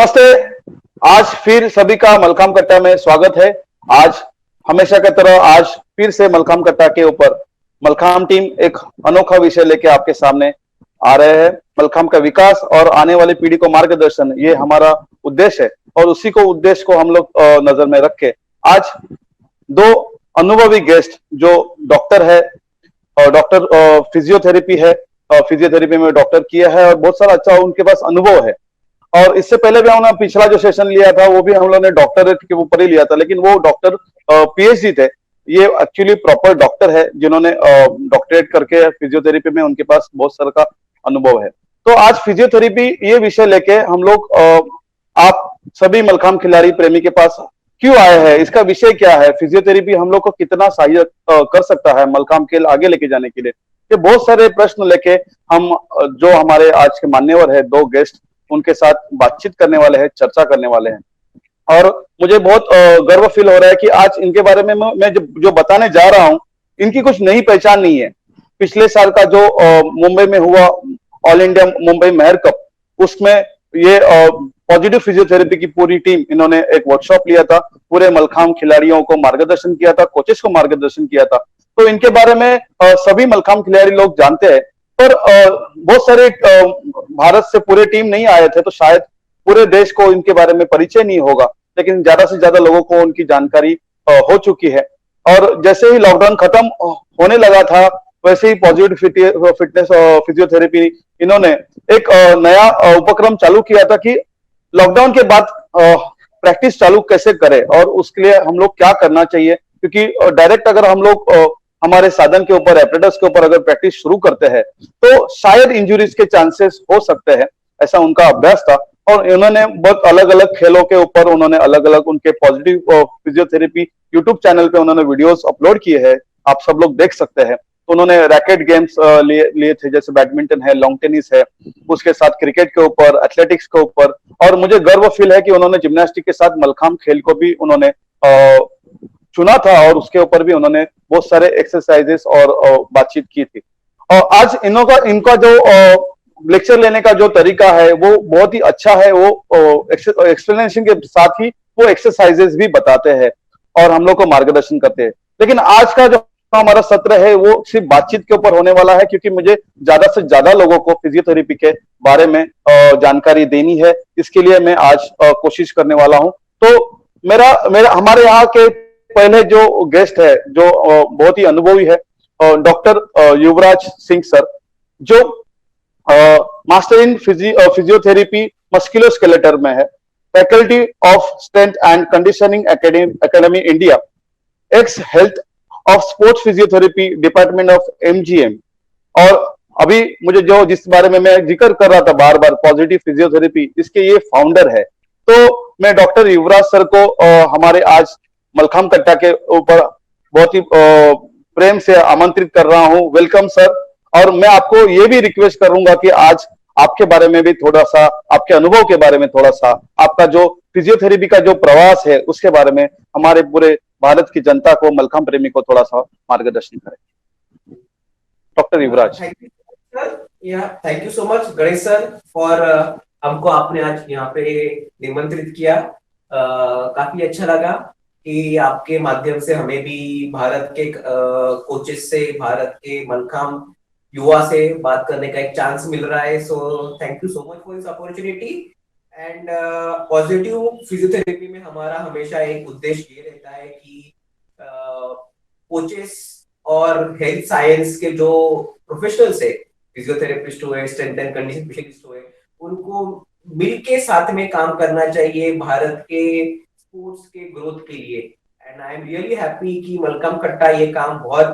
नमस्ते। आज फिर सभी का मलखाम कट्टा में स्वागत है। आज हमेशा की तरह आज फिर से मलखाम कट्टा के ऊपर मलखाम टीम एक अनोखा विषय लेके आपके सामने आ रहे हैं। मलखाम का विकास और आने वाली पीढ़ी को मार्गदर्शन, ये हमारा उद्देश्य है और उसी को उद्देश्य को हम लोग नजर में रख के आज दो अनुभवी गेस्ट जो डॉक्टर है और डॉक्टर फिजियोथेरेपी है, फिजियोथेरेपी में डॉक्टर किया है और बहुत सारा अच्छा उनके पास अनुभव है। और इससे पहले भी हमने पिछला जो सेशन लिया था वो भी हम लोगों ने डॉक्टरेट के ऊपर ही लिया था, लेकिन वो डॉक्टर पीएचडी थे। ये एक्चुअली प्रॉपर डॉक्टर है जिन्होंने डॉक्टरेट करके फिजियोथेरेपी में उनके पास बहुत सारा का अनुभव है। तो आज फिजियोथेरेपी ये विषय लेके हम लोग आप सभी मलखाम खिलाड़ी प्रेमी के पास क्यों आए हैं, इसका विषय क्या है, फिजियोथेरेपी हम लोग को कितना सहायक कर सकता है मलखाम खेल आगे लेके जाने के लिए, ये बहुत सारे प्रश्न लेके हम जो हमारे आज के मान्यवर है दो गेस्ट उनके साथ बातचीत करने वाले हैं, चर्चा करने वाले हैं। और मुझे बहुत गर्व फील हो रहा है कि आज इनके बारे में मैं जो बताने जा रहा हूं, इनकी कुछ नई पहचान नहीं है। पिछले साल का जो मुंबई में हुआ all India Mumbai mayor cup, उसमें ये पॉजिटिव फिजियोथेरेपी की पूरी टीम इन्होंने एक वर्कशॉप लिया था, पूरे मलखाम खिलाड़ियों को मार्गदर्शन किया था, कोचेस को मार्गदर्शन किया था। तो इनके बारे में सभी मलखाम खिलाड़ी लोग जानते हैं, पर बहुत सारे भारत से पूरे टीम नहीं आए थे, तो शायद पूरे देश को इनके बारे में परिचय नहीं होगा, लेकिन ज्यादा से ज्यादा लोगों को उनकी जानकारी हो चुकी है। और जैसे ही लॉकडाउन खत्म होने लगा था, वैसे ही पॉजिटिव फिटनेस फिजियोथेरेपी इन्होंने एक नया उपक्रम चालू किया था कि लॉकडाउन के बाद प्रैक्टिस चालू कैसे करें और उसके लिए हम लोग क्या करना चाहिए, क्योंकि डायरेक्ट अगर हम लोग हमारे साधन के ऊपर, एपरेटस के ऊपर अगर प्रैक्टिस शुरू करते हैं तो शायद इंजुरीज के चांसेस हो सकते हैं, ऐसा उनका अभ्यास था। और उन्होंने बहुत अलग अलग खेलों के ऊपर उन्होंने अलग अलग उनके पॉजिटिव फिजियोथेरेपी यूट्यूब चैनल पे उन्होंने वीडियोस अपलोड किए हैं, आप सब लोग देख सकते हैं। तो उन्होंने रैकेट गेम्स लिए थे, जैसे बैडमिंटन है, लॉन्ग टेनिस है, उसके साथ क्रिकेट के ऊपर, एथलेटिक्स के ऊपर, और मुझे गर्व फील है कि उन्होंने जिम्नास्टिक के साथ मलखाम खेल को भी उन्होंने चुना था और उसके ऊपर भी उन्होंने बहुत सारे एक्सरसाइजेस और बातचीत की थी। और आज इनका जो लेक्चर लेने का जो तरीका है वो बहुत ही अच्छा है। वो एक्सप्लेनेशन के साथ ही वो एक्सरसाइजेस भी बताते हैं और हम लोग को मार्गदर्शन करते हैं। लेकिन आज का जो हमारा सत्र है वो सिर्फ बातचीत के ऊपर होने वाला है, क्योंकि मुझे ज्यादा से ज्यादा लोगों को फिजियोथेरेपी के बारे में जानकारी देनी है। इसके लिए मैं आज कोशिश करने वाला हूं। तो मेरा मेरा हमारे यहाँ के पहले जो गेस्ट है जो बहुत ही अनुभवी है, डॉक्टर युवराज सिंह सर, जो मास्टर इन फिजियोथेरेपी मस्कुलोस्केलेटल में है, faculty of strength and conditioning academy India, x health of sports physiotherapy department of MGM. और अभी मुझे जो जिस बारे में मैं जिक्र कर रहा था बार बार, पॉजिटिव फिजियोथेरेपी, इसके ये फाउंडर है। तो मैं डॉक्टर युवराज सर को हमारे आज मलखाम कट्टा के ऊपर बहुत ही प्रेम से आमंत्रित कर रहा हूं। Welcome sir. और मैं आपको ये भी रिक्वेस्ट करूंगा कि आज आपके बारे में भी थोड़ा सा, आपके अनुभव के बारे में थोड़ा सा, आपका जो फिजियोथेरेपी का जो प्रवास है उसके बारे में हमारे पूरे भारत की जनता को, मलखाम प्रेमी को थोड़ा सा मार्गदर्शन करें। Doctor Yuvraj. Thank you so much Ganesh sir for हमको आपने आज यहाँ पे निमंत्रित किया। काफी अच्छा लगा कि आपके माध्यम से हमें भी भारत के कोचेस से, भारत के मलखाम युवा से बात करने का एक चांस मिल रहा है। So thank you so much for this opportunity. And positive physiotherapy में हमारा हमेशा एक उद्देश्य ये रहता है कि कोचेस और हेल्थ साइंस के जो प्रोफेशनल्स है, फिजियोथेरेपिस्ट हुए, स्ट्रेंथ एंड कंडीशन स्पेशलिस्ट हुए, उनको मिलके साथ में काम करना चाहिए भारत के स्पोर्ट्स के ग्रोथ के लिए। And I am really happy कि मलखाम कट्टा ये काम बहुत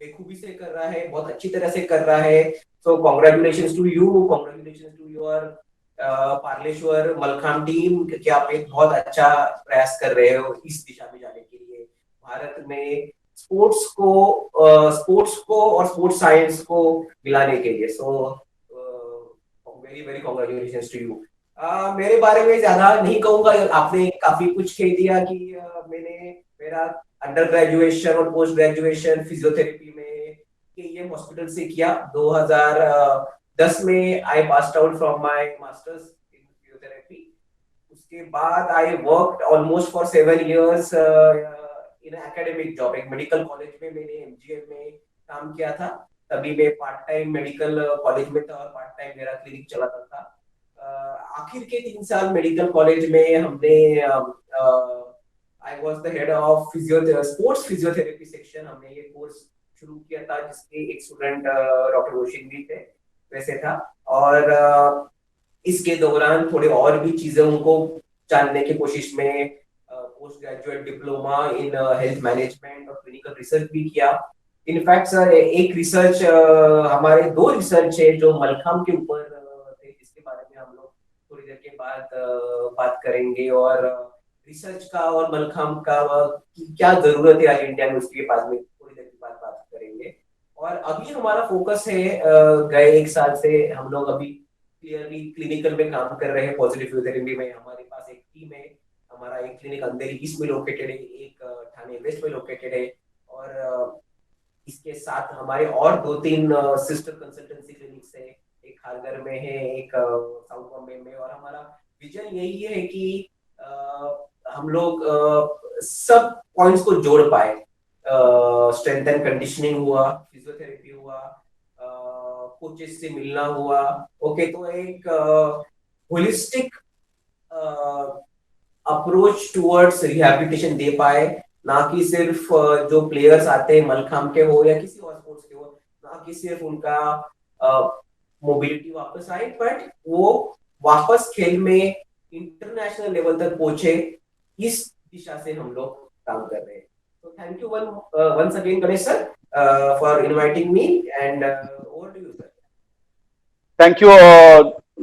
बेखूबी से कर रहा है, बहुत अच्छी तरह से कर रहा है। So congratulations to you, congratulations to your Parleshwar Mallakhamb team कि आप एक बहुत अच्छा प्रयास कर रहे हो इस दिशा में जाने के लिए, भारत में स्पोर्ट्स को और स्पोर्ट्स साइंस को मिलाने के लिए। So very very congratulations to you. मेरे बारे में ज्यादा नहीं कहूंगा, आपने काफी कुछ कह दिया कि मैंने मेरा अंडर ग्रेजुएशन और पोस्ट ग्रेजुएशन फिजियोथेरेपी में केईएम हॉस्पिटल से किया। 2010 में I passed out from my masters in उसके बाद I worked almost for 7 years in academic job. एक मेडिकल कॉलेज में मैंने एमजीएम में काम किया था। तभी मैं पार्ट टाइम मेडिकल कॉलेज में था और पार्ट टाइम मेरा क्लिनिक चलाता था। आखिर के 3 साल मेडिकल कॉलेज में हमने I was the head of physiotherapy, sports physiotherapy section. हमने ये कोर्स शुरू किया था जिसके एक स्टूडेंट डॉक्टर रोशिन भी थे, वैसे था। और इसके दौरान थोड़े और भी चीजें उनको जानने की कोशिश में post graduate diploma in health management और क्लिनिकल रिसर्च भी किया। इनफैक्ट सर एक रिसर्च, हमारे 2 रिसर्च है जो मलखाम के ऊपर थे, जिसके बारे में हम लोग थोड़ी देर के बाद बात करेंगे। और रिसर्च का और मलखाम का की क्या जरूरत है आज इंडिया में, उसके बाद में थोड़ी देर के बाद बात करेंगे। और अभी हमारा फोकस है, गए 1 साल से हम लोग अभी क्लियरली क्लिनिकल में काम कर रहे हैं। पॉजिटिव फिजियोथेरेपी में हमारे पास एक टीम है। हमारा एक क्लिनिक अंधेरी ईस्ट में लोकेटेड है, एक ठाणे वेस्ट में लोकेटेड है। और इसके साथ हमारे और 2-3 सिस्टर कंसल्टेंसी क्लिनिक्स है। एक खारगर में है, एक साउथ बॉम्बे में। और हमारा विजन यही है कि हम लोग सब पॉइंट्स को जोड़ पाए। स्ट्रेंथ एंड कंडीशनिंग हुआ, फिजियोथेरेपी हुआ, कोचेस से मिलना हुआ। ओके, तो एक होलिस्टिक अप्रोच टुवर्ड्स रिहैबिलिटेशन दे पाए। ना कि सिर्फ जो प्लेयर्स आते हैं मलखाम के हो या किसी और स्पोर्ट्स के हो, ना कि सिर्फ उनका मोबिलिटी वापस आए, बट वो वापस खेल में इंटरनेशनल लेवल तक पहुंचे। इस दिशा से हम लोग काम कर रहे हैं। तो thank you once again Ganesh sir for inviting me and over to you sir. Thank you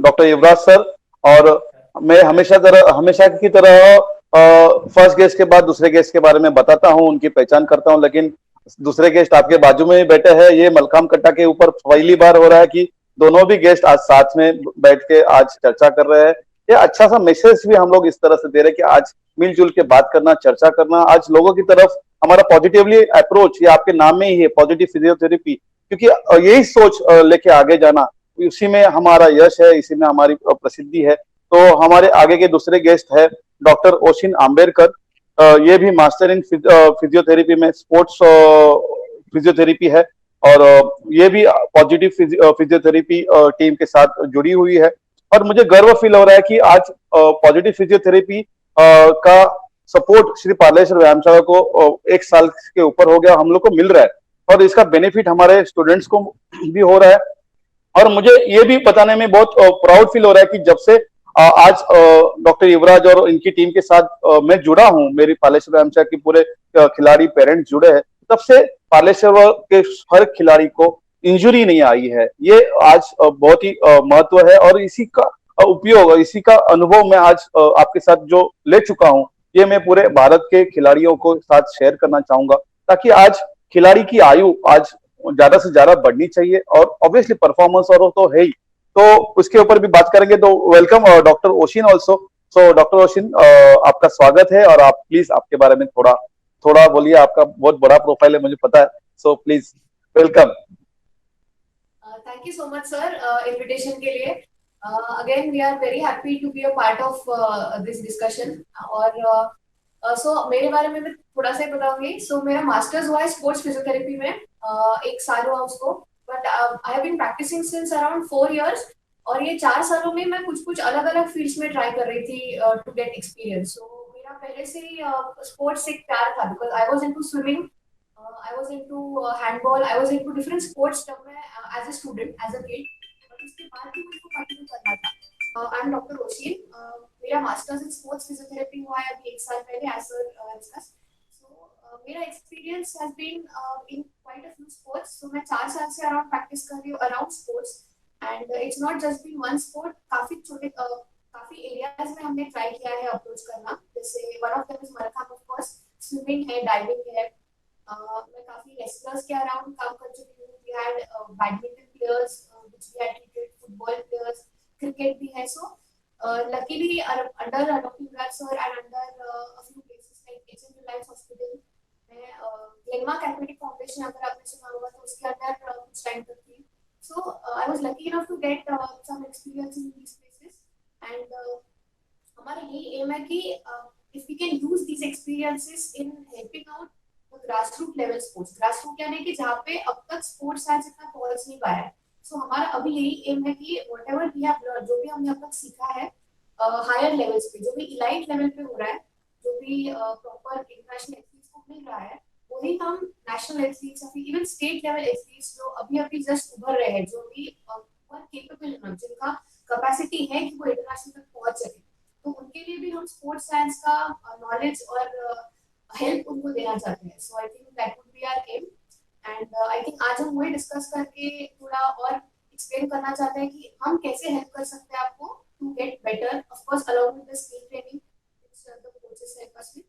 doctor Yuvraj sir. और मैं हमेशा की तरह फर्स्ट गेस्ट के बाद दूसरे गेस्ट के बारे में बताता हूं, उनकी पहचान करता हूं। लेकिन दूसरे गेस्ट आपके बाजू में ही बैठे हैं। ये मलखाम कट्टा के ऊपर पहली बार हो रहा है कि दोनों भी गेस्ट आज साथ में बैठ के आज चर्चा कर रहे हैं। ये अच्छा सा मैसेज भी हम लोग इस तरह से दे रहे हैं कि आज मिलजुल के बात करना, चर्चा करना, आज लोगों की तरफ हमारा पॉजिटिवली अप्रोच, ये आपके नाम में ही है, पॉजिटिव फिजियोथेरेपी। क्योंकि यही सोच लेके आगे जाना, इसी में हमारा यश है, इसी में हमारी प्रसिद्धि है। तो हमारे आगे के दूसरे गेस्ट है डॉक्टर ओशिन आम्बेरकर। ये भी मास्टर इन फिजियोथेरेपी में स्पोर्ट्स फिजियोथेरेपी है। और ये भी पॉजिटिव फिजियोथेरेपी टीम के साथ जुड़ी हुई है। और मुझे गर्व फील हो रहा है कि आज पॉजिटिव फिजियोथेरेपी का सपोर्ट श्री पार्लेश्वर व्यायामशाला को 1 साल के ऊपर हो गया, हम लोग को मिल रहा है। और इसका बेनिफिट हमारे स्टूडेंट्स को भी हो रहा है। और मुझे ये भी बताने में बहुत प्राउड फील हो रहा है कि जब से आज डॉक्टर युवराज और इनकी टीम के साथ मैं जुड़ा हूं, मेरी पार्लेश्वर व्यायामशाला के पूरे खिलाड़ी पेरेंट्स जुड़े हैं, तब से पार्लेश्वर के हर खिलाड़ी को इंजुरी नहीं आई है। ये आज बहुत ही महत्व है। और इसी का उपयोग, इसी का अनुभव मैं आज आपके साथ जो ले चुका हूं, ये मैं पूरे भारत के खिलाड़ियों को साथ शेयर करना चाहूंगा, ताकि आज खिलाड़ी की आयु आज ज्यादा से ज्यादा बढ़नी चाहिए। और ऑब्वियसली परफॉर्मेंस और तो है ही, तो उसके ऊपर भी बात करेंगे। तो welcome doctor ocean also. So doctor ocean, आपका स्वागत है। और आप प्लीज आपके बारे में थोड़ा थोड़ा बोलिए। आपका बहुत बड़ा प्रोफाइल है, मुझे पता है। So please welcome. Thank you so much sir invitation के लिए। Again we are very happy to be a part of this discussion. और सो मेरे बारे में मैं थोड़ा सा ही बताऊंगी। सो मेरा मास्टर्स हुआ है स्पोर्ट्स फिजियोथेरेपी में, 1 साल हुआ उसको। But I have been practising since around 4 years। और ये 4 सालों में मैं कुछ कुछ अलग अलग फील्ड्स में ट्राई कर रही थी टू गेट एक्सपीरियंस। सो मेरा पहले से ही स्पोर्ट्स से एक प्यार था, because I was into swimming, I was into handball, I was into different sports जब मैं as a student, as a kid। और उसके बाद भी मुझको कंटिन्यू करना था। I am doctor Roshin. मेरा मास्टर्स इन स्पोर्ट्स फिजियोथेरेपी हुआ है अभी 1 साल पहले, एज सर डिस्कस। सो मेरा experience has been in quite a few sports. So मैं 4 साल से अराउंड प्रैक्टिस कर रही हूँ around sports. And it's not just been one sport, काफी छोटे काफी एरियाज में हमने ट्राई किया है अप्रोच करना। जैसे one of them is marathon, of course swimming है, डाइविंग है। मैं काफी रेसलर्स के अराउंड काम कर चुकी हूँ। We had badminton players which we had treated, football players, cricket भी है। So luckily under doctor Yuvraj sir and under a few places like HN Reliance hospital, मैं ग्लेनमार्क एथलेटिक फाउंडेशन, अगर आपने सुना होगा तो उसके अंदर कुछ टाइम तक थी। So I was lucky enough to get some experience in these places. And हमारा यही एम है कि if we can use this experiences in helping out grass root level sports, grass root यानी कि जहाँ पे अब तक स्पोर्ट्स साइंस इतना पहुंच नहीं पाया है। सो हमारा अभी यही एम है कि वट एवर वी हैव, जो भी हमने अब तक सीखा है हायर लेवल्स पे, जो भी इलाइट लेवल पे हो रहा है, जो भी प्रॉपर इंटरनेशनल एथलीट्स को मिल रहा है, वही हम नेशनल एथलीट्स या फिर इवन स्टेट लेवल एथलीट्स जो अभी अभी जस्ट उभर रहे हैं, जो भी केपेबल, जिनका कैपेसिटी है कि वो इंटरनेशनल तक पहुंच सके, तो उनके लिए भी हम स्पोर्ट्स साइंस का नॉलेज और हेल्प उनको देना चाहते हैं। So I think that would be our aim. And I think आज हम वही डिस्कस करके थोड़ा और एक्सप्लेन करना चाहते हैं कि हम कैसे हेल्प कर सकते हैं आपको to get better, of course along with the skill training which the coaches help us with.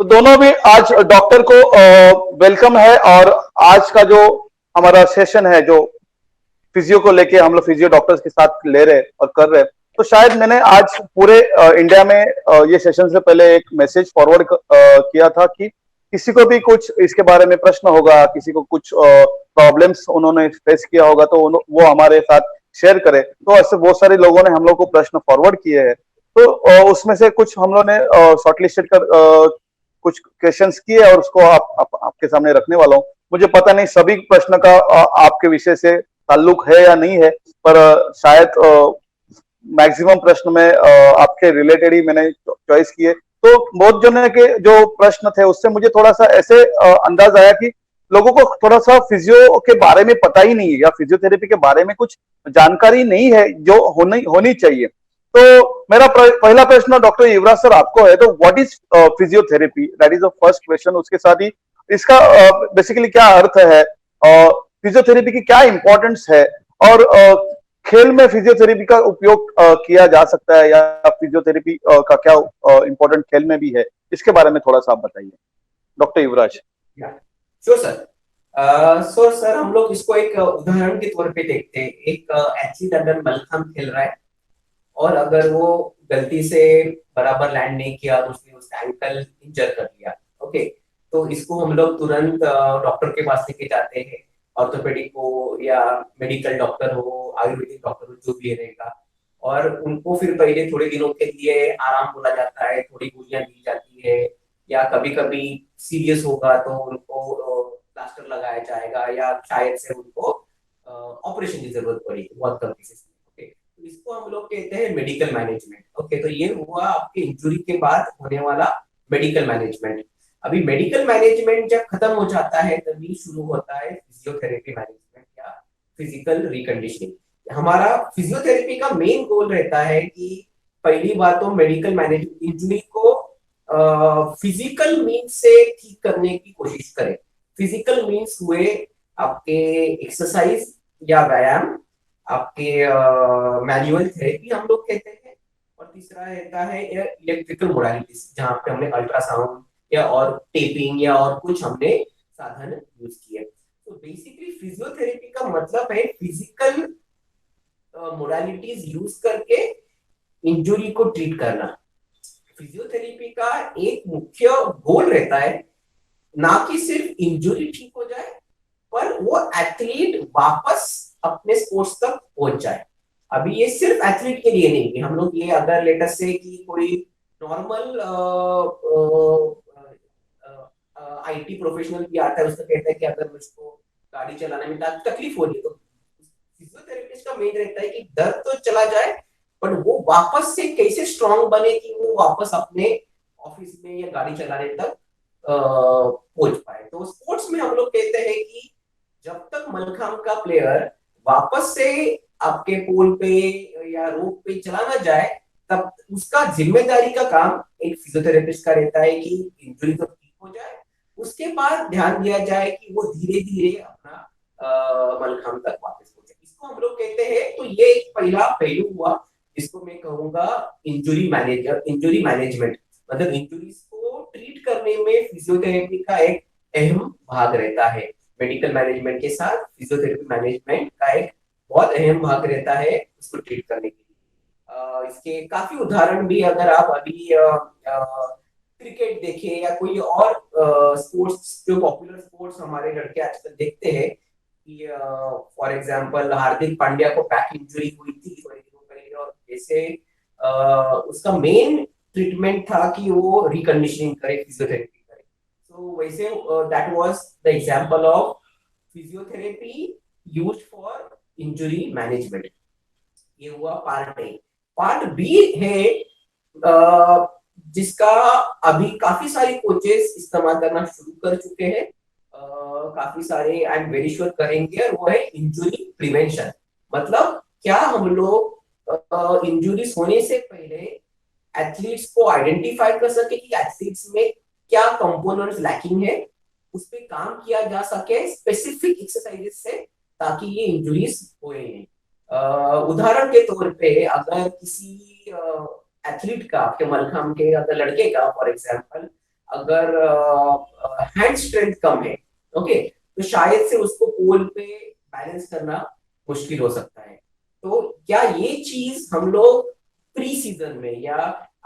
तो दोनों भी आज डॉक्टर को वेलकम है। और आज का जो हमारा सेशन है, जो फिजियो को लेके हम लोग फिजियो डॉक्टर्स के साथ ले रहे और कर रहे, तो शायद मैंने आज पूरे इंडिया में ये सेशन से पहले एक मैसेज फॉरवर्ड किया था कि किसी को भी कुछ इसके बारे में प्रश्न होगा, किसी को कुछ प्रॉब्लम्स उन्होंने फेस किया होगा, तो वो हमारे साथ शेयर करे। तो ऐसे बहुत सारे लोगों ने हम लोग को प्रश्न फॉरवर्ड किए हैं, तो उसमें से कुछ हम लोग ने शॉर्टलिस्टेड कर कुछ क्वेश्चंस किए और उसको आपके सामने रखने वाला हूँ। मुझे पता नहीं सभी प्रश्न का आपके विषय से ताल्लुक है या नहीं है, पर शायद मैक्सिमम प्रश्न में आपके रिलेटेड ही मैंने चॉइस किए। तो बहुत जने के जो प्रश्न थे उससे मुझे थोड़ा सा ऐसे अंदाज आया कि लोगों को थोड़ा सा फिजियो के बारे में पता ही नहीं है, या फिजियोथेरेपी के बारे में कुछ जानकारी नहीं है जो होनी चाहिए। तो मेरा पहला प्रश्न डॉक्टर युवराज सर आपको है, तो what is physiotherapy, that is the first question. उसके साथ ही इसका बेसिकली क्या अर्थ है, फिजियोथेरेपी की क्या इंपॉर्टेंस है, और खेल में फिजियोथेरेपी का उपयोग किया जा सकता है, या फिजियोथेरेपी का क्या इंपॉर्टेंट खेल में भी है, इसके बारे में थोड़ा सा आप बताइए doctor Yuvraj. Sure sir. So sir, हम लोग इसको एक उदाहरण के तौर पे देखते हैं। एक एथलीट अगर मलखम्ब खेल रहा है और अगर वो गलती से बराबर लैंड नहीं किया तो उसने उसका एंकल इंजर कर लिया, ओके, तो इसको हम लोग तुरंत डॉक्टर के पास लेके जाते हैं, ऑर्थोपेडिक हो या मेडिकल डॉक्टर हो, आयुर्वेदिक डॉक्टर हो, जो भी रहेगा, और उनको फिर पहले थोड़े दिनों के लिए आराम बोला जाता है, थोड़ी गोलियां दी जाती है, या कभी कभी सीरियस होगा तो उनको प्लास्टर लगाया जाएगा, या शायद से उनको ऑपरेशन की जरूरत पड़ी बहुत कम केसेस में। ओके, तो इसको हम लोग कहते हैं मेडिकल मैनेजमेंट। ओके, तो ये हुआ आपके इंजुरी के बाद होने वाला मेडिकल मैनेजमेंट। अभी मेडिकल मैनेजमेंट जब खत्म हो जाता है तभी शुरू होता है फिजियोथेरेपी मैनेजमेंट या फिजिकल रिकंडीशनिंग। हमारा फिजियोथेरेपी का मेन गोल रहता है कि पहली बात तो मेडिकल मैनेजमेंट, इंजुरी को फिजिकल मीन से ठीक करने की कोशिश करें। फिजिकल मीन्स हुए आपके एक्सरसाइज या व्यायाम, आपके मैनुअल थेरेपी हम लोग कहते हैं, और तीसरा रहता है इलेक्ट्रिकल मोडालिटीज, जहाँ पे हमने अल्ट्रासाउंड या और टेपिंग या और कुछ हमने साधन यूज किए। तो बेसिकली फिजियोथेरेपी का मतलब है फिजिकल मोडालिटीज यूज करके इंजुरी को ट्रीट करना। फिजियोथेरेपी का एक मुख्य गोल रहता है ना कि सिर्फ इंजुरी ठीक हो जाए, पर वो एथलीट वापस अपने स्पोर्ट्स तक पहुंच जाए। अभी ये सिर्फ एथलीट के लिए नहीं कि हम लोग ये अगर लेटेस्ट से कि कोई नॉर्मल आईटी प्रोफेशनल भी आता है, उसका कहता है कि अगर मुझको गाड़ी चलाने में तकलीफ हो रही है, तो फिजियोथेरेपिस्ट का मेन रहता है कि दर्द तो चला जाए, पर वो वापस से कैसे स्ट्रांग बने कि वो वापस अपने ऑफिस में या गाड़ी चलाने तक पहुंच पाए। तो स्पोर्ट्स में हम लोग कहते हैं कि जब तक मलखम्ब का प्लेयर वापस से आपके पोल पे या रोप पे चला ना जाए, तब उसका जिम्मेदारी का काम एक फिजियोथेरेपिस्ट का रहता है कि इंजरी तो ठीक हो जाए, उसके बाद ध्यान दिया जाए कि वो धीरे धीरे अपना मलखम्ब तक वापस हो जाए। इसको हम लोग कहते हैं। तो ये एक पहला पहलू हुआ, इसको मैं कहूंगा इंजुरी मैनेजमेंट। मतलब इंजुरीज को ट्रीट करने में फिजियोथेरेपी का एक अहम भाग रहता है। मेडिकल मैनेजमेंट के साथ फिजियोथेरेपी मैनेजमेंट का एक बहुत अहम भाग रहता है उसको ट्रीट करने के लिए। इसके काफी उदाहरण भी, अगर आप अभी क्रिकेट देखें या कोई और स्पोर्ट्स, जो पॉपुलर स्पोर्ट्स हमारे लड़के आजकल देखते हैं, कि फॉर एग्जांपल हार्दिक पांड्या को बैक इंजरी हुई थी थोड़े दिनों पहले, और जैसे उसका मेन ट्रीटमेंट था कि वो रिकंडीशनिंग करे, फिजियोथेरेपी करे। तो वैसे that was the example of physiotherapy used for injury management. ये हुआ पार्ट ए। पार्ट बी है जिसका अभी काफी सारे कोचेस इस्तेमाल करना शुरू कर चुके हैं, काफी सारे आई एम वेरी श्योर करेंगे, और वो है इंजुरी प्रिवेंशन। मतलब क्या हम लोग इंजुरीज होने से पहले एथलीट्स को आइडेंटिफाई कर सके कि एथलीट्स में क्या कंपोनेंट्स लैकिंग है, उस पर काम किया जा सके स्पेसिफिक एक्सरसाइजेस से, ताकि ये इंजुरीज होए नहीं। उदाहरण के तौर पे अगर किसी एथलीट का, आपके मलखम के अगर लड़के का फॉर एग्जांपल अगर हैंड स्ट्रेंथ कम है, ओके, तो शायद से उसको पोल पे बैलेंस करना मुश्किल हो सकता है। तो क्या ये चीज हम लोग प्री सीजन में या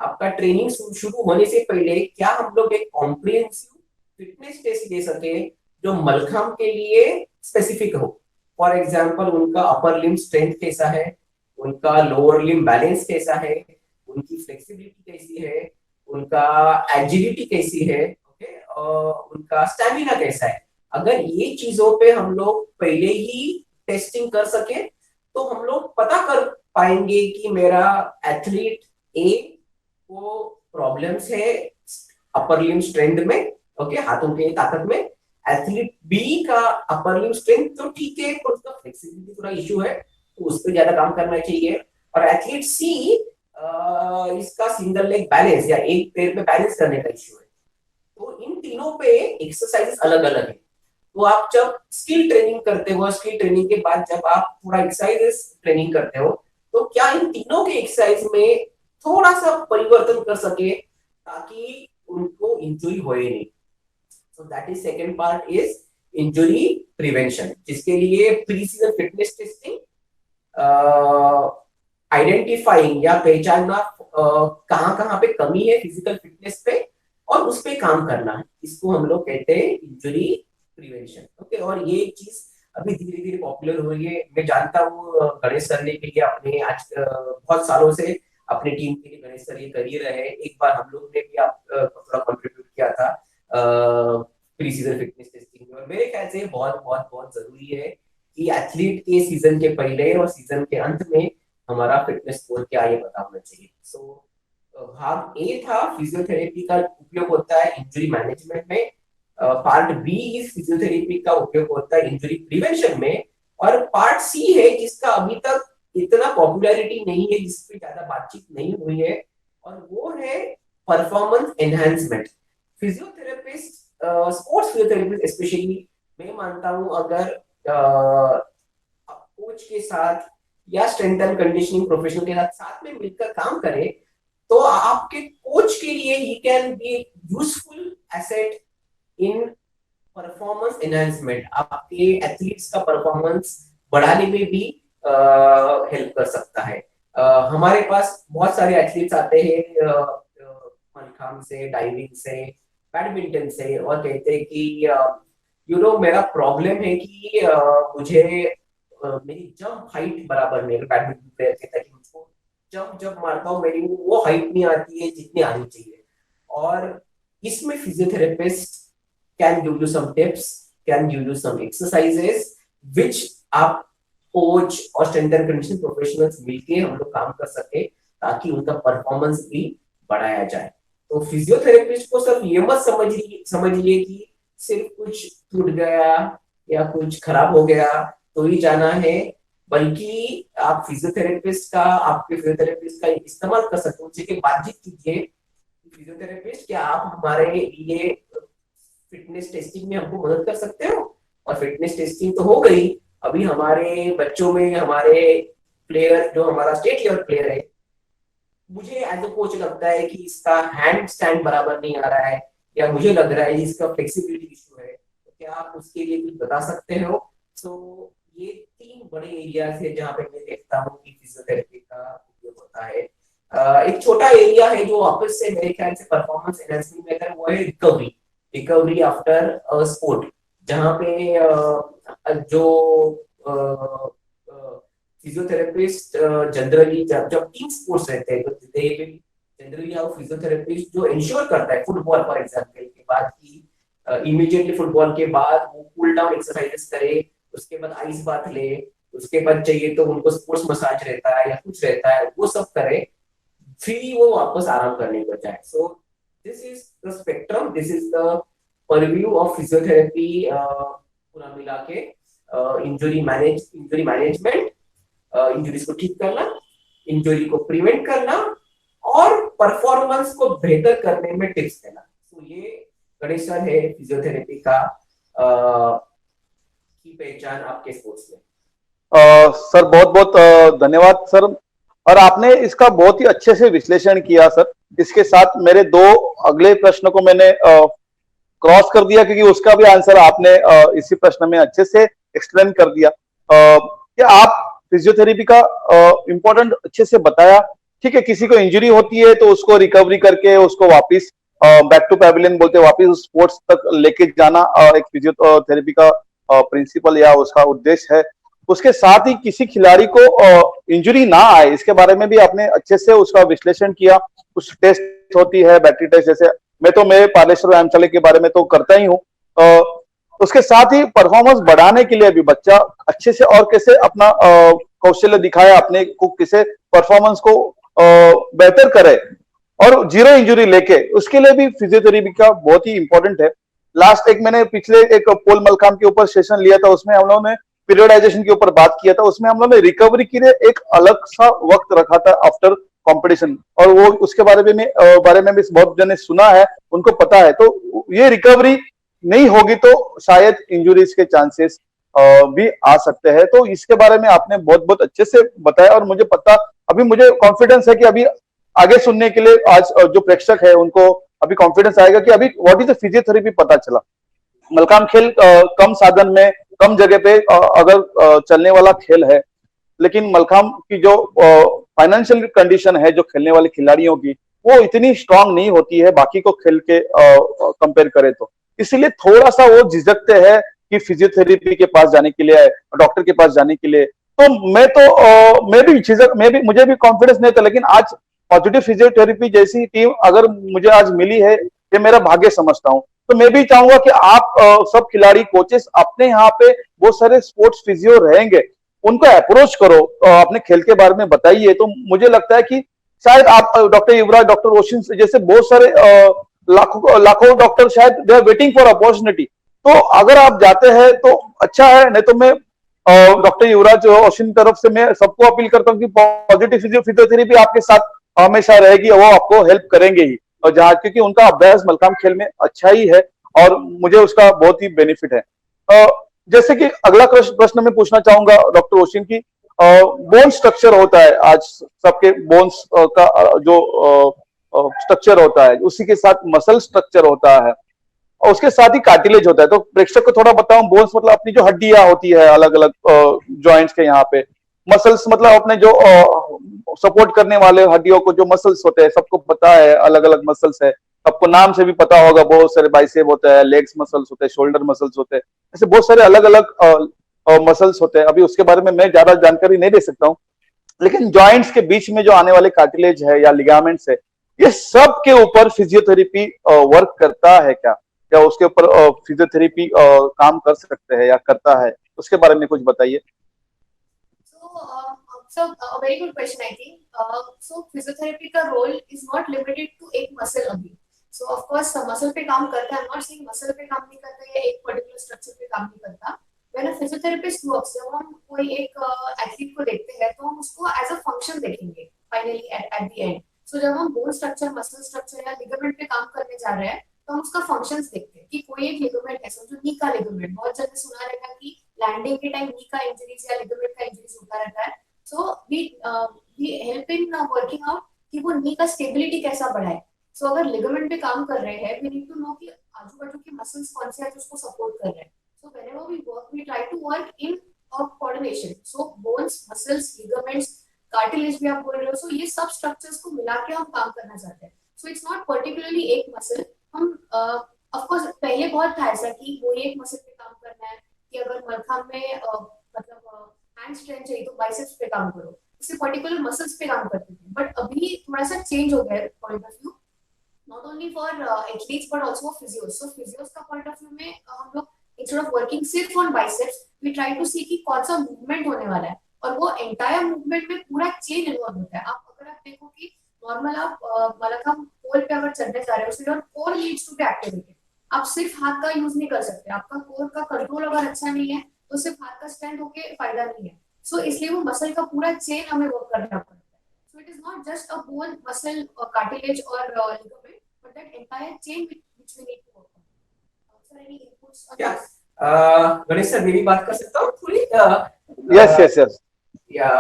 आपका ट्रेनिंग शुरू होने से पहले क्या हम लोग एक कॉम्प्रिहेंसिव फिटनेस टेस्ट दे सके जो मलखम के लिए स्पेसिफिक हो? फॉर एग्जाम्पल उनका अपर लिम्ब स्ट्रेंथ कैसा है, उनका लोअर लिम्ब बैलेंस कैसा है, उनकी फ्लेक्सिबिलिटी कैसी है, उनका एजिलिटी कैसी है, ओके, उनका स्टैमिना कैसा है। अगर ये चीजों पे हम लोग पहले ही टेस्टिंग कर सके तो हम लोग पता कर पाएंगे कि मेरा एथलीट ए को प्रॉब्लम्स है अपर लिम्ब स्ट्रेंथ में, ओके, हाथों की ताकत में। एथलीट बी का अपर लिम्ब स्ट्रेंथ तो ठीक है, पर उसका फ्लेक्सिबिलिटी थोड़ा इशू है, तो उस पर ज्यादा काम करना चाहिए। और एथलीट सी इसका सिंगल लेग बैलेंस या एक पैर पे बैलेंस करने का इशू है। तो इन तीनों पे एक्सरसाइजेस अलग अलग है। तो आप जब स्किल ट्रेनिंग करते हो, स्किल ट्रेनिंग के बाद जब आप थोड़ा एक्सरसाइजेस ट्रेनिंग करते हो, तो क्या इन तीनों के एक्सरसाइज में थोड़ा सा परिवर्तन कर सके ताकि उनको इंजुरी होए नहीं। So that is second part is injury prevention, जिसके लिए pre season fitness testing, identifying या पहचानना कहाँ कहाँ पे कमी है फिजिकल फिटनेस पे और उस पे काम करना है, इसको हम लोग कहते हैं इंजुरी प्रिवेंशन। ओके, और ये चीज अभी धीरे धीरे पॉपुलर हो रही है। मैं जानता हूँ गणेश सर ने के लिए अपने आज बहुत सालों से अपनी टीम के लिए गणेश सर ये कर ही रहे हैं। एक बार हम लोग ने भी थोड़ा कंट्रीब्यूट किया था प्री सीजन फिटनेस टेस्टिंग में, और मेरे ख्याल से बहुत बहुत बहुत जरूरी है कि एथलीट के सीजन के पहले और सीजन के अंत में हमारा फिटनेस स्कोर क्या ये पता होना चाहिए। सो भाग ए था फिजियोथेरेपी का उपयोग होता है इंजुरी मैनेजमेंट में, पार्ट बी इस फिजियोथेरेपी का उपयोग होता है इंजुरी प्रिवेंशन में, और पार्ट सी है जिसका अभी तक इतना पॉपुलैरिटी नहीं है, जिस पे ज्यादा बातचीत नहीं हुई है, और वो है performance enhancement. Physiotherapist, sports physiotherapist specially, मैं मानता हूं अगर कोच के साथ या स्ट्रेंथ एंड कंडीशनिंग प्रोफेशनल के साथ में मिलकर काम करे तो आपके कोच के लिए he can be useful asset in performance enhancement. आपके एथलीट्स का परफॉर्मेंस बढ़ाने में भी हेल्प कर सकता है। हमारे पास बहुत सारे एथलीट्स आते हैं मलखांब से, डाइविंग से, बैडमिंटन से, और कहते हैं कि मेरा प्रॉब्लम है कि मुझे मेरी जंप हाइट बराबर नहीं है। बैडमिंटन प्लेयर कहता है कि मुझको जंप जब मारता हूँ मेरी वो हाइट नहीं आती है जितनी आनी चाहिए, और इसमें physiotherapist can give you some tips, can give you some exercises which आप कोच और स्ट्रेंथ एंड कंडीशनिंग प्रोफेशनल्स मिलके हम लोग काम कर सके ताकि उनका परफॉर्मेंस भी बढ़ाया जाए। तो फिजियोथेरेपिस्ट को सिर्फ ये मत समझिए कि सिर्फ कुछ टूट गया या कुछ खराब हो गया तो ही जाना है, बल्कि आप आपके फिजियोथेरेपिस्ट का इस्तेमाल कर सकते हो, उनसे बातचीत कीजिए। फिजियोथेरेपिस्ट, क्या आप हमारे लिए फिटनेस टेस्टिंग में हमको मदद कर सकते हो? और फिटनेस टेस्टिंग तो हो गई, अभी हमारे बच्चों में हमारे प्लेयर जो हमारा स्टेट लेवल प्लेयर है, मुझे एज अ कोच लगता है कि इसका हैंड स्टैंड बराबर नहीं आ रहा है, या मुझे लग रहा है इसका फ्लेक्सिबिलिटी इशू है, तो क्या आप उसके लिए कुछ बता सकते हो? तो ये 3 बड़े एरियाज है जहाँ पे मैं देखता हूँ कि फिजियोथेरेपी का उपयोग होता है। एक छोटा एरिया है जो वापस से मेरे ख्याल से परफॉर्मेंस एनहांसमेंट में है, वो है रिकवरी आफ्टर स्पोर्ट, जहाँ पे जो फिजियोथेरेपिस्ट जनरली जब जब टीम स्पोर्ट्स रहते हैं तो जनरली आप फिजियोथेरेपिस्ट जो इंश्योर करता है फुटबॉल फॉर एग्जांपल के बाद की इमीडिएटली फुटबॉल के बाद वो कूल डाउन एक्सरसाइजेस करे, उसके बाद आइस बाथ ले, उसके बाद चाहिए तो उनको स्पोर्ट्स मसाज रहता है या कुछ रहता है वो सब करे, फिर वो वापस आराम करने को जाए. सो this is the spectrum, this is the purview of physiotherapy पूरा मिला के. इंजरी मैनेजमेंट, इंजरीज को ठीक करना, इंजरी को प्रिवेंट करना और परफॉर्मेंस को बेहतर करने में टिप्स देना. तो ये गणेश सर है फिजियोथेरेपी का की पहचान आपके स्पोर्ट्स में. सर बहुत बहुत धन्यवाद सर, और आपने इसका बहुत ही अच्छे से विश्लेषण किया सर. इसके साथ मेरे दो अगले प्रश्न को मैंने क्रॉस कर दिया क्योंकि उसका भी आंसर आपने इसी प्रश्न में अच्छे से एक्सप्लेन कर दिया. क्या आप फिजियोथेरेपी का इम्पोर्टेंट अच्छे से बताया. ठीक है, किसी को इंजरी होती है तो उसको रिकवरी करके उसको वापस बैक टू पैविलियन बोलते हैं, वापस उस स्पोर्ट्स तक लेके जाना एक फिजियोथेरेपी का प्रिंसिपल या उसका उद्देश्य है. उसके साथ ही किसी खिलाड़ी को इंजरी ना आए इसके बारे में भी आपने अच्छे से उसका विश्लेषण किया. कुछ टेस्ट होती है, बैटरी टेस्ट, जैसे मैं तो मेरे पालेश्वर व्यायामशाला के बारे में तो करता ही हूँ. उसके साथ ही परफॉर्मेंस बढ़ाने के लिए भी बच्चा अच्छे से और कैसे अपना कौशल्य दिखाए, अपने को कैसे परफॉर्मेंस को बेहतर करे और जीरो इंजरी लेके, उसके लिए भी फिजियोथेरेपी का बहुत ही इंपॉर्टेंट है. लास्ट एक मैंने पिछले एक पोल मलखाम के ऊपर सेशन लिया था, उसमें हम लोगों ने पीरियडाइजेशन के ऊपर बात किया था. उसमें हम लोगों ने रिकवरी के लिए एक अलग सा वक्त रखा था आफ्टर कंपटीशन, और वो उसके बारे में भी बहुत जने सुना है, उनको पता है. तो ये रिकवरी नहीं होगी तो शायद इंजुरीज के चांसेस भी आ सकते हैं. तो इसके बारे में आपने बहुत बहुत अच्छे से बताया, और मुझे पता, अभी मुझे कॉन्फिडेंस है कि अभी आगे सुनने के लिए आज जो प्रेक्षक है उनको अभी कॉन्फिडेंस आएगा कि अभी व्हाट इज द फिजियोथेरेपी पता चला. मलखाम खेल कम साधन में, कम जगह पे अगर चलने वाला खेल है, लेकिन मलखाम की जो फाइनेंशियल कंडीशन है जो खेलने वाले खिलाड़ियों की, वो इतनी स्ट्रांग नहीं होती है बाकी को खेल के कंपेयर करें तो. इसीलिए थोड़ा सा वो झिझकते हैं कि फिजियोथेरेपी के पास जाने के लिए, डॉक्टर के पास जाने के लिए. तो मैं भी मुझे भी कॉन्फिडेंस नहीं था, लेकिन आज पॉजिटिव फिजियोथेरेपी जैसी टीम अगर मुझे आज मिली है, ये मेरा भाग्य समझता हूँ. तो मैं भी चाहूंगा कि आप सब खिलाड़ी, कोचेस अपने यहाँ पे बहुत सारे स्पोर्ट्स फिजियो रहेंगे, उनको अप्रोच करो, अपने खेल के बारे में बताइए. तो मुझे लगता है कि शायद आप डॉक्टर युवराज, डॉक्टर रोशन जैसे बहुत सारे लाखों डॉक्टर शायद they are waiting for opportunity. तो अगर आप जाते हैं तो अच्छा है, नहीं तो मैं डॉक्टर युवराज रोशन तरफ से मैं सबको अपील करता हूँ कि पॉजिटिव फिजियोथेरेपी आपके साथ हमेशा रहेगी, वो आपको हेल्प करेंगे ही. और जहाँ क्योंकि उनका अभ्यास मलखाम खेल में अच्छा ही है और मुझे उसका बहुत ही बेनिफिट है. जैसे कि अगला प्रश्न मैं पूछना चाहूंगा डॉक्टर रोशन की, बोन स्ट्रक्चर होता है आज सबके, बोन्स का जो स्ट्रक्चर होता है, उसी के साथ मसल स्ट्रक्चर होता है और उसके साथ ही कार्टिलेज होता है. तो प्रेक्षक को थोड़ा बताऊं, बोन्स मतलब अपनी जो हड्डियां होती है अलग अलग जॉइंट्स के यहाँ पे, मसल्स मतलब अपने जो सपोर्ट करने वाले हड्डियों को जो मसल्स होते हैं, सबको पता है अलग अलग मसल्स है, सबको नाम से भी पता होगा. बहुत सारे बाइसेप होता है, लेग्स मसल्स होते हैं, शोल्डर मसल्स होते हैं, ऐसे बहुत सारे अलग अलग मसल्स होते हैं. अभी उसके बारे में मैं ज्यादा जानकारी नहीं दे सकता हूँ, लेकिन जॉइंट्स के बीच में जो आने वाले कार्टिलेज है या लिगामेंट्स है, ये सब के ऊपर फिजियोथेरेपी वर्क करता है क्या, या उसके ऊपर फिजियोथेरेपी काम कर सकते हैं या करता है, उसके बारे में कुछ बताइए. So a very good question, I think. So physiotherapy का role is not limited to एक muscle अभी. So of course muscle पे काम करता है. I'm not saying muscle पे काम नहीं करता या एक particular structure पे काम नहीं करता. When a physiotherapist works, जब हम कोई एक athlete को देखते हैं तो हम उसको as a function देखेंगे finally at the end. So जब हम bone structure, muscle structure या ligament पे काम करने जा रहे हैं तो हम उसका फंक्शंस देखते हैं कि कोई एक लिगामेंट है, समझो नी का लिगामेंट, बहुत जल्दी सुना रहेगा कि लैंडिंग के टाइम नी का इंजरीज या लिगामेंट का इंजरीज होता रहता है. So we help in working out कि वो नी का स्टेबिलिटी कैसा बढ़ाए. So अगर लिगामेंट पे काम कर रहे हैं, we need to know कि आजू बाजू के मसल्स कौन से हैं जो उसको सपोर्ट कर रहे हैं. So whenever we work, we try to work in coordination. So bones, muscles, ligaments, cartilage भी आप बोल रहे हो, so ये सब स्ट्रक्चर्स को मिला के हम काम करना चाहते हैं. So it's not particularly एक मसल. हम ऑफ कोर्स पहले बहुत था ऐसा कि वो एक मसल पे काम करना है, कि अगर मलखाम में मतलब हैंड स्ट्रेंथ चाहिए तो बाइसेप्स पे काम करो, इससे पर्टिकुलर मसल्स पे काम करते थे। बट अभी थोड़ा सा चेंज हो गया है point of view, not only for athletes but also physios. So physios का पॉइंट ऑफ व्यू में हम लोग इंस्टेड ऑफ वर्किंग सिर्फ on biceps, we try to see कि कौन सा मूवमेंट होने वाला है, और वो एंटायर मूवमेंट में पूरा चेन इन्वॉल्व होता है। आप अगर आप देखो कि नॉर्मल आप मतलब हम पोल पे अगर चढ़ने जा रहे हो, so your core needs to be activated. आप सिर्फ हाथ का यूज नहीं कर सकते, आपका कोर का कंट्रोल अगर अच्छा नहीं है तो सिर्फ हाथ का स्ट्रेंथ होके फायदा नहीं है। सो इसलिए वो मसल का पूरा चेन हमें वर्क करना पड़ता है। सो it is not just a bone, muscle, cartilage और ligament, but that entire chain which we need to work on. Sir, any inputs on Yeah. this? Ganesh sir, मेरी बात कर सकता हूँ थोड़ी? Yes yes yes. या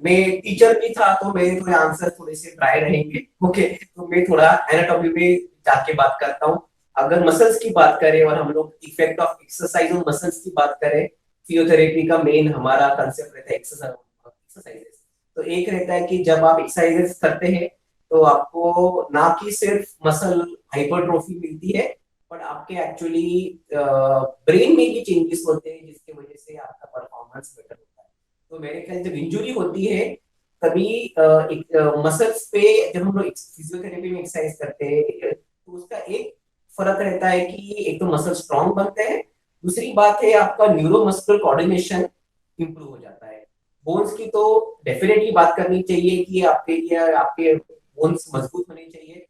मैं टीचर भी था तो मेरे थोड़े आंसर थोड़े से ड्राई रहेंगे। ओके, तो मैं थोड़ा एनाटॉमी में जाके बात करता हूँ। अगर मसल्स की बात करें और हम लोग effect of exercise on muscles की बात करें, फिजियोथेरेपी का मेन हमारा कंसेप्ट रहता है एक्सरसाइजेस। तो एक रहता है कि जब आप एक्सरसाइजेस करते हैं तो आपको ना कि सिर्फ मसल हाइपरट्रोफी मिलती है, बट आपके एक्चुअली ब्रेन में भी चेंजेस होते हैं जिसकी वजह से आपका परफॉर्मेंस बेटर होता है। तो मेरे ख्याल जब इंजुरी होती है तभी मसल्स पे जब हम लोग फिजियोथेरेपी में एक्सरसाइज करते हैं तो उसका एक फर्क रहता है कि एक तो मसल स्ट्रांग बनते हैं, दूसरी बात है आपका न्यूरोमस्कुलर कोऑर्डिनेशन इंप्रूव हो जाता है। बोन्स की तो डेफिनेटली बात करनी चाहिए कि आपके बोन्स मजबूत होने चाहिए।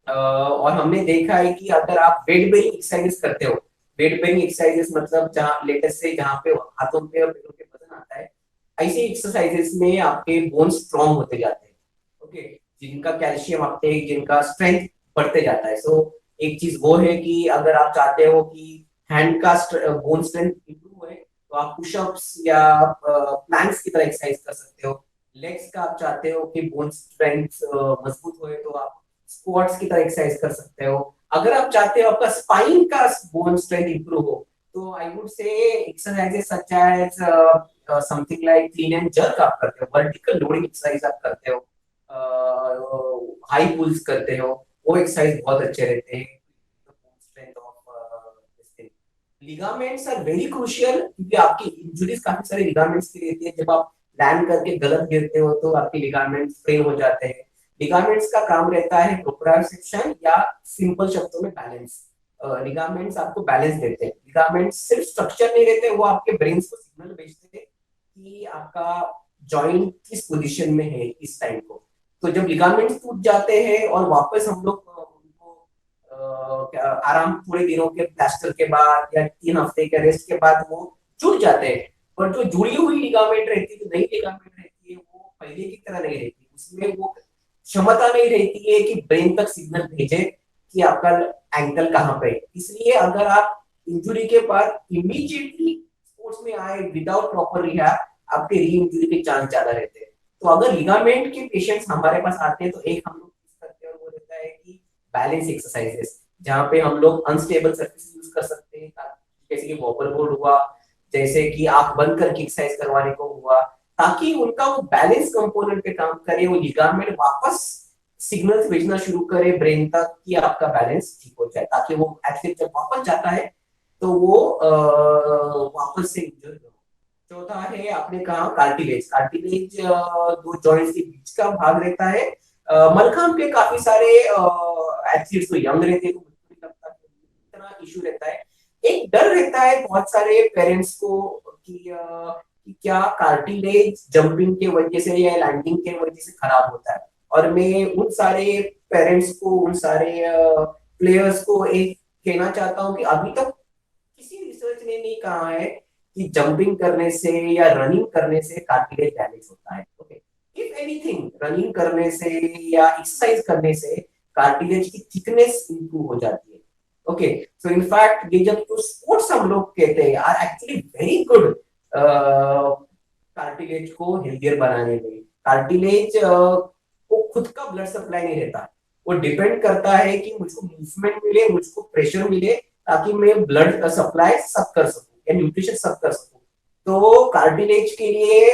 और हमने देखा है कि अगर आप वेट बेरिंग एक्सरसाइजेस करते हो, वेट बेरिंग एक्सरसाइजेस मतलब जहां लेटेस्ट से जहां पे हाथों पे और पैरों पे वजन आता है, ऐसे एक्सरसाइजेस में आपके बोन्स स्ट्रांग होते जाते हैं। ओके, जिनका कैल्शियम आपके जिनका स्ट्रेंथ बढ़ते जाता है। सो एक चीज वो है कि अगर आप चाहते हो कि हैंड का बोन स्ट्रेंथ इंप्रूव है तो आप पुशअप्स या प्लैंक्स की तरह एक्सरसाइज कर सकते हो। लेग्स का आप चाहते हो कि बोन स्ट्रेंथ मजबूत होए तो आप स्क्वाट्स की तरह एक्सरसाइज कर सकते हो। अगर आप चाहते हो आपका स्पाइन का बोन स्ट्रेंथ इंप्रूव हो तो I would say exercises such as something like clean and jerk आप करते हो, वर्टिकल लोडिंग एक्सरसाइज आप करते हो, हाई पुल्स करते हो, वो एक्सरसाइज बहुत अच्छे रहते हैं। Strength of ligaments are very crucial क्योंकि आपकी इंजुरीज काफी सारे लिगामेंट्स की रहती है। जब आप लैंड करके गलत गिरते हो तो आपके लिगामेंट्स फ्रेम हो जाते हैं। लिगामेंट्स का काम रहता है प्रोप्रायोसेप्शन या सिंपल शब्दों में बैलेंस। लिगामेंट्स आपको बैलेंस देते हैं। लिगामेंट्स सिर्फ स्ट्रक्चर नहीं रहते, वो आपके ब्रेन को सिग्नल भेजते हैं कि आपका जॉइंट किस पोजीशन में है इस टाइम को। तो जब लिगामेंट्स टूट जाते हैं और वापस हम लोग उनको आराम थोड़े दिनों के प्लास्टर के बाद या 3 हफ्ते के रेस्ट के बाद वो जुड़ जाते हैं, पर जो जुड़ी हुई लिगामेंट रहती है, जो नई लिगामेंट रहती है, वो पहले की तरह नहीं रहती। उसमें वो क्षमता नहीं रहती है कि ब्रेन तक सिग्नल भेजे कि आपका एंकल कहाँ पे है। इसलिए अगर आप इंजुरी के बाद इमीडिएटली स्पोर्ट्स में आए विदाउट प्रॉपर रिहैब, आपके री इंजुरी के चांस ज्यादा रहते हैं। तो अगर लिगामेंट के पेशेंट्स हमारे पास आते हैं तो एक हम लोग करते हैं और वो रहता है कि बैलेंस एक्सरसाइजेस, जहाँ पे हम लोग अनस्टेबल सरफेस यूज कर सकते हैं, जैसे कि वॉकर बोर्ड हुआ, जैसे कि आंख बंद करके एक्सरसाइज करवाने को हुआ, ताकि उनका वो बैलेंस कंपोनेंट पे काम करे, वो लिगामेंट वापस सिग्नल्स भेजना शुरू करे ब्रेन तक कि आपका बैलेंस ठीक हो जाए, ताकि वो एथलीट जब वापस जाता है तो वो वापस से इंजर हो। चौथा है आपने कहा कार्टिलेज। कार्टिलेज दो जॉइंट्स के बीच का भाग रहता है। मलखांब पे काफी सारे एथलीट्स तो यंग रहते हैं, इतना इशू रहता है। एक डर रहता है बहुत सारे पेरेंट्स को कि क्या कार्टिलेज जंपिंग के वजह से या लैंडिंग के वजह से खराब होता है। और मैं उन सारे पेरेंट्स को, उन सारे प्लेयर्स को एक कहना चाहता हूँ कि अभी तक किसी रिसर्च ने नहीं कहा है कि जंपिंग करने से या रनिंग करने से कार्टिलेज डैमेज होता है। ओके, इफ एनीथिंग रनिंग करने से या एक्सरसाइज करने से कार्टिलेज की थिकनेस इंप्रूव हो जाती है। ओके, सो इन फैक्ट ये जब तो स्पोर्ट्स हम लोग कहते हैं are actually very good cartilage को हेल्थियर बनाने में। कार्टिलेज को खुद का ब्लड सप्लाई नहीं रहता, वो डिपेंड करता है कि मुझको मूवमेंट मिले, मुझको प्रेशर मिले, ताकि मैं ब्लड सप्लाई सब कर सकूं या न्यूट्रिशन सब कर सकूं। तो कार्टिलेज के लिए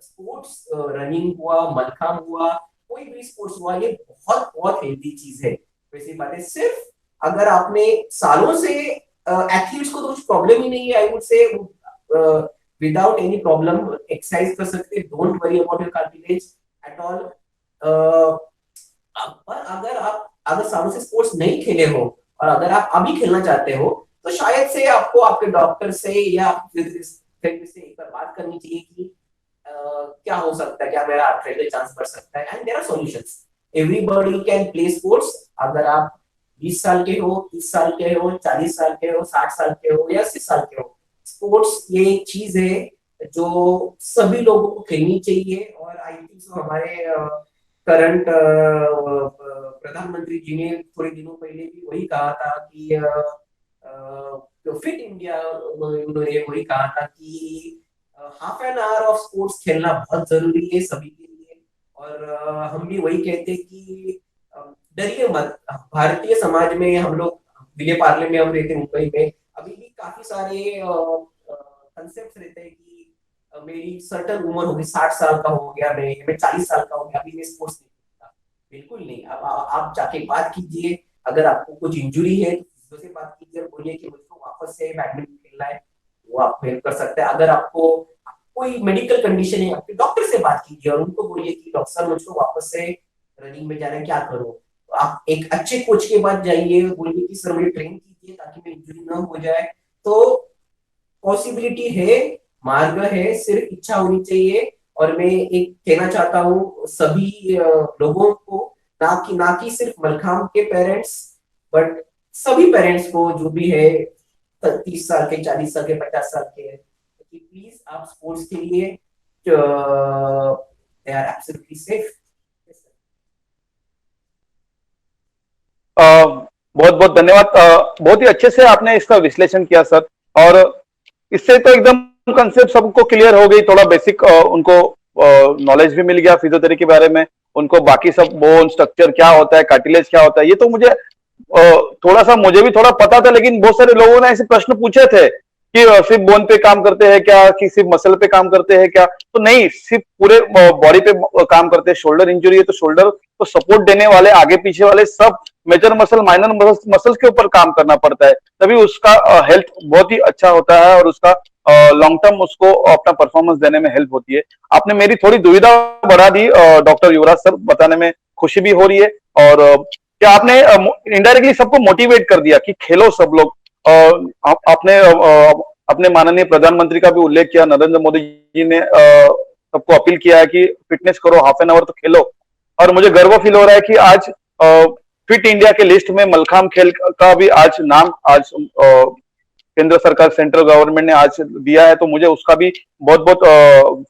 स्पोर्ट्स, रनिंग हुआ, मलखांब हुआ, कोई भी स्पोर्ट्स हुआ, ये बहुत बहुत हेल्दी चीज है। वैसी बात है, सिर्फ अगर आपने सालों से एथलीट्स को तो कुछ प्रॉब्लम ही नहीं है, आई वुड से विदाउट एनी प्रॉब्लम एक्सरसाइज कर सकते, don't worry about your cartilage at all. पर अगर सालों से स्पोर्ट्स नहीं खेले हो और अगर आप अभी खेलना चाहते हो, तो शायद से आपको आपके डॉक्टर से या फिजियोथेरेपिस्ट से एक बार बात करनी चाहिए कि क्या हो सकता है, क्या मेरा आर्थराइटिस का चांस बढ़ सकता है। And there are solutions, everybody can play sports. अगर आप 20 साल के हो, 30 साल के हो, 40 साल के हो, 60 साल के हो या 80 साल के हो, स्पोर्ट्स ये एक चीज है जो सभी लोगों को खेलनी चाहिए। और आई थिंक सो हमारे करंट प्रधानमंत्री जी ने थोड़े दिनों पहले भी वही कहा था कि फिट इंडिया, उन्होंने वही कहा था कि half an hour of sports खेलना बहुत जरूरी है सभी के लिए। और हम भी वही कहते हैं कि डरिए मत। भारतीय समाज में हम लोग, विले पार्ले में हम रहते, मुंबई में अभी भी काफी सारे कंसेप्ट रहते हैं कि मेरी सर्टन उम्र होगी, 60 साल का हो गया मैं 40 साल का हो गया, अभी मैं स्पोर्ट्स नहीं खेलता। बिल्कुल नहीं। अब आप जाके बात कीजिए, अगर आपको कुछ इंजुरी है तो से बात कीजिए और बोलिए कि मुझको वापस से बैडमिंटन खेलना है, वो आप हेल्प कर सकते हैं। अगर आपको कोई मेडिकल कंडीशन है, आपके डॉक्टर से बात कीजिए और उनको बोलिए कि डॉक्टर साहब मुझको वापस से रनिंग में जाना है, क्या करूं। तो आप एक अच्छे कोच के पास जाइए, बोलिए कि सर मुझे ट्रेन कीजिए ताकि मैं इंजरी ना हो जाए। तो पॉसिबिलिटी है, मार्ग है, सिर्फ इच्छा होनी चाहिए। और मैं एक कहना चाहता हूँ सभी लोगों को, ना कि सिर्फ मलखाम के पेरेंट्स, बट सभी पेरेंट्स को जो भी है 30 साल के, 40 साल के, 50 साल के, कि प्लीज आप स्पोर्ट्स के लिए, दे आर एब्सोल्युटली सेफ। बहुत बहुत धन्यवाद। बहुत ही अच्छे से आपने इसका विश्लेषण किया सर, और इससे तो एकदम कंसेप्ट सबको क्लियर हो गई, थोड़ा बेसिक उनको नॉलेज भी मिल गया फिजियोथेरेपी के बारे में, उनको बाकी सब बोन स्ट्रक्चर क्या होता है, कार्टिलेज क्या होता है, ये तो मुझे थोड़ा सा, मुझे भी थोड़ा पता था, लेकिन बहुत सारे लोगों ने ऐसे प्रश्न पूछे थे कि सिर्फ बोन पे काम करते हैं क्या, कि सिर्फ मसल पे काम करते हैं क्या। तो नहीं, सिर्फ पूरे बॉडी पे काम करते हैं। शोल्डर इंजरी है तो शोल्डर को सपोर्ट देने वाले आगे पीछे वाले सब मेजर मसल, माइनर मसल्स के ऊपर काम करना पड़ता है, तभी उसका हेल्थ बहुत ही अच्छा होता है और उसका लॉन्ग टर्म उसको अपना परफॉर्मेंस देने में हेल्प होती है। आपने मेरी थोड़ी दुविधा बढ़ा दी डॉक्टर युवराज सर, बताने में खुशी भी हो रही है। और क्या आपने इनडायरेक्टली सबको मोटिवेट कर दिया कि खेलो सब लोग। आपने अपने माननीय प्रधानमंत्री का भी उल्लेख किया, नरेंद्र मोदी जी ने सबको अपील किया है कि फिटनेस करो, हाफ एन आवर तो खेलो। और मुझे गर्व फील हो रहा है कि आज फिट इंडिया के लिस्ट में मलखाम खेल का भी आज नाम, आज केंद्र सरकार, सेंट्रल गवर्नमेंट ने आज दिया है, तो मुझे उसका भी बहुत बहुत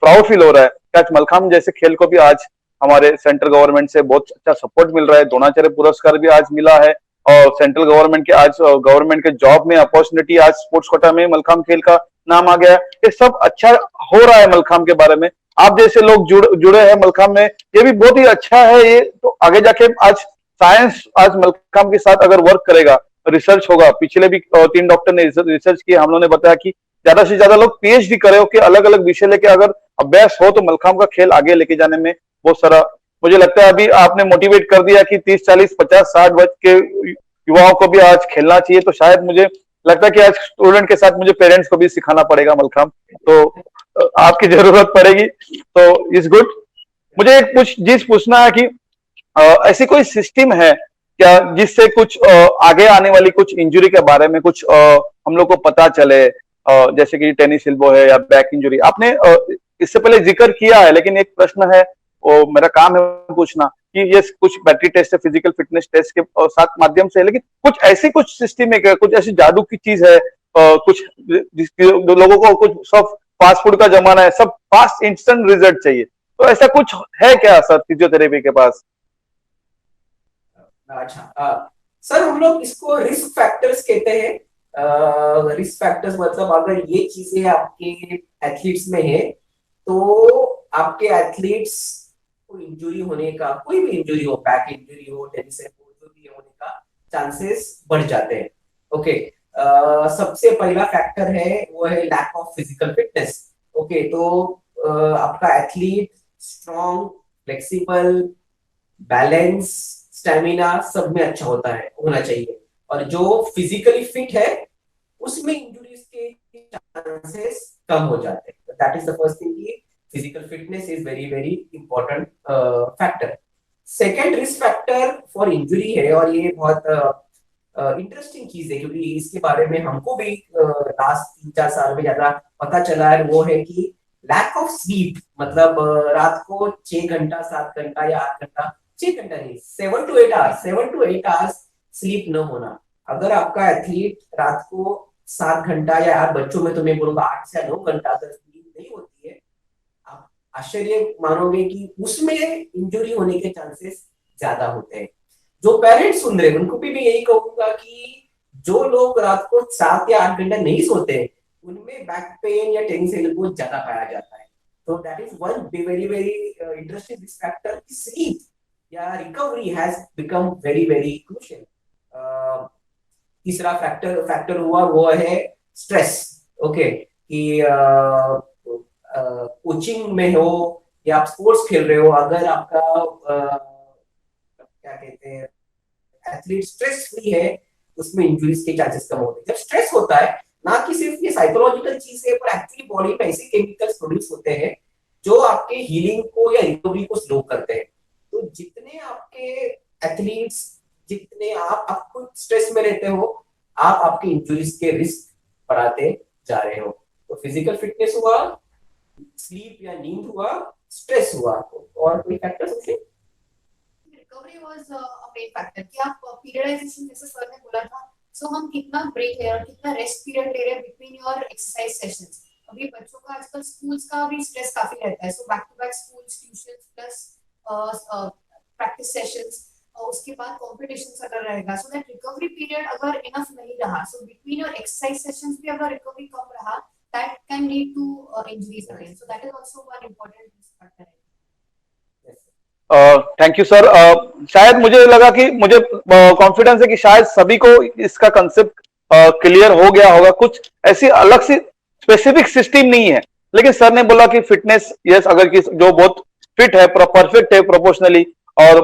प्राउड फील हो रहा है कि आज मलखाम जैसे खेल को भी आज हमारे सेंट्रल गवर्नमेंट से बहुत अच्छा सपोर्ट मिल रहा है। द्रोणाचार्य पुरस्कार भी आज मिला है, और सेंट्रल गवर्नमेंट के आज गवर्नमेंट के जॉब में अपॉर्चुनिटी, आज स्पोर्ट्स कोटा में मलखाम खेल का नाम आ गया है। ये सब अच्छा हो रहा है मलखाम के बारे में। आप जैसे लोग जुड़े हैं मलखाम में, ये भी बहुत ही अच्छा है। ये तो आगे जाके आज साइंस आज मलखाम के साथ अगर वर्क करेगा, रिसर्च होगा। पिछले भी 3 डॉक्टर ने रिसर्च किया, हम लोगों ने बताया कि ज्यादा से ज्यादा लोग पीएचडी करे हो कि अलग अलग विषय लेके अगर अभ्यास हो तो मलखाम का खेल आगे लेके जाने में बहुत सारा, मुझे लगता है अभी आपने मोटिवेट कर दिया कि 30, 40, 50, 60 वर्ष के युवाओं को भी आज खेलना चाहिए। तो शायद मुझे लगता है कि आज स्टूडेंट के साथ मुझे पेरेंट्स को भी सिखाना पड़ेगा मलखाम, तो आपकी जरूरत पड़ेगी, तो इज गुड। मुझे एक चीज पूछना है कि ऐसी कोई सिस्टम है क्या जिससे कुछ आगे आने वाली कुछ इंजरी के बारे में कुछ हम लोग को पता चले, जैसे कि टेनिस एल्बो है या बैक इंजरी। आपने इससे पहले जिक्र किया है, लेकिन एक प्रश्न है, वो मेरा काम है पूछना कि ये कुछ बैटरी टेस्ट है, फिजिकल फिटनेस टेस्ट के साथ माध्यम से, लेकिन कुछ ऐसी कुछ सिस्टम है, कुछ ऐसी जादू की चीज है, कुछ लोगों को कुछ सब फास्ट फूड का जमाना है, सब फास्ट इंस्टेंट रिजल्ट चाहिए, तो ऐसा कुछ है क्या सर फिजियोथेरेपी के पास? अच्छा सर, हम लोग इसको रिस्क फैक्टर्स कहते हैं। रिस्क फैक्टर्स मतलब अगर ये चीजें आपके एथलीट्स में है तो आपके एथलीट्स को इंजरी होने का, कोई भी इंजरी हो, बैक इंजरी हो, टेनिस एल्बो, जो भी होने का चांसेस बढ़ जाते हैं। ओके, सबसे पहला फैक्टर है वो है lack of physical fitness. Okay, तो आपका athlete strong, flexible, balance, stamina सब में अच्छा होना चाहिए। और जो फिजिकली फिट है उसमें इंजुरीज के चांसेस कम हो जाते हैं। That is the first thing कि physical fitness is very very important factor. Second risk factor for injury है, और ये बहुत इंटरेस्टिंग चीज है क्योंकि इसके बारे में हमको भी लास्ट 3-4 साल में ज्यादा पता चला है। वो है कि लैक ऑफ स्लीप, मतलब रात को 6 घंटा 7 घंटा या 8 घंटा, 6 घंटा नहीं, 7 to 8 आवर्स स्लीप न होना। अगर आपका एथलीट रात को 7 घंटा, या यार बच्चों में तो मैं बोलूंगा 8 से 9 घंटा अगर स्लीप नहीं होती है, आप आश्चर्य मानोगे कि उसमें इंजरी होने के चांसेस ज्यादा होते हैं। जो पेरेंट्स सुन रहे हैं उनको भी मैं यही कहूंगा कि जो लोग रात को 7 या 8 घंटा नहीं सोते उनमें बैक पेन या टेनिस एल्बो ज्यादा पाया जाता है। तो that is one very very interesting factor. Sleep या recovery has become very very crucial. तीसरा फैक्टर हुआ वो है स्ट्रेस। ओके, कि कोचिंग में हो या आप स्पोर्ट्स खेल रहे हो, अगर आपका क्या कहते हैं एथलीट स्ट्रेस फ्री है, उसमें इंजरीज के चांसेस कम होते हैं। जब स्ट्रेस होता है, ना कि सिर्फ ये साइकोलॉजिकल चीज है, पर एक्चुअली बॉडी में ऐसे केमिकल्स प्रोड्यूस होते हैं जो आपके हीलिंग को या रिकवरी को स्लो करते हैं। तो जितने आपके एथलीट्स, जितने आप खुद स्ट्रेस में रहते हो, आप आपके इंजरीज के रिस्क बढ़ाते जा रहे हो। तो फिजिकल फिटनेस हुआ, स्लीप या नींद हुआ, स्ट्रेस हुआ, और कोई फैक्टर्स होंगे? Recovery was a main factor कि आप पीरियडाइजेशन जैसे सर ने बोला था, सो हम कितना ब्रेक ले रहे हैं, कितना रेस्ट पीरियड ले रहे हैं बिटवीन योर एक्सरसाइज सेशंस। अभी बच्चों का आजकल स्कूल्स का भी स्ट्रेस काफी रहता है, so back to back schools, tuitions plus practice sessions, और उसके बाद कॉम्पिटिशंस अगर रहेगा, सो दैट रिकवरी पीरियड अगर इनफ नहीं रहा, so between your exercise sessions भी अगर रिकवरी कम रहा, that can lead to injuries again. So that is also one important factor है। Thank you sir. शायद मुझे लगा कि मुझे कॉन्फिडेंस है कि शायद सभी को इसका कंसेप्ट क्लियर हो गया होगा। कुछ ऐसी अलग सी स्पेसिफिक सिस्टम नहीं है, लेकिन सर ने बोला कि फिटनेस, यस, अगर जो बहुत फिट है, परफेक्ट है प्रोपोर्शनली, और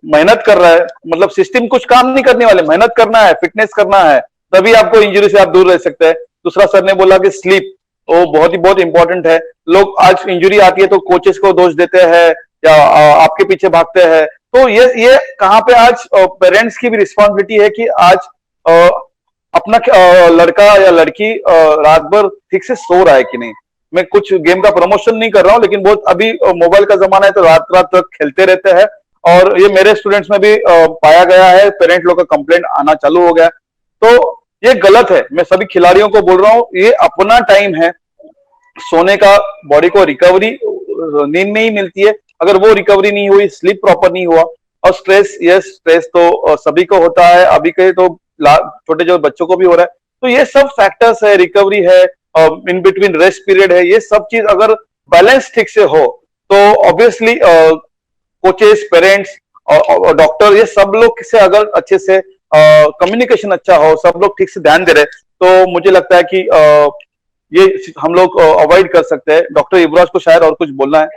मेहनत कर रहा है, मतलब सिस्टम कुछ काम नहीं करने वाले, मेहनत करना है, फिटनेस करना है, तभी आपको इंजरी से आप दूर रह सकते हैं। दूसरा सर ने बोला कि स्लीप वो बहुत इंपॉर्टेंट है। लोग आज इंजरी आती है तो कोचेस को दोष देते हैं या आपके पीछे भागते हैं। तो ये कहाँ पे आज पेरेंट्स की भी रिस्पॉन्सिबिलिटी है कि आज अपना लड़का या लड़की रात भर ठीक से सो रहा है कि नहीं। मैं कुछ गेम का प्रमोशन नहीं कर रहा हूँ, लेकिन बहुत अभी मोबाइल का जमाना है तो रात रात तक खेलते रहते हैं, और ये मेरे स्टूडेंट्स में भी पाया गया है। पेरेंट लोग का कंप्लेंट आना चालू हो गया। तो ये गलत है। मैं सभी खिलाड़ियों को बोल रहा हूँ, ये अपना टाइम है सोने का, बॉडी को रिकवरी नींद में ही मिलती है। अगर वो रिकवरी नहीं हुई, स्लीप प्रॉपर नहीं हुआ, और स्ट्रेस, यस, स्ट्रेस तो सभी को होता है, अभी के तो छोटे जो बच्चों को भी हो रहा है। तो ये सब फैक्टर्स है, रिकवरी है, इन बिटवीन रेस्ट पीरियड है, ये सब चीज अगर बैलेंस ठीक से हो तो ऑब्वियसली कोचेस, पेरेंट्स और डॉक्टर, ये सब लोग से अगर अच्छे से कम्युनिकेशन अच्छा हो, सब लोग ठीक से ध्यान दे रहे, तो मुझे लगता है कि ये हम लोग अवॉइड कर सकते हैं। डॉक्टर युवराज को शायद और कुछ बोलना है।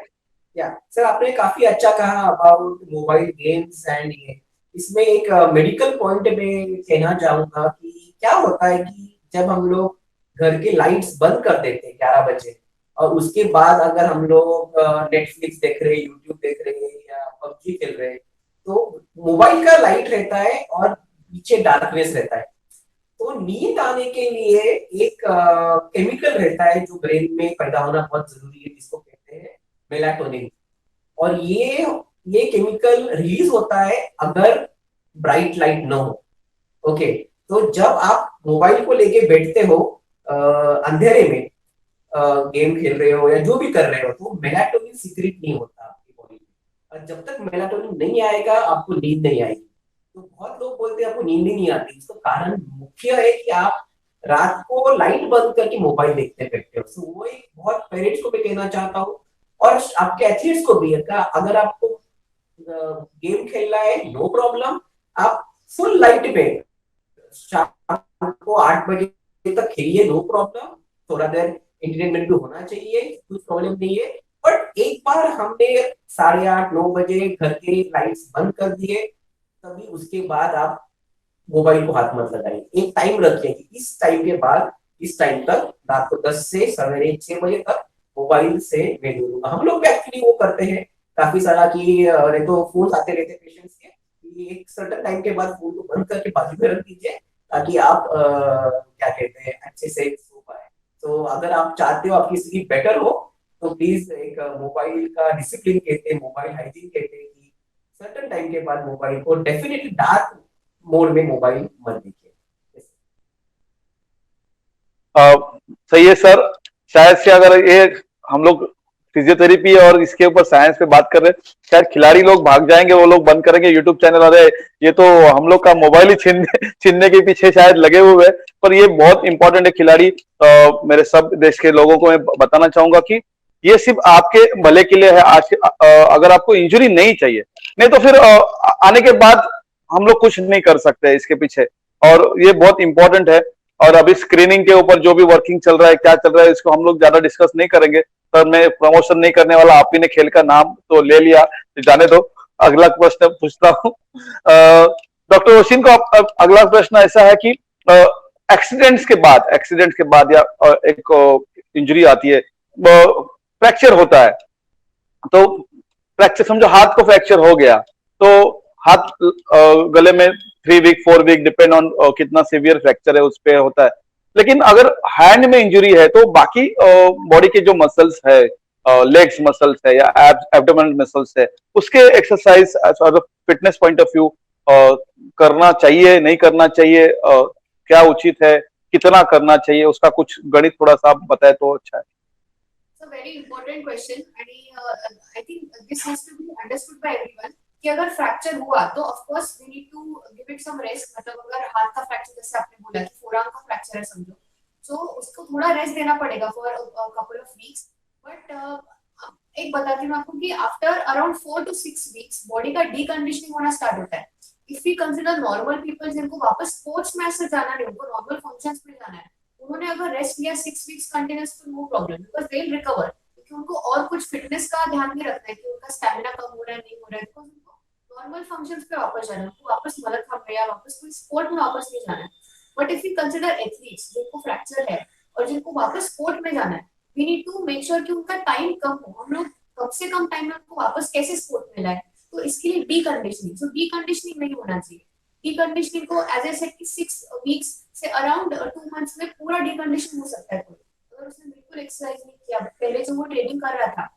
या सर, आपने काफी अच्छा कहा अबाउट मोबाइल गेम्स एंड ये। इसमें एक मेडिकल पॉइंट में कहना चाहूंगा कि क्या होता है कि जब हम लोग घर के लाइट्स बंद कर देते हैं 11 बजे, और उसके बाद अगर हम लोग नेटफ्लिक्स देख रहे हैं, यूट्यूब देख रहे हैं या पबजी खेल रहे हैं, तो मोबाइल का लाइट रहता है और पीछे डार्कनेस रहता है। तो नींद आने के लिए एक केमिकल रहता है जो ब्रेन में पैदा होना बहुत जरूरी है, जिसको कहते हैं मेलाटोनिन। और ये केमिकल रिलीज होता है अगर ब्राइट लाइट ना हो। ओके, तो जब आप मोबाइल को लेके बैठते हो अंधेरे में, गेम खेल रहे हो या जो भी कर रहे हो, तो मेलाटोनिन सीक्रेट नहीं होता आपकी बॉडी में, और जब तक मेलाटोनिन नहीं आएगा आपको नींद नहीं आएगी। तो बहुत लोग बोलते हैं आपको नींद ही नहीं आती। इसका कारण मुख्य है कि आप रात को लाइट बंद करके मोबाइल देखते बैठते हो। तो वो एक बहुत पेरेंट्स को भी कहना चाहता हूँ, और आपके एथलीट्स को भी, अगर आपको गेम खेलना है, नो प्रॉब्लम, आप फुल लाइट में शाम को 8 बजे तक खेलिए, नो प्रॉब्लम। थोड़ा देर एंटरटेनमेंट भी होना चाहिए, कुछ प्रॉब्लम नहीं है। बट एक बार हमने 8:30-9 बजे घर के लाइट्स बंद कर दिए, तभी उसके बाद आप मोबाइल को हाथ मत लगाइए। एक टाइम रखिए कि इस टाइम के बाद इस टाइम तक रात को 10 से सवेरे 6 बजे तक मोबाइल से मैं दूर हूँ। हम लोग भी एक्चुअली वो करते हैं काफी सारा कि नहीं तो फोन आते रहते पेशेंट्स के कि एक सर्टेन टाइम के बाद फोन को बंद करके बाजू में रख दीजिए ताकि आप क्या कहते हैं अच्छे से सो पाए। तो अगर आप चाहते हो आपकी स्लीप बेटर हो तो प्लीज एक मोबाइल का डिसिप्लिन कहते हैं, मोबाइल हाइजीन कहते हैं कि सर्टेन टाइम के बाद मोबाइल को डेफिनेटली डार्क मोड में मोबाइल मत देखिए। सही है सर। शायद से अगर ये हम लोग फिजियोथेरेपी और इसके ऊपर साइंस पे बात कर रहे हैं, शायद खिलाड़ी लोग भाग जाएंगे, वो लोग बंद करेंगे यूट्यूब चैनल। अरे ये तो हम लोग का मोबाइल ही छीनने के पीछे शायद लगे हुए हैं। पर ये बहुत इंपॉर्टेंट है खिलाड़ी। मेरे सब देश के लोगों को मैं बताना चाहूंगा कि ये सिर्फ आपके भले के लिए है। आज अगर आपको इंजरी नहीं चाहिए, नहीं तो फिर आने के बाद हम लोग कुछ नहीं कर सकते इसके पीछे। और ये बहुत इंपॉर्टेंट है। और अभी स्क्रीनिंग के ऊपर जो भी वर्किंग चल रहा है, क्या चल रहा है, इसको हम लोग ज्यादा डिस्कस नहीं करेंगे। पर मैं प्रमोशन नहीं करने वाला, आप ही ने खेल का नाम तो ले लिया, जाने दो। अगला प्रश्न पूछता हूँ डॉक्टर ओशिन को। अगला प्रश्न ऐसा है कि एक्सीडेंट्स के बाद या एक इंजरी आती है, फ्रैक्चर होता है, तो फ्रैक्चर समझो हाथ को फ्रैक्चर हो गया, तो हाथ गले में 3 वीक 4 वीक डिपेंड ऑन कितना सीवियर फ्रैक्चर है उस पर होता है। लेकिन अगर हैंड में इंजरी है तो बाकी बॉडी के जो मसल्स है, लेग्स मसल्स है या एब्डोमेनल मसल्स है, उसके exercise fitness point of view करना चाहिए नहीं करना चाहिए, क्या उचित है, कितना करना चाहिए, उसका कुछ गणित थोड़ा सा आप बताए तो अच्छा है। It's a very important question and I think this has to be understood by everyone कि अगर फ्रैक्चर हुआ तो of course we need to give it some rest. मतलब अगर हाथ का फ्रैक्चर जैसे आपने बोला कि फोरआर्म का फ्रैक्चर है समझो, तो उसको थोड़ा रेस्ट देना पड़ेगा for couple of weeks. But एक बताती हूँ आपको कि after around 4 to 6 weeks body का डीकंडीशनिंग होना स्टार्ट होता है। If we consider normal people जिनको वापस स्पोर्ट्स मैच से जाना नहीं, उनको नॉर्मल फंक्शंस में जाना है, उन्होंने अगर रेस्ट लिया 6 वीक्स कंटिन्यूस तो no problem, because they will recover. क्योंकि उनको और कुछ फिटनेस का ध्यान भी रखना है कि उनका स्टैमिना कम हो रहा है नहीं हो रहा है, बिकॉज उनको नॉर्मल फंक्शंस पे वापस जाना है, उनको वापस मैराथन में या वापस कोई स्पोर्ट में वापस नहीं जाना है। But if you consider athletes जिनको फ्रैक्चर है और जिनको वापस स्पोर्ट में जाना है, we need to make sure कि उनका टाइम कम हो, हम लोग कम से कम टाइम में उनको वापस कैसे स्पोर्ट में लाए। तो इसके लिए डीकंडीशनिंग, सो डीकंडीशनिंग नहीं होना चाहिए। डीकंडीशनिंग को एज आई सेड कि 6 वीक्स से अराउंड 2 मंथ्स में पूरा डीकंडीशन हो सकता है। कोई अगर उसने बिल्कुल एक्सरसाइज नहीं किया, पहले जो वो ट्रेनिंग कर रहा था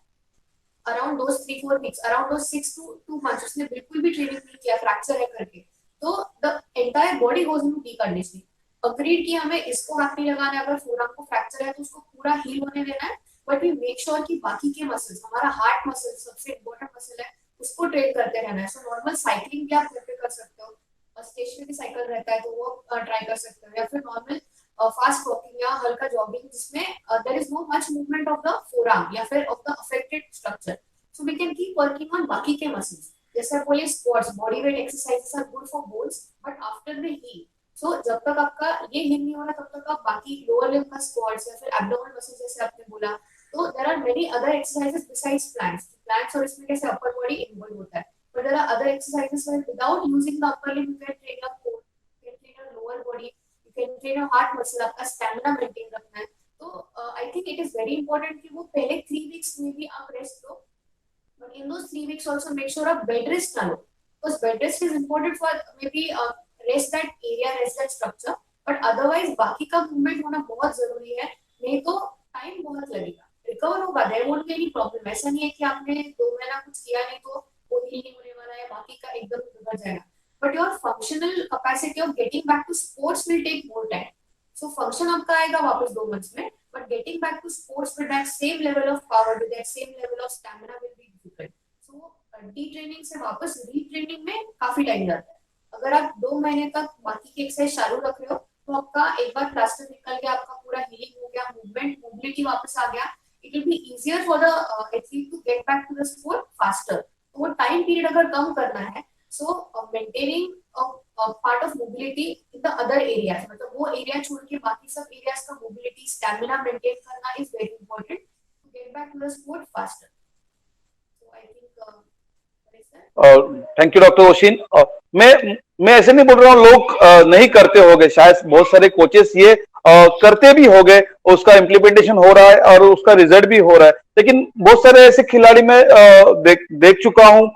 around those 3-4 weeks, around those 6 to 2 months उसने बिल्कुल भी ट्रेनिंग नहीं किया, फ्रैक्चर है करके, तो the entire body goes into deconditioning. Agreed कि हमें इसको हाथ नहीं लगाना है, अगर फोरआर्म को फ्रैक्चर है तो उसको पूरा हील होने देना है। बट वी मेक श्योर कि बाकी के मसल्स, हमारा हार्ट मसल सबसे इंपॉर्टेंट मसल है, उसको ट्रेन करते रहना है। सो नॉर्मल साइकिलिंग भी आप घर पे कर सकते हो, स्टेशनरी साइकिल रहता है तो वो ट्राई कर सकते हो, या फिर नॉर्मल फास्ट वॉकिंग या हल्का जॉगिंग जिसमें there is no much movement of the forearm या फिर of the affected structure. So we can keep working on बाकी के मसल्स। जैसे बोले squats, body weight exercises are good for bones but after the heal. So जब तक आपका ये हील नहीं हो रहा तब तक आप बाकी लोअर लिम्ब का स्क्वाट्स या फिर एब्डोमेनल मसल्स जैसे आपने बोला, तो there are many other exercises besides planks और इसमें कैसे अपर बॉडी इन्वॉल्व होता है। But there are other exercises where without using the upper limb you can train your core, you can train your lower body, you can train your heart muscle, आपका stamina maintain रखना है। तो I think it is very important कि वो पहले 3 weeks में भी आप रेस्ट लो, but in those 3 weeks also make sure आप बेड रेस्ट ना लो, because bed rest is important for maybe rest that area, rest that structure, but otherwise बाकी का मूवमेंट होना बहुत जरूरी है, नहीं तो टाइम बहुत लगेगा। रिकवर होगा, there won't be any problem. ऐसा नहीं है कि आपने 2 महीना कुछ किया नहीं तो वो हील नहीं होने वाला है, बाकी का एकदम बिगड़ जाएगा। But your functional capacity of getting back to sports will take more time. So function आपका आएगा वापस 2 मंथ्स में, but getting back to sports with that same level of power, with that same level of stamina will be difficult. So detraining से वापस retraining में काफी time जाता है। अगर आप 2 महीने तक बाकी की एक्सरसाइज चालू रख रहे हो तो आपका एक बार प्लास्टर निकल गया, आपका पूरा हीलिंग हो गया, मूवमेंट मोबिलिटी वापस आ गया, it will be easier for the athlete to get back to the sport faster. वो टाइम पीरियड अगर कम करना है, so maintaining part of mobility in the other areas, मतलब वो एरिया छोड़ के बाकी सब एरियाज का मोबिलिटी स्टैमिना मेंटेन करना is very important to get back to the sport faster. So I think thank you doctor Oshin. मैं ऐसे नहीं बोल रहा हूँ लोग नहीं करते होंगे, शायद बहुत सारे कोचेस ये करते भी होंगे, उसका इम्प्लीमेंटेशन हो रहा है और उसका रिजल्ट भी हो रहा है, लेकिन बहुत सारे ऐसे खिलाड़ी मैं देख चुका हूँ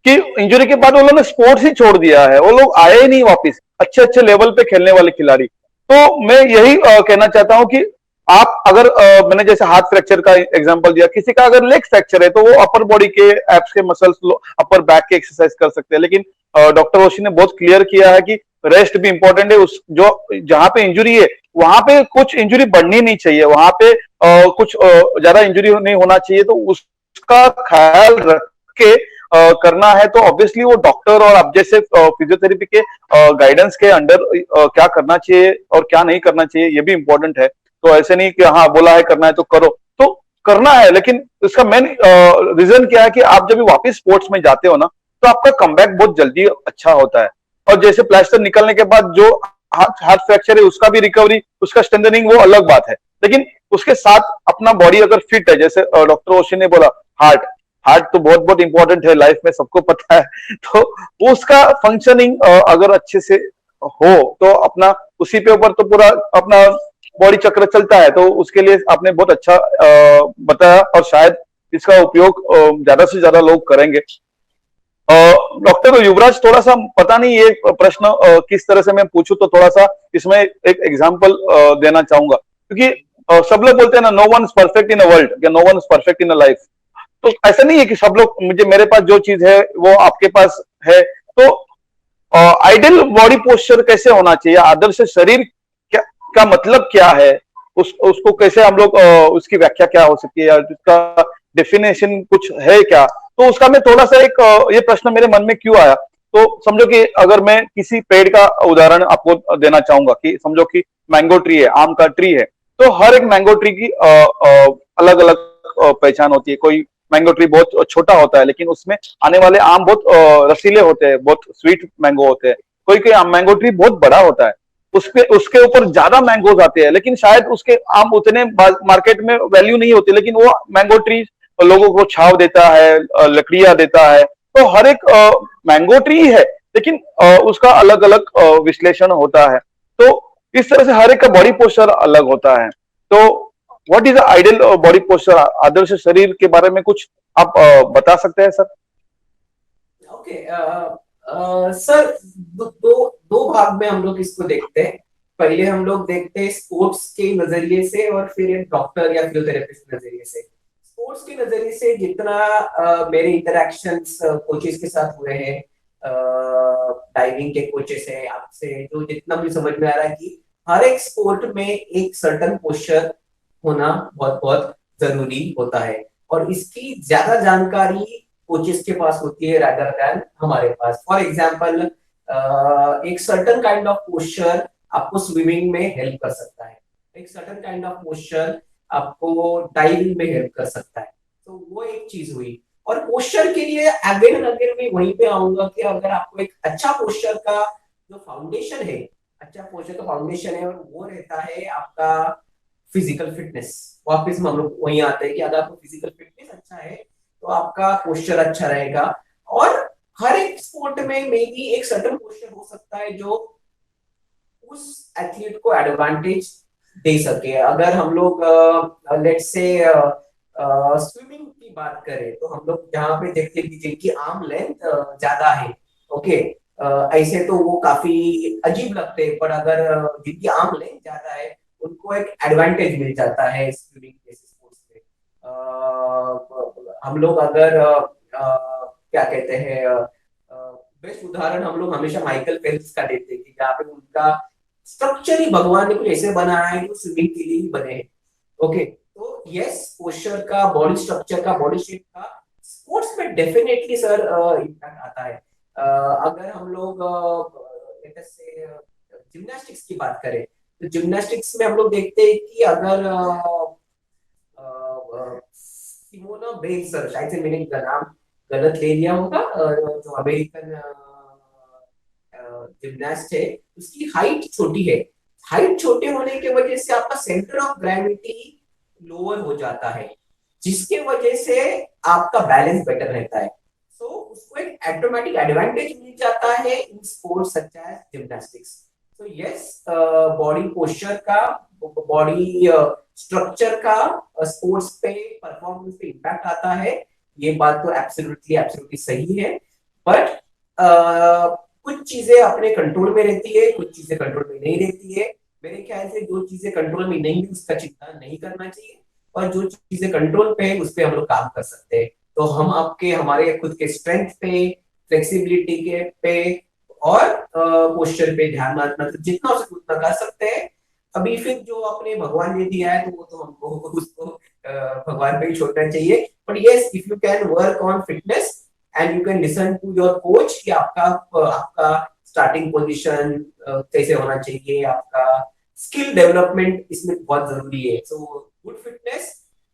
कि इंजरी के बाद वो लोगों ने स्पोर्ट्स ही छोड़ दिया है, वो लोग आए ही नहीं वापस अच्छे अच्छे लेवल पे खेलने वाले खिलाड़ी। तो मैं यही कहना चाहता हूं कि आप अगर मैंने जैसे हाथ फ्रैक्चर का एग्जांपल दिया, किसी का अगर लेग फ्रैक्चर है तो वो अपर बॉडी के एप्स के मसल्स, अपर बैक के एक्सरसाइज कर सकते हैं, लेकिन डॉक्टर ओशी ने बहुत क्लियर किया है कि रेस्ट भी इंपॉर्टेंट है। उस जो जहां पे इंजुरी है वहां पे कुछ इंजुरी बढ़नी नहीं चाहिए, वहां पे कुछ ज्यादा इंजुरी नहीं होना चाहिए, तो उसका ख्याल रख के करना है तो ऑब्वियसली वो डॉक्टर और अब जैसे फिजियोथेरेपी के गाइडेंस के अंडर क्या करना चाहिए और क्या नहीं करना चाहिए ये भी इंपॉर्टेंट है। तो ऐसे नहीं कि हाँ बोला है करना है तो करो, तो करना है, लेकिन इसका मेन रीजन क्या है कि आप जब वापस स्पोर्ट्स में जाते हो ना तो आपका कमबैक बहुत जल्दी अच्छा होता है। और जैसे प्लास्टर निकलने के बाद जो हाथ फ्रैक्चर है उसका भी रिकवरी, उसका स्ट्रेंथनिंग वो अलग बात है, लेकिन उसके साथ अपना बॉडी अगर फिट है, जैसे डॉक्टर ओशी ने बोला हार्ट हार्ट तो बहुत बहुत इंपॉर्टेंट है लाइफ में, सबको पता है। तो वो उसका फंक्शनिंग अगर अच्छे से हो तो अपना उसी पे ऊपर तो पूरा अपना बॉडी चक्र चलता है, तो उसके लिए आपने बहुत अच्छा बताया और शायद इसका उपयोग ज्यादा से ज्यादा लोग करेंगे। डॉक्टर युवराज, थोड़ा सा पता नहीं ये प्रश्न किस तरह से मैं पूछूं, तो थोड़ा सा इसमें एक एग्जांपल देना चाहूंगा, क्योंकि सब लोग बोलते हैं ना, no one is perfect in a world या no one is perfect in a life. तो ऐसा नहीं है कि सब लोग, मुझे मेरे पास जो चीज है वो आपके पास है, तो आइडियल बॉडी पोस्चर कैसे होना चाहिए, आदर्श शरीर क्या का मतलब क्या है, उसको कैसे हम लोग उसकी व्याख्या क्या हो सकती है या उसका डेफिनेशन कुछ है क्या, तो उसका मैं थोड़ा सा एक ये प्रश्न मेरे मन में क्यों आया, तो समझो कि अगर मैं किसी पेड़ का उदाहरण आपको देना चाहूंगा कि समझो कि मैंगो ट्री है, आम का ट्री है, तो हर एक मैंगो ट्री की अलग अलग पहचान होती है। कोई मैंगो ट्री बहुत छोटा होता है लेकिन उसमें आने वाले आम बहुत रसीले होते हैं, बहुत स्वीट मैंगो होते हैं। कोई कोई मैंगो ट्री बहुत बड़ा होता है, उसके ऊपर ज्यादा मैंगोज आते हैं, लेकिन शायद उसके आम उतने मार्केट में वैल्यू नहीं होती, लेकिन वो मैंगो ट्री लोगों को छाव देता है, लकड़ियां देता है। तो हर एक मैंगो ट्री है, लेकिन उसका अलग अलग विश्लेषण होता है। तो इस तरह से हर एक का बॉडी पोस्चर अलग होता है। तो what is ideal body posture, आदर्श शरीर के बारे में कुछ आप बता सकते हैं सर? ओके सर, दो भाग में हम लोग इसको देखते हैं। पहले हम लोग देखते हैं स्पोर्ट्स के नजरिए से और फिर डॉक्टर या फिजियोथेरेपिस्ट के नजरिए से। स्पोर्ट्स के नजरिए से जितना मेरे इंटरेक्शंस कोचेस के साथ हुए हैं, डाइविंग के कोचेस है आपसे, जो जितना मुझे समझ में आ रहा है कि हर एक स्पोर्ट में एक सर्टन पोस्चर होना बहुत बहुत जरूरी होता है, और इसकी ज्यादा जानकारी कोचेस के पास होती है रादर देन हमारे पास। फॉर एग्जांपल, एक सर्टन काइंड ऑफ पोस्चर आपको स्विमिंग में हेल्प कर सकता है, एक सर्टन काइंड ऑफ पोस्चर आपको डाइविंग में हेल्प कर सकता है। तो वो एक चीज हुई। और पोस्चर के लिए अगेन एंड अगेन मैं वहीं पे आऊंगा कि अगर आपको एक अच्छा पोस्चर का जो फाउंडेशन है, अच्छा पोस्चर का फाउंडेशन है, और वो रहता है आपका फिजिकल फिटनेस। वापस हम लोग वहीं आते हैं कि अगर आपको फिजिकल फिटनेस अच्छा है तो आपका पोस्चर अच्छा रहेगा। और हर एक स्पोर्ट में मे बी एक सर्टेन पोस्चर हो सकता है जो उस एथलीट को एडवांटेज दे सके। अगर हम लोग लेट्स से स्विमिंग की बात करें तो हम लोग जहाँ पे देखते हैं कि जिनकी आर्म लेंथ ज्यादा है, ओके, ऐसे तो वो काफी अजीब लगते हैं, पर अगर जिनकी आर्म लेंथ ज्यादा है उनको एक एडवांटेज मिल जाता है स्विमिंग जैसे स्पोर्ट्स में। हम लोग अगर क्या कहते हैं, बेस्ट उदाहरण हम लोग हमेशा माइकल फेल्प्स का देते हैं कि जहाँ पे उनका स्ट्रक्चर ही भगवान ने कुछ ऐसे बनाया है जो स्विमिंग के लिए ही बने हैं। ओके, तो यस, पोस्चर का, बॉडी स्ट्रक्चर का, बॉडी शेप का स्पोर्ट्स में डेफिनेटली सर इम्पैक्ट आता है। अगर हम लोग जिम्नास्टिक्स की बात करें तो जिम्नास्टिक्स में हम लोग देखते हैं कि अगर सिमोना बेल्स, सर शायद से मैंने नाम गलत ले लिया होगा, जो अमेरिकन जिम्नास्ट है, उसकी हाइट छोटी है। हाइट छोटे होने की वजह से आपका सेंटर ऑफ ग्रेविटी लोअर हो जाता है, जिसके वजह से आपका बैलेंस बेटर रहता है। सो उसको एक ऑटोमेटिक एडवांटेज मिल जाता है in sports such as gymnastics. So yes, body posture का, बॉडी स्ट्रक्चर का स्पोर्ट्स पे, परफॉर्मेंस पे इम्पैक्ट आता है, ये बात तो एब्सोल्युटली एब्सोल्युटली सही है। बट कुछ चीजें अपने कंट्रोल में रहती है, कुछ चीजें कंट्रोल में नहीं रहती है। मेरे ख्याल से जो चीजें कंट्रोल में नहीं है उसका चिंता नहीं करना चाहिए, और जो चीजें कंट्रोल पे है उस पर हम लोग काम कर सकते हैं। तो हम आपके हमारे खुद के स्ट्रेंथ पे, फ्लेक्सिबिलिटी के पे और पोस्चर पे ध्यान मतलब जितना हो सके उतना कर सकते हैं। अभी फिर जो अपने भगवान ने दिया है तो वो तो हमको उसको भगवान पे ही छोड़ना चाहिए। But yes, if you can work on fitness and you can listen to your coach कि आपका स्टार्टिंग पोजीशन कैसे होना चाहिए, आपका स्किल डेवलपमेंट इसमें बहुत जरूरी है। So good fitness,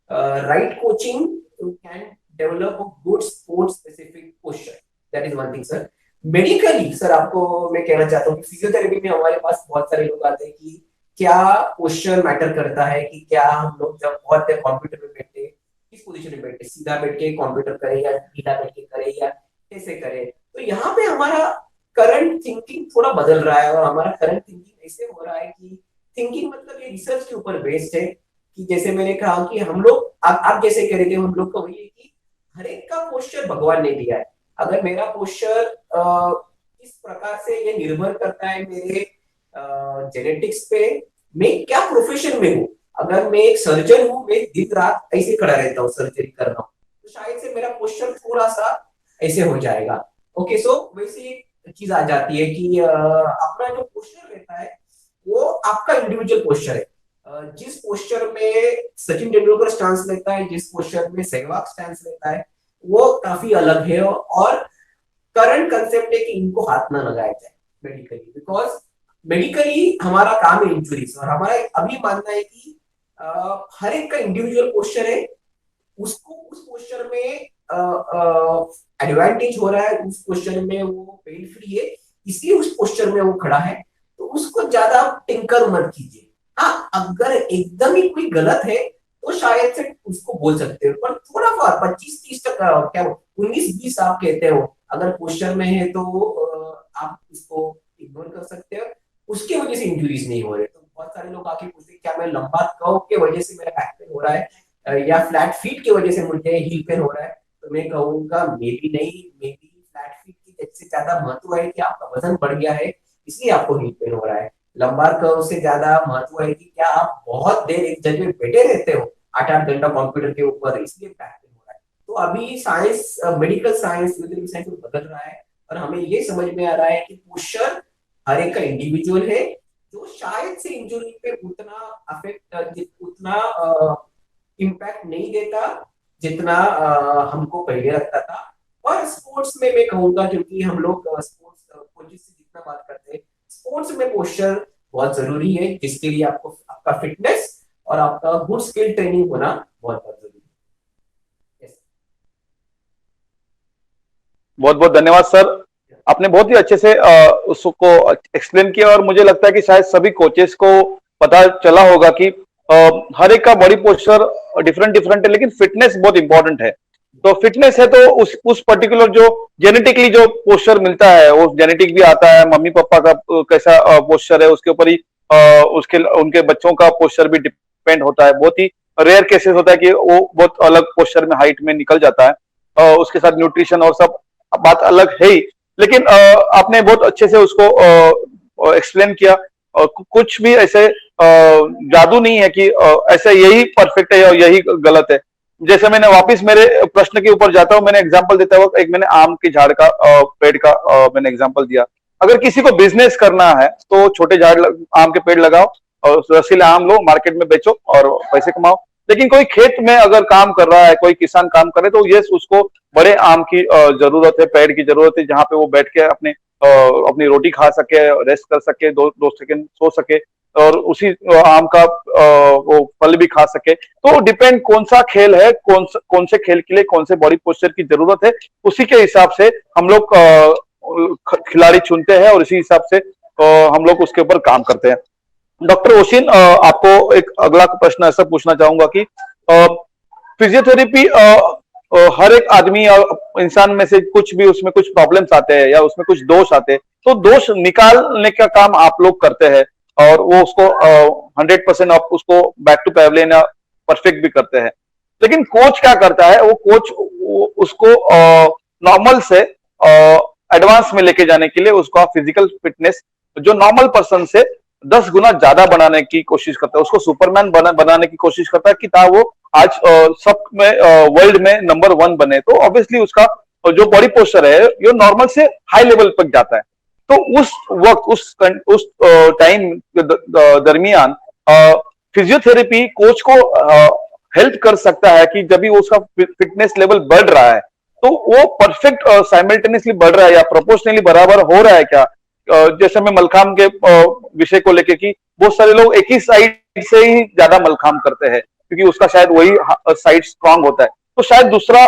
right coaching, you can develop a good sports specific posture, that is one thing sir. Medically sir आपको मैं कहना चाहता हूँ कि फिजियोथेरेपी में हमारे पास बहुत सारे लोग आते हैं कि क्या पोस्चर मैटर करता है, कि क्या हम लोग जब बहुत देर कंप्यूटर में बैठे किस पोजीशन में बैठे, सीधा बैठ के कंप्यूटर करे या ढीला बैठ के करे या कैसे करे। तो यहाँ पे हमारा करंट थिंकिंग थोड़ा बदल रहा है, और हमारा करंट थिंकिंग ऐसे हो रहा है कि थिंकिंग मतलब ये रिसर्च के ऊपर बेस्ड है कि जैसे मैंने कहा कि हम लोग आप जैसे कह रहे थे, हम लोग का वही है कि हर एक का पोस्चर भगवान ने दिया है। अगर मेरा पोस्चर किस प्रकार से ये निर्भर करता है मेरे जेनेटिक्स पे, मैं क्या प्रोफेशन में हूँ। अगर मैं एक सर्जन हूँ, मैं दिन रात ऐसे खड़ा रहता हूँ, सर्जरी कर रहा हूँ, तो शायद से मेरा पोस्चर थोड़ा सा ऐसे हो जाएगा। ओके, सो वैसे एक चीज आ जाती है कि अपना जो पोस्चर रहता है वो आपका इंडिविजुअल पोस्चर है। जिस पोस्चर में सचिन तेंदुलकर स्टांस लेता है, जिस पोस्चर में सहवाग स्टांस लेता है, वो काफी अलग है। और करंट कंसेप्ट है कि इनको हाथ ना लगाया जाए मेडिकली, बिकॉज मेडिकली हमारा काम है इंजुरीज, और हमारा अभी मानना है कि हर एक का इंडिविजुअल पोस्चर है, उसको उस पोस्चर में एडवांटेज हो रहा है, उस पोस्चर में वो पेन फ्री है, इसलिए उस पोस्चर में वो खड़ा है, तो उसको ज्यादा टिंकर मत कीजिए। हाँ, अगर एकदम ही कोई गलत है तो शायद से उसको बोल सकते हो, पर थोड़ा बहुत 25-30 तक, क्या 19-20 आप कहते हो, अगर पोस्चर में है तो आप इसको इग्नोर कर सकते हो, उसके वजह से इंजुरीज नहीं हो रहे। तो बहुत सारे लोग आके पूछते क्या मैं लंबा कर्व के वजह से मेरा बैक पेन हो रहा है, या फ्लैट फीट की वजह से मुझे हील पेन हो रहा है, तो मैं कहूंगा मे बी नहीं, मे बी फ्लैट फीट की से ज्यादा महत्व है कि आपका वजन बढ़ गया है, इसलिए आपको हील पेन हो रहा है। लंबार कर्व से ज्यादा महत्व है कि क्या आप बहुत देर एक जगह में बैठे रहते हो 8-8 घंटा कंप्यूटर के ऊपर, इसलिए बैक पेन हो रहा है। तो अभी साइंस, मेडिकल साइंस, साइंस बदल रहा है, और हमें ये समझ में आ रहा है कि पोस्चर हर एक का इंडिविजुअल है, जो शायद से इंजुरी पे उतना अफेक्ट, उतना इम्पैक्ट नहीं देता जितना हमको पहले लगता था। और स्पोर्ट्स में मैं कहूंगा, क्योंकि हम लोग स्पोर्ट्स कोचिंग से जितना बात करते हैं, स्पोर्ट्स में पोस्चर बहुत जरूरी है, जिसके लिए आपको आपका फिटनेस और आपका गुड स्किल ट्रेनिंग होना बहुत बहुत जरूरी है। बहुत बहुत धन्यवाद सर, आपने बहुत ही अच्छे से उसको एक्सप्लेन किया, और मुझे लगता है कि शायद सभी कोचेस को पता चला होगा कि हर एक का बॉडी पोस्चर डिफरेंट डिफरेंट है, लेकिन फिटनेस बहुत इंपॉर्टेंट है। तो फिटनेस है तो उस पर्टिकुलर जो जेनेटिकली जो पोस्चर मिलता है, वो जेनेटिक भी आता है, मम्मी पापा का कैसा पोस्चर है उसके ऊपर ही उसके उनके बच्चों का पोस्चर भी डिपेंड होता है। बहुत ही रेयर केसेस होता है कि वो बहुत अलग पोस्चर में, हाइट में निकल जाता है, उसके साथ न्यूट्रिशन और सब बात अलग है ही। लेकिन आपने बहुत अच्छे से उसको एक्सप्लेन किया, कुछ भी ऐसे जादू नहीं है कि ऐसे यही परफेक्ट है और यही गलत है। जैसे मैंने वापस मेरे प्रश्न के ऊपर जाता हूं, मैंने एग्जांपल देता हुआ एक मैंने आम के झाड़ का पेड़ का मैंने एग्जांपल दिया। अगर किसी को बिजनेस करना है तो छोटे झाड़ आम के पेड़ लगाओ और रसीले आम लो, मार्केट में बेचो और पैसे कमाओ। लेकिन कोई खेत में अगर काम कर रहा है, कोई किसान काम करे, तो यस उसको बड़े आम की जरूरत है, पेड़ की जरूरत है, जहाँ पे वो बैठ के अपनी रोटी खा सके, रेस्ट कर सके, दो सेकंड सो सके, और उसी आम का वो फल भी खा सके। तो डिपेंड कौन सा खेल है, कौन से खेल के लिए कौन से बॉडी पोस्चर की जरूरत है, उसी के हिसाब से हम लोग खिलाड़ी चुनते हैं, और इसी हिसाब से हम लोग उसके ऊपर काम करते हैं। डॉक्टर ओशिन, आपको एक अगला प्रश्न ऐसा पूछना चाहूंगा कि फिजियोथेरेपी हर एक आदमी और इंसान में से कुछ भी उसमें कुछ प्रॉब्लम्स आते हैं या उसमें कुछ दोष आते हैं, तो दोष निकालने का काम आप लोग करते हैं और वो उसको 100% आप उसको बैक टू पैवेलियन या परफेक्ट भी करते हैं। लेकिन कोच क्या करता है, वो कोच उसको नॉर्मल से एडवांस में लेके जाने के लिए उसका फिजिकल फिटनेस जो नॉर्मल पर्सन से 10 गुना ज्यादा बनाने की कोशिश करता है, उसको सुपरमैन बनाने की कोशिश करता है कि वो आज सब में वर्ल्ड में नंबर 1 बने। तो ऑब्वियसली उसका जो बॉडी पोस्चर है ये नॉर्मल से हाई लेवल तक जाता है। तो उस वक्त उस टाइम दरमियान फिजियोथेरेपी कोच को हेल्प कर सकता है कि जब भी उसका फिटनेस लेवल बढ़ रहा है तो वो परफेक्ट साइमल्टेनियसली बढ़ रहा है या प्रोपोर्शनली बराबर हो रहा है क्या। जैसे मैं मलखाम के विषय को लेके कि बहुत सारे लोग एक ही साइड से ही ज्यादा मलखाम करते हैं क्योंकि उसका शायद वही साइड स्ट्रांग होता है, तो शायद दूसरा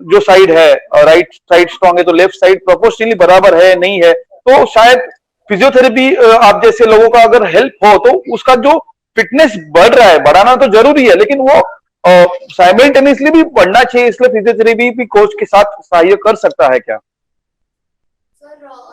जो साइड है राइट साइड स्ट्रांग है तो लेफ्ट साइड प्रोपोर्शनली बराबर है नहीं है। तो शायद फिजियोथेरेपी आप जैसे लोगों का अगर हेल्प हो तो उसका जो फिटनेस बढ़ रहा है, बढ़ाना तो जरूरी है लेकिन वो साइमल्टेनियसली भी बढ़ना चाहिए, इसलिए फिजियोथेरेपी भी कोच के साथ सहायता कर सकता है क्या?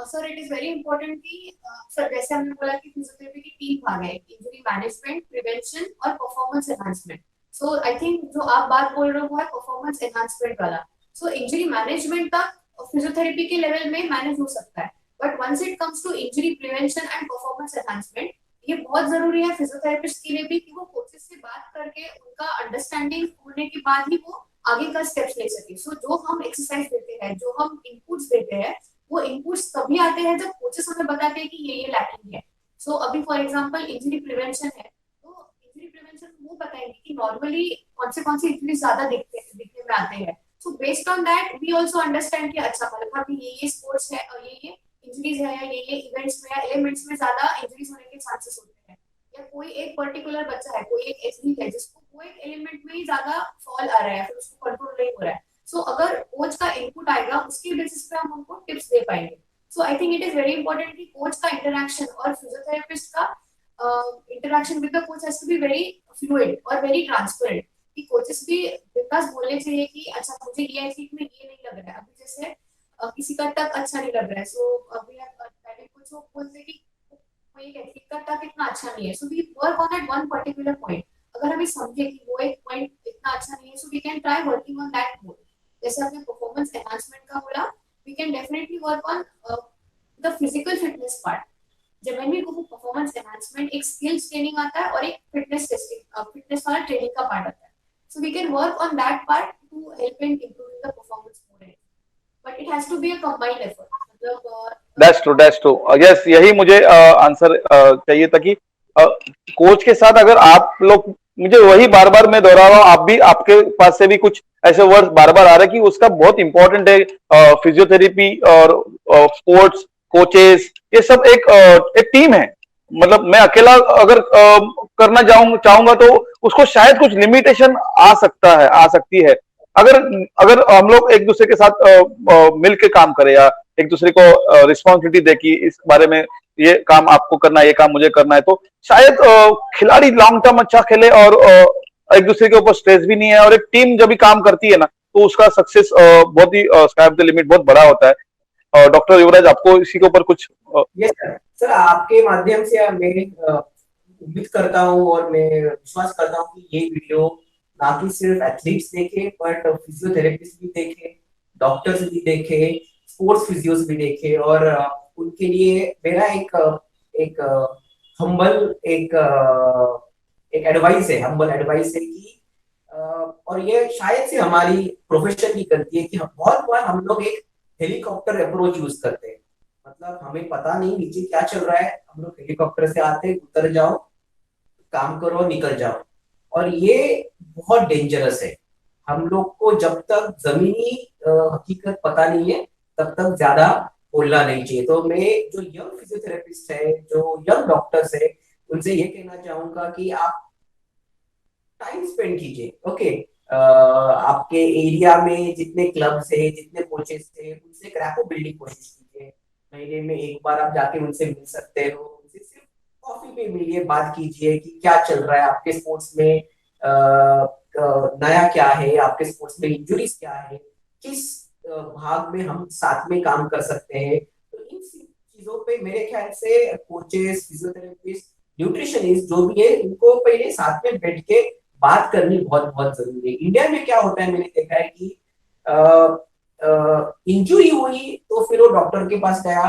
Sir it is very important कि सर जैसे हमने बोला कि फिजियोथेरेपी की 3 भाग है, इंजरी मैनेजमेंट, प्रिवेंशन और performance enhancement. So I think जो आप बात बोल रहे हो वो है परफॉर्मेंस एनहांसमेंट वाला। सो इंजरी मैनेजमेंट तक फिजियोथेरेपी के लेवल में मैनेज हो सकता है, but once it comes to injury prevention and performance enhancement, ये बहुत जरूरी है फिजियोथेरेपिस्ट के लिए भी कि वो कोचेस से बात करके उनका अंडरस्टैंडिंग होने के बाद ही वो आगे का स्टेप्स ले सके। सो जो हम एक्सरसाइज देते हैं, जो हम इनपुट्स देते हैं, वो इनपुट्स तभी आते हैं जब कोचेस हमें बताते हैं कि ये लैकिंग है। सो अभी फॉर एग्जांपल इंजरी प्रिवेंशन है, तो इंजरी प्रिवेंशन वो बताएंगे कि नॉर्मली कौन से इंजरी ज्यादा दिखने में आते हैं। So based on that we also understand कि अच्छा मतलब कि ये स्पोर्ट्स है और ये इंजरीज है या ये इवेंट्स में या एलिमेंट्स में ज्यादा इंजरीज होने के चांसेस होते हैं, या कोई एक पर्टिकुलर बच्चा है, कोई एक एथलीट है जिसको कोई एक एलिमेंट में ही ज्यादा फॉल आ रहा है, फिर उसको कंट्रोल नहीं हो रहा है। सो अगर कोच का इनपुट आएगा उसके बेसिस पे हम उनको टिप्स दे पाएंगे। So I think it is very important कि कोच का इंटरेक्शन और फिजियोथेरेपिस्ट का interaction with the coach has to be very fluid और वेरी ट्रांसपेरेंट, कि कोचेस भी बिकॉज बोलने चाहिए कि अच्छा मुझे ये एथलीट में ये नहीं लग रहा है, अभी जैसे किसी का टक अच्छा नहीं लग रहा है, सो अभी पहले कुछ बोलते कि कोई एक एथलीट का टक इतना अच्छा नहीं है, so we work on that one particular point. अगर हमें समझे कि वो एक पॉइंट इतना अच्छा नहीं है, so we can try working on that more. जैसे आपने परफॉर्मेंस एनहांसमेंट का बोला, we can definitely work on the physical fitness part. जब मैंने वो परफॉर्मेंस एनहांसमेंट एक स्किल्स ट्रेनिंग आता है और एक फिटनेस टेस्टिंग फिटनेस वाला ट्रेनिंग का पार्ट आता है। So we can work on that part to help in improving the performance more, but it has to be a combined effort. मतलब दैट्स ट्रू यस, यही मुझे आंसर चाहिए था कि कोच के साथ अगर आप लोग, मुझे वही बार बार मैं दोहरा रहा हूँ, आप भी आपके पास से भी कुछ ऐसे वर्ड बार बार आ रहे हैं कि उसका बहुत इंपॉर्टेंट है फिजियोथेरेपी और स्पोर्ट्स कोचेस, ये सब एक टीम है। मतलब मैं अकेला अगर करना चाहूंगा तो उसको शायद कुछ लिमिटेशन आ सकती है। अगर अगर हम लोग एक दूसरे के साथ मिल के काम करें या एक दूसरे को रिस्पॉन्सिबिलिटी दे कि इस बारे में ये काम आपको करना है, ये काम मुझे करना है, तो शायद खिलाड़ी लॉन्ग टर्म अच्छा खेले और एक दूसरे के ऊपर स्ट्रेस भी नहीं है, और एक टीम जब भी काम करती है ना तो उसका सक्सेस बहुत ही स्काई ऑफ द लिमिट बहुत बड़ा होता है। डॉक्टर युवराज, आपको इसी के ऊपर कुछ? यस सर, सर आपके माध्यम से मैं उम्मीद करता हूँ और मैं विश्वास करता हूँ कि ये वीडियो ना कि सिर्फ एथलीट्स देखे बट फिजियोथेरेपिस्ट भी देखे, डॉक्टर्स भी देखे, स्पोर्ट्स फिजियोस भी देखे, और उनके लिए मेरा एक हम्बल एक हम्बल एडवाइस है कि और ये शायद से हमारी प्रोफेशन की गलती है कि हम बहुत बार हम लोग एक हेलीकॉप्टर अप्रोच यूज करते हैं। मतलब हमें पता नहीं नीचे क्या चल रहा है, हम लोग हेलीकॉप्टर से आते, उतर जाओ, काम करो, निकल जाओ, और ये बहुत डेंजरस है। हम लोग को जब तक जमीनी हकीकत पता नहीं है तब तक ज्यादा बोलना नहीं चाहिए। तो मैं जो यंग फिजियोथेरेपिस्ट है, जो यंग डॉक्टर्स है, उनसे ये कहना चाहूंगा कि आप टाइम स्पेंड कीजिए। ओके, आपके एरिया में जितने क्लब्स है, जितने कोचेस थे, उनसे रैपो बिल्डिंग कोशिश कीजिए। महीने में एक बार आप जाके उनसे मिल सकते हो, उनसे सिर्फ कॉफी पे मिलिए, बात कीजिए कि क्या चल रहा है आपके स्पोर्ट्स में, नया क्या है, आपके स्पोर्ट्स में इंजुरीज क्या है, किस भाग में हम साथ में काम कर सकते हैं। तो इन चीजों पे मेरे ख्याल से कोचेस, फिजियोथेरेपिस्ट, न्यूट्रिशनिस्ट जो भी है, इनको पहले साथ में बैठ के बात करनी बहुत बहुत जरूरी है। इंडिया में क्या होता है, मैंने देखा है कि इंजुरी हुई तो फिर वो डॉक्टर के पास गया,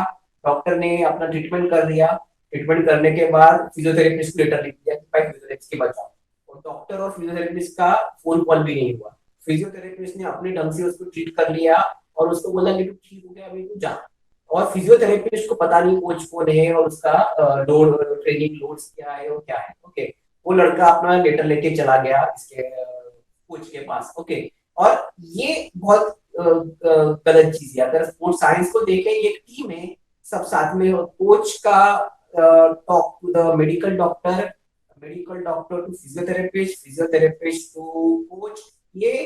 डॉक्टर ने अपना ट्रीटमेंट कर दिया, ट्रीटमेंट करने के बाद फिजियोथेरेपिस्ट को लेटर लिख दिया कि भाई फिजियोथेरेपिस्ट के बचाओ, और डॉक्टर और फिजियोथेरेपिस्ट का फोन कॉल भी नहीं हुआ। फिजियोथेरेपिस्ट ने अपने ढंग से उसको ट्रीट कर लिया और उसको बोला कि तू ठीक हो गया, अभी तू जा। और फिजियोथेरेपिस्ट को पता नहीं कोच कौन है और उसका लोड, ट्रेनिंग लोड्स क्या है और क्या है। ओके, वो लड़का अपना लेटर लेके चला गया इसके कोच के पास। ओके, और ये बहुत गलत चीज है। अगर स्पोर्ट्स साइंस को देखें, ये टीम है, सब साथ में, कोच का talk to the medical doctor, medical doctor to physiotherapist, physiotherapist to coach, ये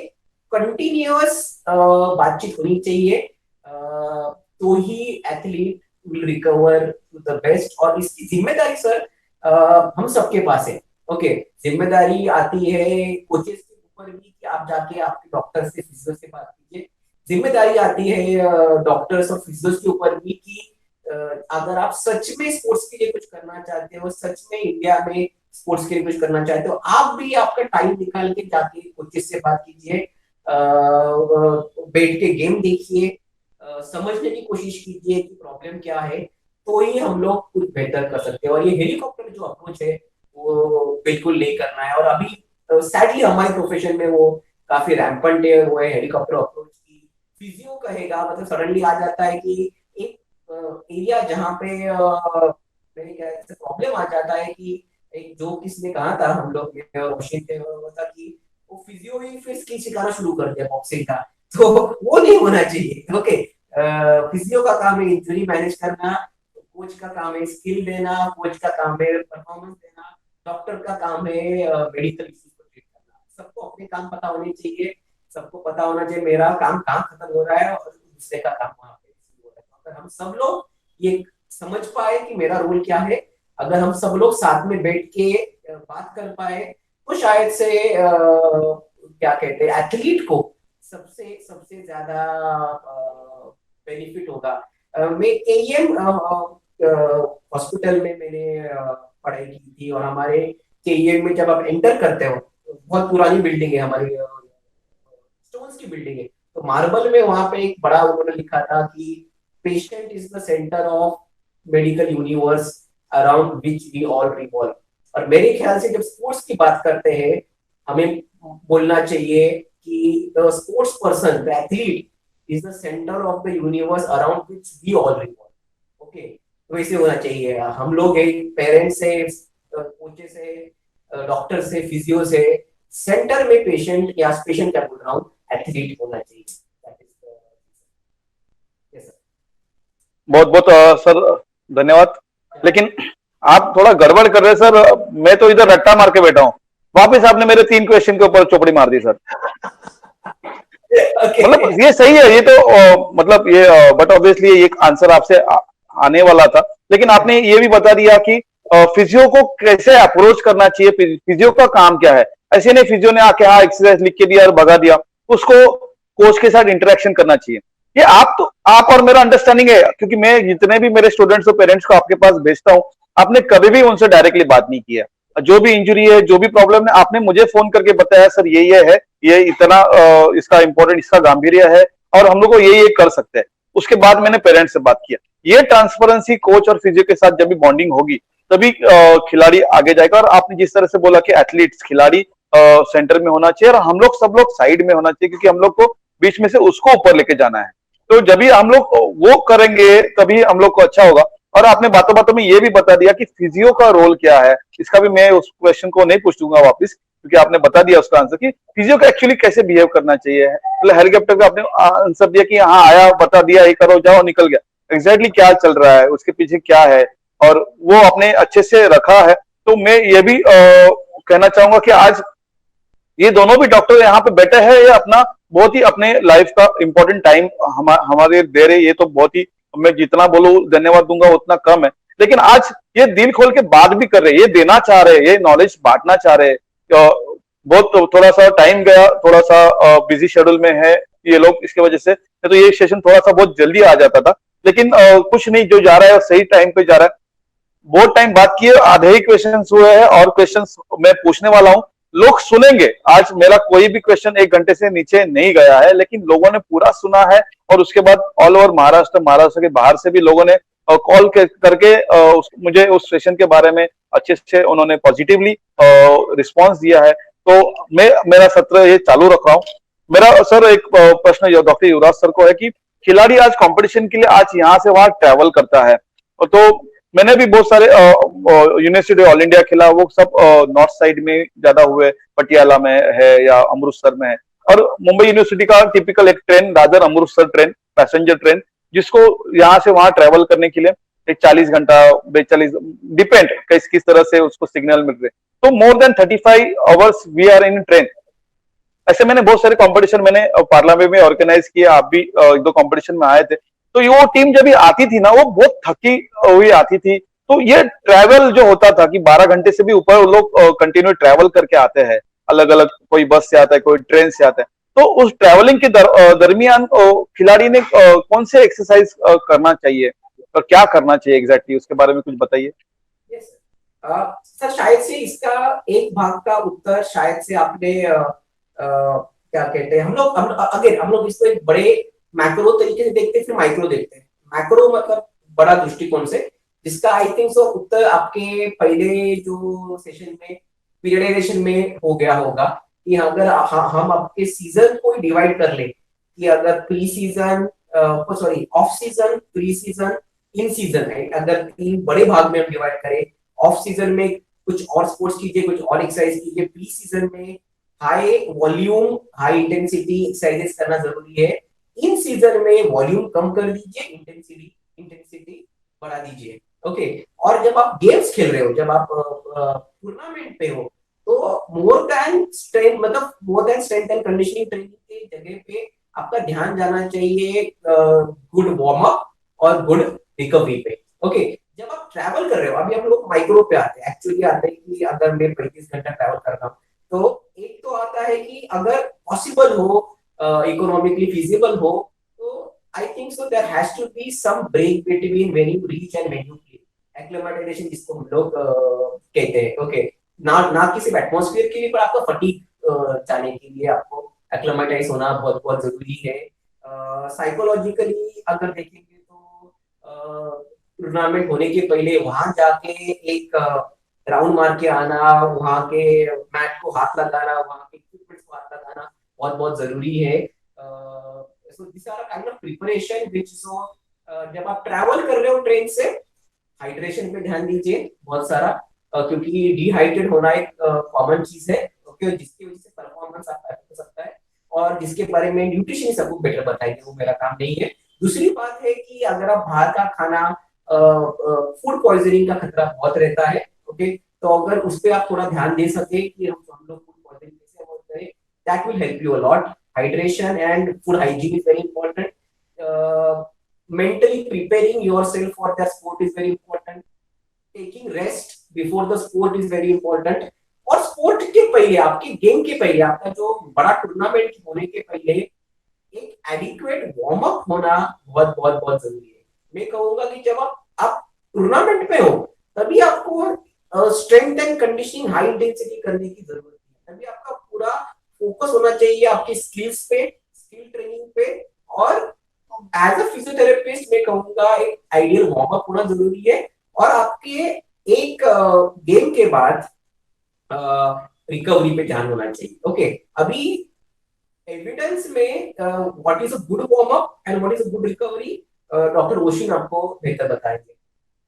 कंटिन्यूअस बातचीत होनी चाहिए, तो ही athlete will recover to the best. और इसकी जिम्मेदारी सर हम सबके पास है। ओके, जिम्मेदारी आती है कोचेस के ऊपर भी कि आप जाके आपके डॉक्टर से, फिजियो से बात कीजिए। जिम्मेदारी आती है डॉक्टर्स और फिजियोस के ऊपर भी कि अगर आप सच में स्पोर्ट्स के लिए कुछ करना चाहते हो, सच में इंडिया में स्पोर्ट्स के लिए कुछ करना चाहते हो, आप भी आपका टाइम निकाल के जाके कोचेस से बात कीजिए, बैठ के गेम देखिए, समझने की कोशिश कीजिए कि प्रॉब्लम क्या है, तो ही हम लोग कुछ बेहतर कर सकते हैं। और ये हेलीकॉप्टर जो अप्रोच है वो बिल्कुल नहीं करना है। और अभी सैडली हमारे प्रोफेशन में वो काफी रैम्पेंट है, वो है हेलीकॉप्टर अप्रोच की। फिजियो कहेगा मतलब सडनली आ जाता है कि एक एरिया जहाँ पे मेरे ख्याल से प्रॉब्लम आ जाता है कि एक जो किसने कहा था, हम लोग रोशन थे, था कि वो फिजियो ही फिर स्किल सिखाना शुरू कर दिया बॉक्सिंग का, तो वो नहीं होना चाहिए। ओके, फिजियो का काम है इंजरी मैनेज करना, कोच का काम है स्किल देना, कोच का काम है परफॉर्मेंस देना, डॉक्टर का काम है मेडिकल इश्यूज को ट्रीट करना। सबको अपने काम पता होने चाहिए, सबको पता होना चाहिए मेरा काम कहाँ खत्म हो रहा है और दूसरे का काम वहां पे शुरू हो रहा है। अगर हम सब लोग ये समझ पाए कि मेरा रोल क्या है, अगर हम सब लोग साथ में बैठ के बात कर पाए, तो शायद से क्या कहते हैं, एथलीट को सबसे सबसे ज्यादा बेनिफिट होगा। मैं केईएम हॉस्पिटल में मैंने पढ़ाई की थी, और हमारे केईएम में जब आप एंटर करते हो, बहुत पुरानी बिल्डिंग है हमारी, स्टोन्स की बिल्डिंग है, तो मार्बल में वहां पे एक बड़ा उन्होंने लिखा था कि patient is the centre of medical universe around which we all revolve. और मेरे ख्याल से जब स्पोर्ट्स की बात करते हैं, हमें बोलना चाहिए कि the sports person, the athlete is the centre of the universe around which we all revolve. Okay, तो वैसे होना चाहिए। हम लोग पेरेंट्स से, कोचेस से, डॉक्टर से, फिजियो से, सेंटर में पेशेंट, या पेशेंट क्या बोल रहा हूँ, एथलीट होना चाहिए। बहुत बहुत सर धन्यवाद। लेकिन आप थोड़ा गड़बड़ कर रहे हैं सर, मैं तो इधर रट्टा मार के बैठा हूँ, वापिस आपने मेरे 3 क्वेश्चन के ऊपर चौपड़ी मार दी सर। मतलब ये सही है, ये तो मतलब ये बट ऑब्वियसली एक आंसर आपसे आने वाला था, लेकिन आपने ये भी बता दिया कि फिजियो को कैसे अप्रोच करना चाहिए, फिजियो का काम क्या है। ऐसे नहीं फिजियो ने आके हाँ एक्सरसाइज लिख के दिया और भगा दिया, उसको कोच के साथ इंटरेक्शन करना चाहिए। ये आप और मेरा अंडरस्टैंडिंग है, क्योंकि मैं जितने भी मेरे स्टूडेंट्स और पेरेंट्स को आपके पास भेजता हूं, आपने कभी भी उनसे डायरेक्टली बात नहीं की है। जो भी इंजुरी है, जो भी प्रॉब्लम है, आपने मुझे फोन करके बताया सर ये है, ये इतना इसका इंपॉर्टेंट, इसका गांभीर्य है और हम लोग को ये कर सकते हैं। उसके बाद मैंने पेरेंट्स से बात किया। ये ट्रांसपेरेंसी कोच और फिजियो के साथ जब भी बॉन्डिंग होगी तभी खिलाड़ी आगे जाएगा। और आपने जिस तरह से बोला कि एथलीट्स, खिलाड़ी सेंटर में होना चाहिए और हम लोग सब लोग साइड में होना चाहिए, क्योंकि हम लोग को बीच में से उसको ऊपर लेके जाना है। तो जब भी हम लोग वो करेंगे तभी हम लोग को अच्छा होगा। और आपने बातों बातों में ये भी बता दिया कि फिजियो का रोल क्या है, इसका भी मैं उस क्वेश्चन को नहीं पूछूंगा वापस, क्योंकि आपने बता दिया उसका आंसर कि फिजियो का एक्चुअली कैसे बिहेव करना चाहिए। मतलब हेलीकॉप्टर का आपने आंसर दिया कि हाँ आया, बता दिया, ये करो, जाओ, निकल गया। एग्जैक्टली क्या चल रहा है, उसके पीछे क्या है, और वो आपने अच्छे से रखा है। तो मैं ये भी कहना चाहूंगा कि आज ये दोनों भी डॉक्टर यहाँ पे बैठे हैं, ये अपना बहुत ही अपने लाइफ का इंपॉर्टेंट टाइम हमारे दे रहे। ये तो बहुत ही, मैं जितना बोलूं धन्यवाद दूंगा उतना कम है, लेकिन आज ये दिल खोल के बात भी कर रहे हैं, ये देना चाह रहे हैं, ये नॉलेज बांटना चाह रहे हैं। बहुत थोड़ा सा टाइम गया, थोड़ा सा बिजी शेड्यूल में है ये लोग, इसकी वजह से तो ये सेशन थोड़ा सा बहुत जल्दी आ जाता था। लेकिन कुछ नहीं, जो जा रहा है सही टाइम पे जा रहा है। बहुत टाइम बात किए, आधे ही क्वेश्चन हुए हैं और क्वेश्चन मैं पूछने वाला हूँ, लोग सुनेंगे। आज मेरा कोई भी क्वेश्चन 1 घंटे से नीचे नहीं गया है, लेकिन लोगों ने पूरा सुना है। और उसके बाद ऑल ओवर महाराष्ट्र, महाराष्ट्र के बाहर से भी लोगों ने कॉल करके मुझे उस सेशन के बारे में अच्छे से उन्होंने पॉजिटिवली रिस्पॉन्स दिया है। तो मैं मेरा सत्र ये चालू रख रहा हूँ। मेरा सर एक प्रश्न डॉक्टर युवराज सर को है कि खिलाड़ी आज कंपटीशन के लिए आज यहाँ से वहां ट्रैवल करता है, तो मैंने भी बहुत सारे यूनिवर्सिटी ऑल इंडिया खेला, वो सब नॉर्थ साइड में ज्यादा हुए, पटियाला में है या अमृतसर में है। और मुंबई यूनिवर्सिटी का टिपिकल एक train, Dadar Amritsar train, passenger train, जिसको यहाँ से वहां ट्रेवल करने के लिए एक 40 घंटा 42, डिपेंड किस तरह से उसको सिग्नल मिल रहे, तो more than 35 hours we are in train. ऐसे मैंने बहुत सारे कंपटीशन मैंने पार्लियामेंट में ऑर्गेनाइज किए, आप भी 1-2 कंपटीशन में आए थे। तो ये वो टीम जब भी आती थी ना, वो बहुत थकी हुई आती थी। तो ये ट्रैवल जो होता था कि 12 घंटे से भी ऊपर लोग कंटिन्यू ट्रैवल करके आते हैं, अलग अलग, कोई बस से आता है, कोई ट्रेन से आता है। तो उस ट्रैवलिंग के दरमियान खिलाड़ी ने कौन से एक्सरसाइज करना चाहिए और क्या करना चाहिए एग्जैक्टली, उसके बारे में कुछ बताइए। यस सर, शायद से इसका एक भाग का उत्तर शायद से आपने क्या कहते हैं, हम लोग इसको एक बड़े मैक्रो तरीके से देखते हैं, फिर माइक्रो देखते हैं। मैक्रो मतलब बड़ा दृष्टिकोण से, जिसका आई थिंक सो उत्तर आपके पहले जो सेशन में पीरियडाइजेशन में हो गया होगा कि अगर हम आपके सीजन को डिवाइड कर ले कि अगर pre season, sorry off season, pre season, इन सीजन है, अगर 3 बड़े भाग में हम डिवाइड करें, ऑफ सीजन में कुछ और स्पोर्ट्स कीजिए, कुछ और एक्सरसाइज कीजिए, प्री सीजन में high volume high intensity exercises करना जरूरी है, इन सीजन में वॉल्यूम कम कर दीजिए, इंटेंसिटी बढ़ा दीजिए। ओके, और जब आप गेम्स खेल रहे हो, जब आप टूर्नामेंट पे हो, तो more then strength and conditioning training की जगह पे आपका ध्यान जाना चाहिए गुड वार्म अप और गुड रिकवरी पे। ओके, जब आप ट्रैवल कर रहे हो, अभी हम लोग माइक्रो पे आते हैं, एक्चुअली आते हैं कि अगर मैं 35 घंटा ट्रैवल कर रहा हूँ, तो एक तो आता है कि अगर पॉसिबल हो, इकोनॉमिकली फिजिबल हो, तो I think so there has to be some break between when you reach and when you leave, acclimatisation जिसको हम लोग कहते हैं। ओके, ना कि सिर्फ एटमॉस्फेयर के लिए, पर आपका फटीग जाने के लिए आपको एक्लिमेटाइज होना बहुत बहुत जरूरी है। साइकोलॉजिकली अगर देखेंगे तो टूर्नामेंट होने के पहले वहां जाके एक राउंड मार के आना, वहां के मैट को हाथ लगाना, वहां के इक्विपमेंट्स को हाथ लगाना बहुत बहुत जरूरी है। So this are kind of preparation which so जब आप ट्रैवल कर रहे हो ट्रेन से, हाइड्रेशन पे ध्यान दीजिए बहुत सारा, क्योंकि डिहाइड्रेट होना एक कॉमन चीज है। ओके, जिसकी वजह से परफॉर्मेंस आपका हो सकता है, और जिसके बारे में न्यूट्रिशन सबको बेटर बताएंगे, वो मेरा काम नहीं है। दूसरी बात है कि अगर आप बाहर का खाना, फूड पॉइजनिंग का खतरा बहुत रहता है। ओके, तो अगर उस पर आप थोड़ा ध्यान दे सके कि हम लोग फूड पॉइजनिंग कैसे अवॉइड करें, that will help you a lot. Hydration and food hygiene is very important. mentally preparing yourself for that sport is very important. Taking rest before the sport is very important. और sport के पहले, आपके game के पहले, आपका जो बड़ा tournament होने के पहले एक एडिक्वेट वार्म अप होना बहुत बहुत बहुत जरूरी है। मैं कहूंगा कि जब आप टूर्नामेंट पे हो, तभी आपको strength and conditioning high intensity करने की जरूरत है। तभी आपका पूरा फोकस होना चाहिए आपके स्किल्स पे, स्किल ट्रेनिंग पे। और एज अ फिजियोथेरेपिस्ट मैं कहूंगा एक आइडियल वार्म अप होना जरूरी है, और आपके एक गेम के बाद रिकवरी पे ध्यान होना चाहिए। ओके, अभी एविडेंस में what is a good warm up and what is a good recovery, doctor ocean आपको बेहतर बताएंगे।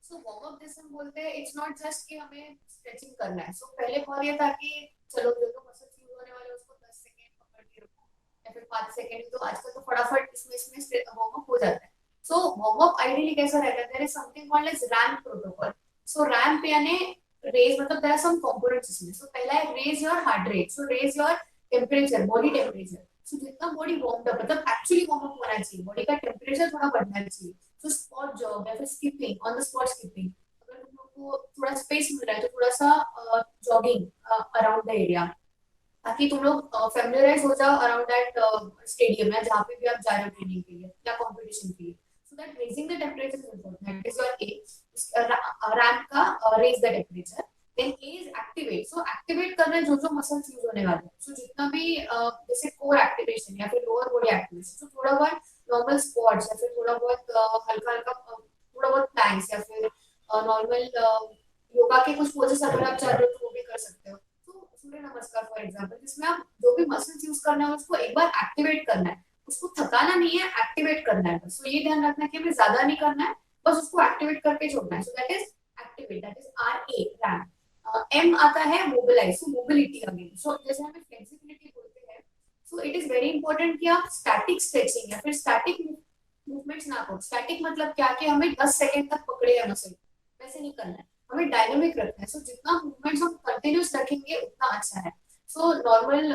सो वार्म अप जैसे हम बोलते हैं, इट्स नॉट जस्ट कि हमें स्ट्रेचिंग करना है। सो पहले बहुत ये था कि चलो जो तो मसल फ्यूज होने वाले उसको 10 सेकंड पकड़ के रखो या फिर 5 सेकंड, तो आजकल तो फटाफट इसमें वार्म अप हो जाता है। सो वार्म अप आइडियली कैसा रहता है, there is something called as ramp protocol. So ramp यानी रेज, मतलब देयर आर सम कंपोनेंट्स इसमें। सो पहला है raise your heart rate, so raise your temperature, body temperature. So जितना बॉडी वार्म अप, मतलब एक्चुअली वार्म अप होना चाहिए, body का टेम्परेचर थोड़ा बढ़ना चाहिए। सो स्पॉट जॉग या फिर skipping, on the spot skipping, अगर तुम लोग को थोड़ा स्पेस मिल रहा है तो थोड़ा सा जॉगिंग अराउंड द एरिया। ताकि तुम लोग फेमिलियराइज हो जाओ अराउंड दैट स्टेडियम या जहाँ पे भी आप जा रहे हो ट्रेनिंग के लिए या कॉम्पिटिशन के लिए. So that raising the temperature is important. That is your A. Ramp का raise the temperature. Then A is activate. So activate करना जो जो मसल्स यूज होने वाले हैं. सो जितना भी जैसे कोर एक्टिवेशन या फिर लोअर बॉडी एक्टिवेशन, तो थोड़ा बहुत नॉर्मल स्क्वाट्स या फिर थोड़ा बहुत हल्का हल्का थोड़ा बहुत प्लैंक्स या फिर नॉर्मल योगा के कुछ पोजेस अगर आप चाह रहे हो तो वो भी कर सकते हो. तो सूर्य नमस्कार फॉर एग्जांपल, जिसमें आप जो भी मसल्स यूज करना है उसको एक बार एक्टिवेट करना है. उसको थकाना नहीं है, एक्टिवेट करना है बस. तो ये ध्यान रखना है कि हमें ज्यादा नहीं करना है, बस उसको एक्टिवेट करके छोड़ना है. So that is activate. That is R A RAM. M आता है mobilise. So mobility again. So जैसे हमें फ्लेक्सिबिलिटी बोलते हैं, so it is very important कि आप स्टैटिक स्ट्रेचिंग या फिर स्टैटिक मूवमेंट्स ना करो. स्टैटिक मतलब क्या कि हमें 10 सेकंड तक पकड़े है मसल, वैसे नहीं करना है. हमें डायनामिक रखना है. सो जितना मूवमेंट्स हम कंटिन्यूस रखेंगे उतना अच्छा है. सो नॉर्मल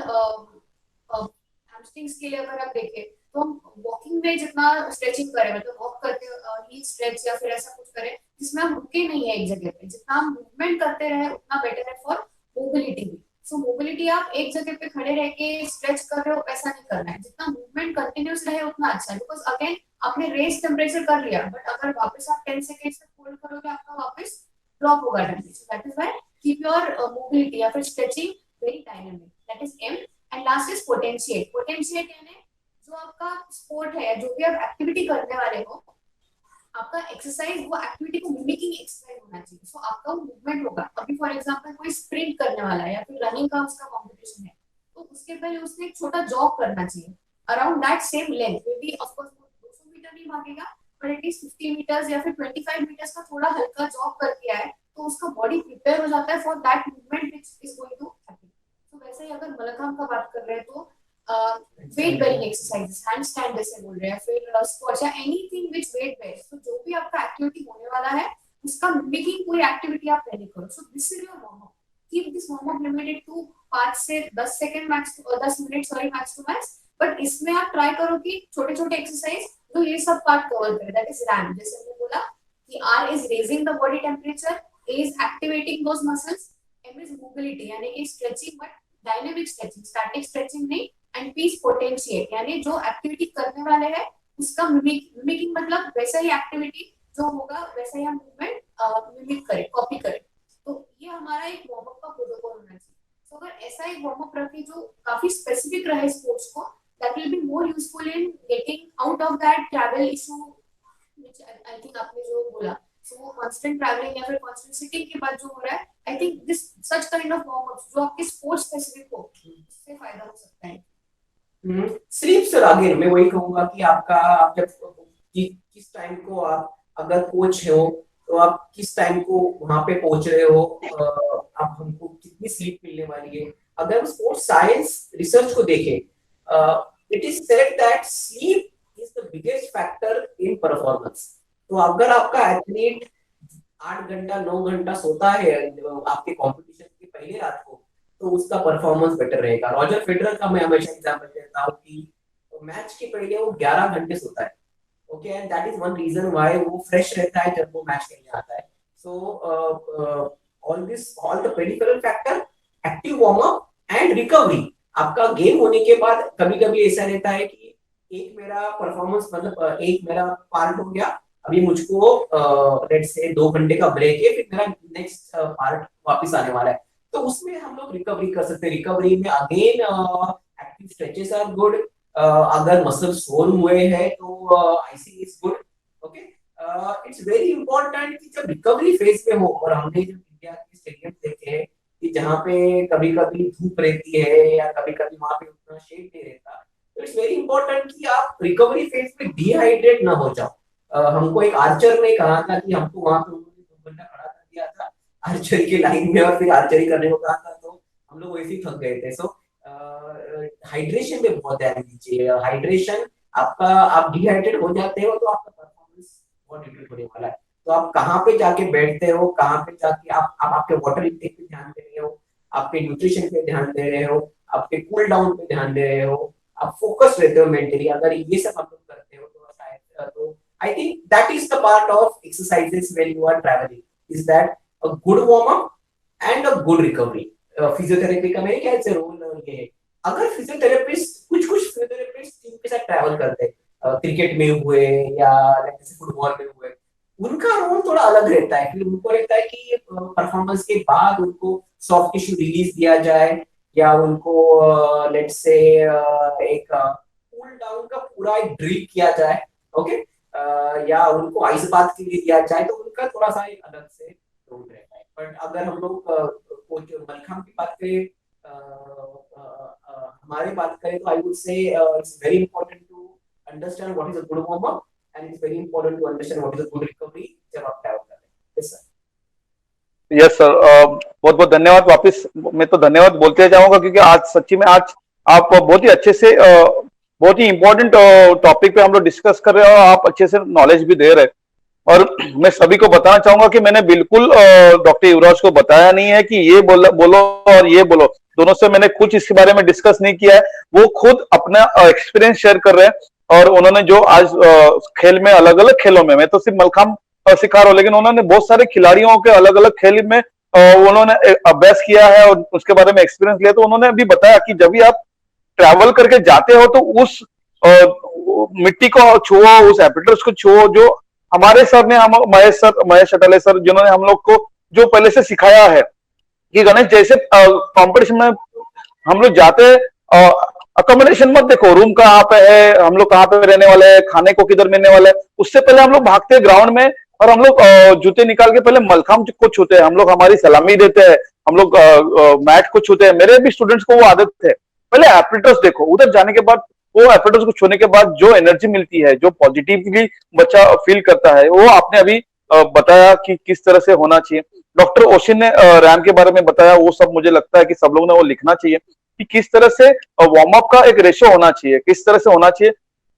हैमस्ट्रिंग्स के लिए अगर आप देखें तो हम वॉकिंग में जितना स्ट्रेचिंग करें, मतलब वॉक करते हील स्ट्रेच या फिर ऐसा कुछ करें जिसमें हम रुके नहीं है एक जगह पे, जितना हम मूवमेंट करते रहे उतना बेटर है फॉर मोबिलिटी भी. सो मोबिलिटी आप एक जगह पे खड़े रह के स्ट्रेच कर रहे हो ऐसा नहीं करना है. जितना मूवमेंट कंटिन्यूस रहे उतना अच्छा है. बिकॉज अगेन आपने रेस टेम्परेचर कर लिया, बट अगर वापस आप 10 सेकेंड तक होल्ड करोगे आपका वापस ड्रॉप होगा temperature. That is why keep your mobility या फिर stretching very dynamic. That is M. And last is potentiate. Potentiate यानी जो आपका स्पोर्ट है, जो भी आप एक्टिविटी करने वाले हो, आपका एक्सरसाइज वो एक्टिविटी को मिमिकिंग एक्सरसाइज होना चाहिए. सो आपका वो मूवमेंट होगा. अभी फॉर एग्जांपल कोई स्प्रिंट करने वाला है या फिर रनिंग का उसका कंपटीशन है, तो उसके पहले उसने एक छोटा जॉग करना चाहिए around that same length. Maybe of course 200 metre नहीं भागेगा, बट एटलीस्ट 50 मीटर्स या फिर 25 मीटर्स का थोड़ा हल्का जॉग करके आए तो उसका बॉडी प्रिपेयर हो जाता है for that movement which is going to happen. तो वैसे ही अगर मलखांब का बात कर रहे हैं तो वेट बेरिंग एक्सरसाइजेस, हैंडस्टैंड जैसे बोल रहे हैं, फिर स्क्वाट्स या एनीथिंग व्हिच वेट बेयर्स. तो जो भी आपका एक्टिविटी होने वाला है उसका मिमिकिंग कोई एक्टिविटी आप पहले करो. So this is your warm up. Keep this warm up limited to 5 से 10 second max, 10 minute sorry, max to max. But इसमें आप ट्राई करो कि छोटे छोटे एक्सरसाइज तो ये सब पार्ट कवर करे. That is RAM. जैसे हमने बोला कि R is raising the body temperature, A is activating those muscles, M is mobility यानी कि stretching but dynamic stretching, static stretching नहीं. एंड पी इज पोटेंशिएट यानी जो एक्टिविटी करने वाले हैं उसका मिमिकिंग, मतलब वैसा ही एक्टिविटी जो होगा वैसा ही हम मूवमेंट मिमिक करें, कॉपी करें. तो ये हमारा एक वार्म अप का प्रोटोकॉल होना चाहिए. तो अगर ऐसा एक वार्म अप रखे जो काफी स्पेसिफिक रहे स्पोर्ट्स को, that will be more useful in getting out of that travel issue which I think आपने जो बोला. So वो constant traveling या फिर constant sitting के बाद जो हो रहा है, I think this such kind of warm ups जो आपके स्पोर्ट्स स्पेसिफिक हो उससे फायदा हो सकता है. स्लीप सर, आगे मैं वही कहूंगा कि आपका आप जब किस टाइम को आप अगर कोच हो तो आप किस टाइम को वहां पे पहुंच रहे हो, आप हमको कितनी स्लीप मिलने वाली है. अगर स्पोर्ट्स साइंस रिसर्च को देखें, it is said that sleep is the biggest factor in performance. तो अगर आपका एथलीट 8 घंटा 9 घंटा सोता है आपके कॉम्पिटिशन की पहली रात को, तो उसका परफॉर्मेंस बेटर रहेगा. रॉजर फेडरर का मैं हमेशा एग्जांपल देता हूँ कि मैच के पहले वो 11 घंटे सोता है. Okay, and that is one reason why वो फ्रेश रहता है जब वो मैच खेलने आता है. So all the peripheral factor, active warm up and recovery. आपका गेम होने के बाद कभी कभी ऐसा रहता है कि एक मेरा परफॉर्मेंस, मतलब एक मेरा पार्ट हो गया, अभी मुझको लेट्स से 2 घंटे का ब्रेक है, फिर मेरा नेक्स्ट पार्ट वापस आने वाला है. तो उसमें हम लोग रिकवरी कर सकते हैं. रिकवरी में again active stretches are good. अगर मसल सोर हुए हैं तो icy is good. Okay, it's very important कि जब रिकवरी फेज में हो, और हमने जो इंडिया के स्टेडियम देखे हैं कि जहाँ पे कभी कभी धूप रहती है या कभी कभी वहां पे उतना शेड नहीं रहता, तो इट्स वेरी इंपॉर्टेंट कि आप रिकवरी फेज में डिहाइड्रेट ना हो जाओ. हमको एक आर्चर ने कहा था कि हमको वहां पे 2 घंटा खड़ा कर दिया था आर्चरी की लाइन में और फिर आर्चरी करने को कहा था, तो हम लोग वैसे ही थक गए थे. सो हाइड्रेशन पे बहुत ध्यान दीजिए. हाइड्रेशन आपका, आप डिहाइड्रेट हो जाते हो तो आपका परफॉर्मेंस बहुत डिग्रेड होने वाला है. तो आप कहाँ पे जाके बैठते हो, कहाँ पे जाके आप आपके वाटर इंटेक पे ध्यान दे रहे हो, आपके न्यूट्रिशन पे ध्यान दे रहे हो, आपके कूल डाउन पे ध्यान दे रहे हो, आप फोकस रहते हो मेंटली. अगर ये सब आप लोग करते हो तो शायद, तो I think that is the part of exercises when you are traveling, is that a good warm up and a good recovery. Physiotherapy का मेरे ख्याल से रोल ये है। अगर फिजियोथेरेपिस्ट कुछ फिजियोथेरेपिस्ट टीम के साथ ट्रैवल करते हैं, क्रिकेट में हुए या जैसे फुटबॉल में हुए, उनका रोल थोड़ा अलग रहता है। फिर उनको लगता है कि परफॉर्मेंस के बाद उनको सॉफ्ट टिश्यू रिलीज दिया जाए, या उनको लेट्स से एक कूल डाउन का पूरा एक ड्रिल किया जाए, ओके, या उनको आइस बाथ के लिए दिया जाए, तो उनका थोड़ा सा एक अलग से रोल रहता है। बट अगर हम लोग कोच मलखाम की बात करें, हमारी बात करें, तो I would say it's very important to understand what is a good warm up, and it's very important to understand what is a good recovery जब आप ट्रैवल कर रहे हैं। Yes sir. यस सर, बहुत बहुत धन्यवाद। वापस मैं तो धन्यवाद बोलते जाऊंगा, क्योंकि आज सच्ची में आज आप बहुत ही अच्छे से बहुत ही इंपॉर्टेंट टॉपिक पे हम लोग डिस्कस कर रहे हैं, और आप अच्छे से नॉलेज भी दे रहे हैं। और मैं सभी को बताना चाहूंगा कि मैंने बिल्कुल डॉक्टर युवराज को बताया नहीं है कि ये बोलो और ये बोलो, दोनों से मैंने कुछ इसके बारे में डिस्कस नहीं किया है। वो खुद अपना एक्सपीरियंस शेयर कर रहे हैं, और उन्होंने जो आज खेल में, अलग अलग खेलों में, मैं तो सिर्फ मलखाम सिखा रहा हूँ, लेकिन उन्होंने बहुत सारे खिलाड़ियों के अलग अलग खेल में उन्होंने अभ्यास किया है और उसके बारे में एक्सपीरियंस लिया। तो उन्होंने अभी बताया कि जब भी आप ट्रैवल करके जाते हो तो उस मिट्टी को छुओ, उस एपिटर्स को छुओ, जो हमारे सर ने, हम महेश अटाले सर, जिन्होंने हम लोग को जो पहले से सिखाया है कि गणेश, जैसे कंपटीशन में हम लोग जाते, अकोमोडेशन मत देखो, रूम कहाँ पे है, हम लोग कहाँ पे रहने वाले हैं, खाने को किधर मिलने वाला है, उससे पहले हम लोग भागते हैं ग्राउंड में, और हम लोग जूते निकाल के पहले मलखाम को छूते हैं, हम लोग हमारी सलामी देते हैं, हम लोग मैट को छूते हैं। मेरे भी स्टूडेंट्स को वो आदत है। पहले एपिटर्स देखो, उधर जाने के बाद वो एपिटर्स को छूने के बाद जो एनर्जी मिलती है, जो पॉजिटिवली बच्चा फील करता है, वो आपने अभी बताया कि किस तरह से होना चाहिए। डॉक्टर ओशिन ने रैम के बारे में बताया, वो सब मुझे लगता है कि सब लोगों ने वो लिखना चाहिए कि किस तरह से वार्म अप का एक रेशो होना चाहिए, किस तरह से होना चाहिए।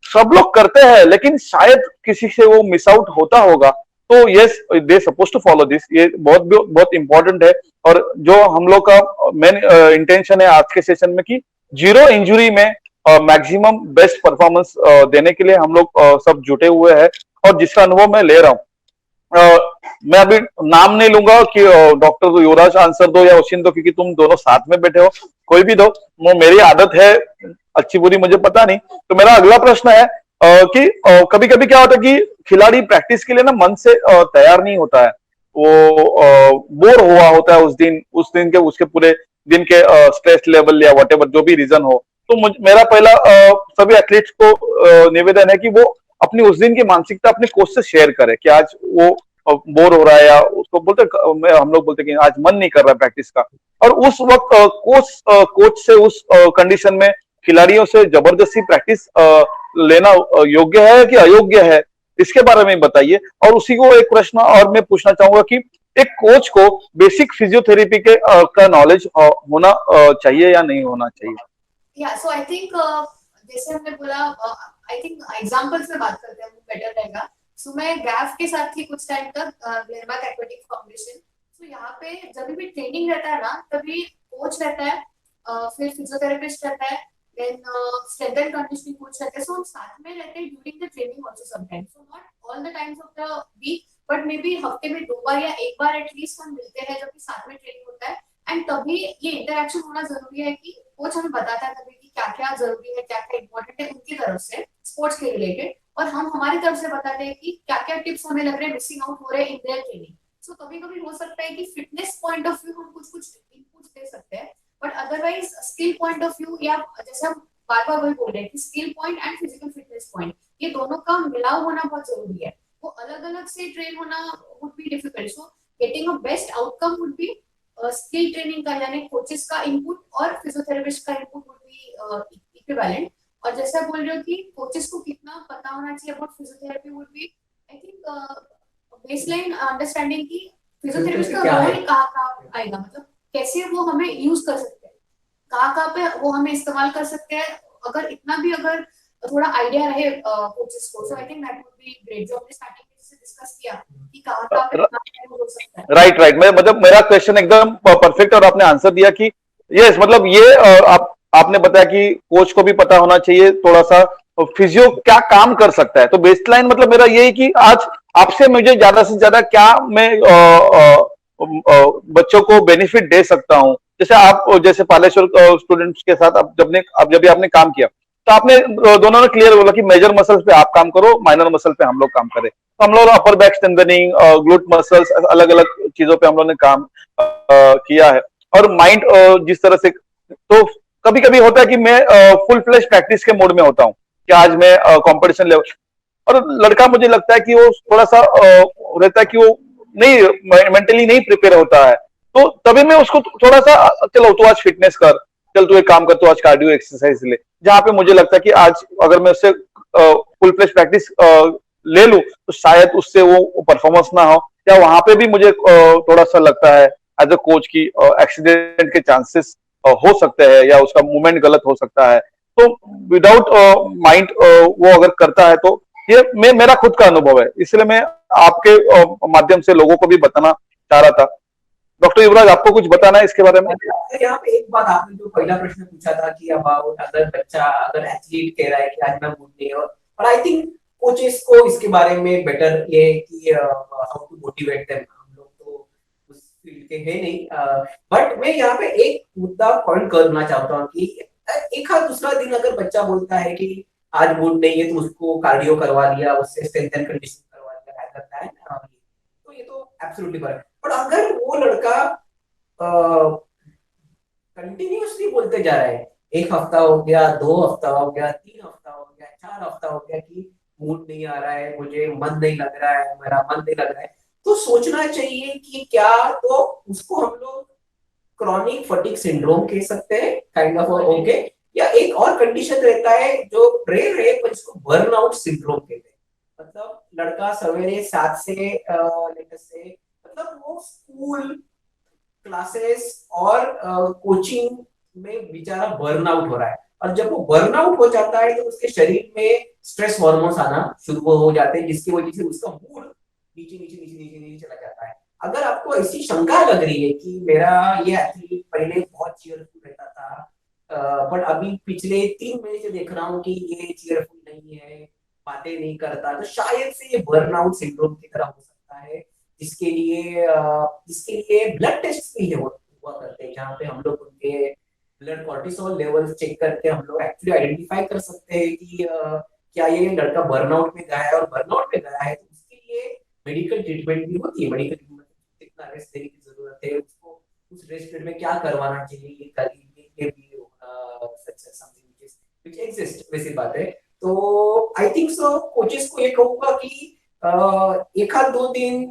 सब लोग करते हैं, लेकिन शायद किसी से वो मिस आउट होता होगा। तो yes, they suppose to follow this, ये बहुत बहुत इंपॉर्टेंट है। और जो हम लोग का मेन इंटेंशन है आज के सेशन में कि जीरो इंजुरी में मैक्सिमम बेस्ट परफॉर्मेंस देने के लिए हम लोग सब जुटे हुए हैं, और जिसका अनुभव मैं ले रहा हूँ। मैं अभी नाम नहीं लूंगा कि डॉक्टर युवराज आंसर दो या ओशिन दो, क्योंकि तुम दोनों साथ में बैठे हो, कोई भी दो, वो मेरी आदत है, अच्छी बुरी मुझे पता नहीं। तो मेरा अगला प्रश्न है कि कभी कभी क्या होता है कि खिलाड़ी प्रैक्टिस के लिए ना मन से तैयार नहीं होता है, वो बोर हुआ होता है उस दिन के, उसके पूरे दिन के स्ट्रेस लेवल या व्हाटएवर जो भी रीजन हो। तो मेरा पहला सभी एथलीट्स को निवेदन है कि वो अपनी उस दिन की मानसिकता अपने कोच से शेयर करे कि आज वो बोर हो रहा है, या उसको बोलते, हम लोग बोलते कि आज मन नहीं कर रहा प्रैक्टिस का, और उस वक्त कोच से उस कंडीशन में खिलाड़ियों से जबरदस्ती प्रैक्टिस लेना योग्य है कि अयोग्य है, इसके बारे में बताइए। और उसी को एक प्रश्न और मैं पूछना चाहूंगा कि एक कोच को बेसिक फिजियोथेरेपी के का नॉलेज होना चाहिए या नहीं होना चाहिए? या सो आई थिंक जैसे हमने बोला, आई थिंक एग्जांपल्स में बात करते हैं वो बेटर रहेगा। सो मैं गैफ के साथ थी कुछ टाइम तक, ग्लेनमार्क एक्वेटिक फाउंडेशन। सो यहाँ पे जब भी ट्रेनिंग रहता है ना, तभी कोच रहता है, फिर फिजियोथेरेपिस्ट रहता है, then strength and conditioning coach रहता है। सो हम साथ में रहते हैं during the training also sometimes, so not all the times of the week, but maybe हफ्ते में 2 बार या 1 बार एटलीस्ट हम मिलते हैं जब भी साथ में ट्रेनिंग होता है। एंड तभी ये इंटरेक्शन होना जरूरी है कि कोच हमें बताता है तभी कि क्या क्या जरूरी है, क्या क्या इंपॉर्टेंट है उनकी तरफ से स्पोर्ट्स के रिलेटेड, और हम हमारी तरफ से बताते हैं कि क्या क्या टिप्स हमें लग रहे हैं मिसिंग आउट हो रहे हैं इन देयर ट्रेनिंग। सो कभी कभी हो सकता है कि फिटनेस पॉइंट ऑफ व्यू हम कुछ कुछ इनपुट्स दे सकते हैं, but otherwise skill point of view, या जैसे हम बार बार वही बोल रहे हैं कि skill point and physical fitness point, ये दोनों का मिलाव होना बहुत जरूरी है। वो अलग अलग से ट्रेन होना would be difficult. So getting a best outcome would be skill training का, यानी कोचेस का इनपुट और फिजियोथेरेपिस्ट का इनपुट वुड बी इक्विवेलेंट। और जैसा बोल रहे हो कि कोचेस को कितना पता होना चाहिए about physiotherapy would be, I think baseline understanding की फिजियोथेरेपिस्ट का रोल कहाँ आएगा, मतलब कैसे वो हमें यूज कर सकते हैं, कहाँ पे वो हमें इस्तेमाल कर सकते हैं, अगर इतना भी अगर थोड़ा आइडिया रहे कोचेस को। So I think that would be great, जो हमने स्टार्टिंग में जैसे डिस्कस किया कि कहाँ पे हो सकता है। राइट, मतलब मेरा क्वेश्चन एकदम परफेक्ट और आपने आंसर दिया कि यस, मतलब ये आपने बताया कि कोच को भी पता होना चाहिए थोड़ा सा फिजियो क्या काम कर सकता है। तो बेसलाइन मतलब मेरा यही कि आज आपसे मुझे ज्यादा से ज्यादा क्या मैं बच्चों को बेनिफिट दे सकता हूँ, जैसे आप जैसे पालेश्वर स्टूडेंट्स के साथ आप जब भी आपने काम किया, तो आपने दोनों ने क्लियर बोला कि मेजर मसल्स पे आप काम करो, माइनर मसल पे हम लोग काम करें। तो हम लोग upper back strengthening, glute muscles, अलग अलग चीजों पे हम लोग ने काम किया है। और माइंड जिस तरह से, तो कभी कभी होता है कि मैं फुल फ्लेश प्रैक्टिस के मोड में होता हूँ कि आज मैं कंपटीशन लेवल, और लड़का मुझे लगता है कि वो थोड़ा सा रहता है कि वो नहीं मेंटली नहीं प्रिपेयर होता है। तो तभी मैं उसको थोड़ा सा, चलो तू आज फिटनेस कर, चल तू एक काम कर, तू आज कार्डियो एक्सरसाइज ले, जहां पे मुझे लगता है कि आज अगर मैं उससे फुल फ्लेश प्रैक्टिस ले लूं तो शायद उससे वो परफॉर्मेंस ना हो, या वहां पे भी मुझे थोड़ा सा लगता है एज अ कोच की एक्सीडेंट के चांसेस हो सकते हैं, या उसका मूवमेंट गलत हो सकता है। तो विदाउट माइंड वो अगर करता है, तो ये मेरा खुद का अनुभव है, इसलिए मैं आपके माध्यम से लोगों को भी बताना चाह रहा था। डॉक्टर युवराज, आपको कुछ बताना है इसके बारे में? यहाँ पे एक बात, आपने जो पहला प्रश्न पूछा था कि अबाउट अगर एथलीट कह रहा है कि आज मैं मूड नहीं है, और आई थिंक कोचेस को इसके बारे में बेटर ये है कि हाउ टू मोटिवेट देम। हम लोग तो उस फील्ड के है नहीं, बट मैं यहाँ पे एक मुद्दा पॉइंट करना चाहता हूँ कि एक आध दूसरा दिन अगर बच्चा बोलता है कि आज मूड नहीं है, तो उसको कार्डियो करवा दिया, उससे स्ट्रेंथ एंड कंडीशनिंग करवा दिया, करता है तो ये तो एब्सोल्युटली बराबर। पर अगर वो लड़का कंटिन्यूअसली बोलते जा रहा है, एक हफ्ता हो गया, 2 हफ्ता हो गया, 3 हफ्ता हो गया, 4 हफ्ता हो गया कि मूड नहीं आ रहा है, मुझे मन नहीं लग रहा है, मेरा मन नहीं लग रहा है, तो सोचना चाहिए कि क्या तो उसको हम लोग क्रॉनिक फटीग सिंड्रोम कह सकते हैं, काइंड ऑफ, ओके, या एक और कंडीशन रहता है जो रेयर है पर इसको बर्नआउट सिंड्रोम कहते हैं। मतलब लड़का सवेरे 7 से लेकर से, मतलब वो स्कूल क्लासेस और कोचिंग में बेचारा बर्नआउट हो रहा है, और जब वो बर्नआउट हो जाता है तो उसके शरीर में स्ट्रेस हार्मोन्स आना शुरू हो जाते हैं, जिसकी वजह से उसका मूड नीचे नीचे नीचे नीचे नीचे चला जाता है। अगर आपको ऐसी शंका लग रही है कि मेरा ये एथलीट पहले बहुत चीयरफुल रहता था, बट अभी पिछले 3 महीने से देख रहा हूँ कि ये चीयरफुल नहीं है, बातें नहीं करता, तो शायद से ये बर्नआउट सिंड्रोम की तरह हो सकता है, जिसके लिए ब्लड टेस्ट भी हुआ करते हैं, जहाँ पे हम लोग उनके ब्लड कॉर्टिसोल लेवल चेक करके हम लोग एक्चुअली आइडेंटिफाई कर सकते हैं कि क्या ये लड़का बर्नआउट में गया है, और बर्नआउट में गया है तो उसके लिए मेडिकल ट्रीटमेंट भी होती है। मेडिकल ट्रीटमेंट कितना रेस्ट देने की जरूरत है, उसको उस रेस्ट पीरियड में क्या करवाना चाहिए, ये भी समथिंग व्हिच एग्जिस्ट, वैसी बात है। तो आई थिंक सो कोचेस को ये कहूंगा कि एक आध 2 दिन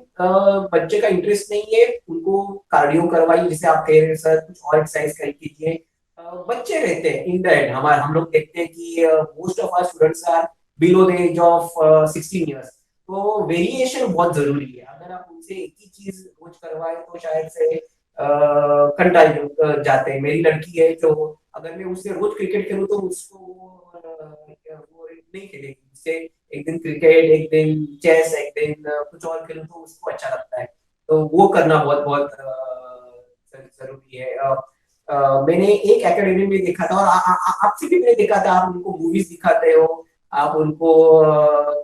बच्चे का इंटरेस्ट नहीं है, उनको कार्डियो करवाइए, जैसे आप कह रहे हैं सर, कुछ और एक्सरसाइज कर कीजिए। बच्चे रहते हैं इन द एंड, हम लोग देखते हैं कि most of our students are below the age of 16 years, तो वेरिएशन बहुत जरूरी है। अगर आप उनसे एक ही चीज रोज करवाए तो शायद से कंटाल जाते हैं। मेरी लड़की है जो, अगर मैं उससे रोज क्रिकेट खेलूं तो उसको वो नहीं खेलेगी, उससे एक दिन क्रिकेट, एक दिन चेस, एक दिन कुछ और खेलूं तो उसको अच्छा लगता है, तो वो करना बहुत बहुत जरूरी है। मैंने एक एकेडमी में देखा था, और आपसे भी मैंने देखा था, आप उनको मूवीज दिखाते हो, आप उनको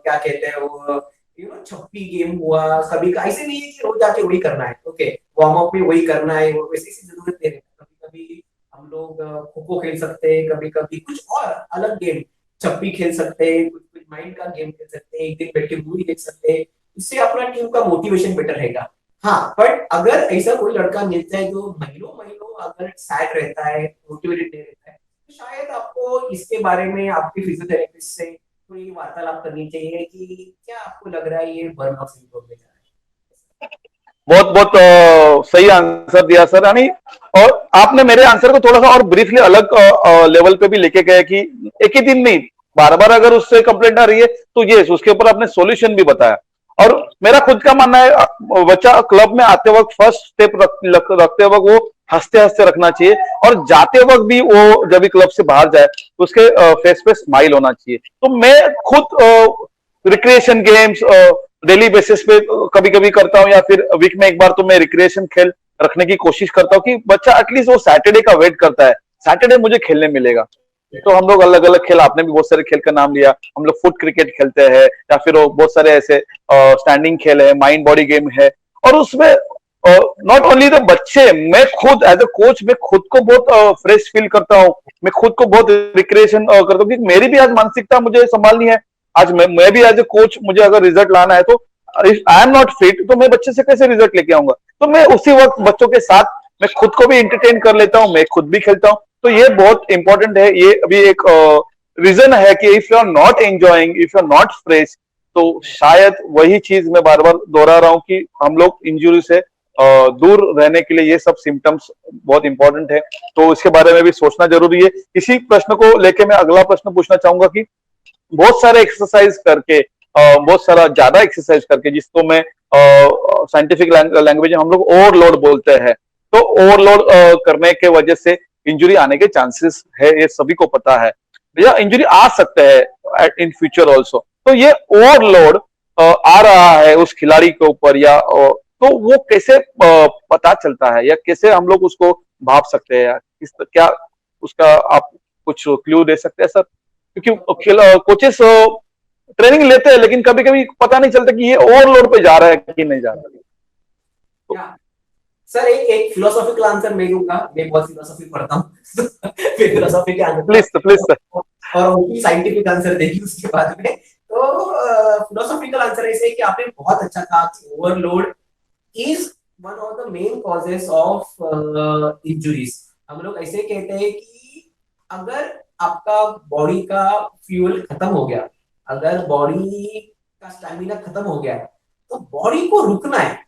क्या कहते हैं वो, छप्पी गेम हुआ, कभी ऐसे नहीं है कि रोज जाके वही करना है, ओके, वार्म अप में वही करना है, वैसी जरूरत नहीं है। कभी कभी हम लोग खो खो खेल सकते हैं, कभी कभी कुछ और अलग गेम, छप्पी खेल सकते हैं, कुछ कुछ माइंड का गेम खेल सकते हैं, एक दिन बैठ के मूवी देख सकते हैं, उससे अपना टीम का मोटिवेशन बेटर रहेगा। हाँ, बट अगर ऐसा कोई लड़का मिलता है जो महीनों महीनों अगर सैड रहता है, मोटिवेटेड नहीं रहता है, तो शायद आपको इसके बारे में आपके फिजियोथेरेपिस्ट से थोड़ी वार्तालाप करनी चाहिए कि क्या आपको लग रहा है ये बर्नआउट सिंड्रोम में जा रहा है। बहुत बहुत सही आंसर दिया सर, यानी और आपने मेरे आंसर को थोड़ा सा और ब्रीफली अलग लेवल पे भी लेके गए कि एक ही दिन नहीं, बार बार अगर उससे कंप्लेंट आ रही है तो ये उसके ऊपर आपने सॉल्यूशन भी बताया। और मेरा खुद का मानना है, बच्चा क्लब में आते वक्त फर्स्ट स्टेप रखते वक्त वो हंसते हंसते रखना चाहिए, और जाते वक्त भी वो जब भी क्लब से बाहर जाए तो उसके फेस पे स्माइल होना चाहिए। तो मैं खुद रिक्रिएशन गेम्स डेली बेसिस पे कभी कभी करता हूँ, या फिर वीक में एक बार तो मैं रिक्रिएशन खेल रखने की कोशिश करता हूँ कि बच्चा एटलीस्ट वो सैटरडे का वेट करता है, सैटरडे मुझे खेलने मिलेगा। तो हम लोग अलग अलग खेल, आपने भी बहुत सारे खेल का नाम लिया, हम लोग फुट क्रिकेट खेलते हैं, या फिर बहुत सारे ऐसे स्टैंडिंग खेल है, माइंड बॉडी गेम है, और उसमें नॉट ओनली द बच्चे, मैं खुद एज अ कोच मैं खुद को बहुत फ्रेश फील करता हूँ, मैं खुद को बहुत रिक्रिएशन करता हूँ, क्योंकि मेरी भी आज मानसिकता मुझे संभालनी है। आज मैं भी एज ए कोच, मुझे अगर रिजल्ट लाना है तो if I am not fit तो मैं बच्चे से कैसे रिजल्ट लेके आऊंगा। तो मैं उसी वक्त बच्चों के साथ मैं खुद को भी एंटरटेन कर लेता हूँ, मैं खुद भी खेलता हूँ। तो ये बहुत इंपॉर्टेंट है, ये अभी एक रीजन है कि if you are not enjoying, if you are not fresh, तो शायद वही चीज मैं बार बार दोहरा रहा हूँ कि हम लोग इंजुरी से दूर रहने के लिए ये सब सिम्टम्स बहुत इंपॉर्टेंट है। तो इसके बारे में भी सोचना जरूरी है। इसी प्रश्न को लेके मैं अगला प्रश्न पूछना चाहूंगा कि बहुत सारे एक्सरसाइज करके, बहुत सारा ज्यादा एक्सरसाइज करके, जिसको मैं साइंटिफिक लैंग्वेज में हम लोग ओवरलोड बोलते हैं, तो ओवरलोड करने के वजह से इंजुरी आने के चांसेस है, ये सभी को पता है, या इंजुरी आ सकते हैं इन फ्यूचर ऑल्सो। तो ये ओवरलोड आ रहा है उस खिलाड़ी के ऊपर, या तो वो कैसे पता चलता है, या कैसे हम लोग उसको भाप सकते हैं, क्या उसका आप कुछ क्लू दे सकते हैं सर? क्योंकि कोचेस ट्रेनिंग लेते हैं, लेकिन कभी कभी पता नहीं चलता कि ये ओवरलोड पे जा रहा है कि नहीं जा रहा है। सर एक फिलोसॉफिकल आंसर मैं दूंगा, मैं बहुत फिलोसॉफी पढ़ता हूँ फिलोसॉफी के आंसर प्लीज प्लीज सर, और उनकी साइंटिफिक आंसर देखिए उसके बाद में। तो फिलोसॉफिकल आंसर ऐसे है कि आपने बहुत अच्छा कहा कि overload is one of the main causes of injuries. हम लोग ऐसे कहते हैं कि अगर आपका बॉडी का फ्यूल खत्म हो गया, अगर बॉडी का स्टैमिना खत्म हो गया, तो बॉडी को रुकना है।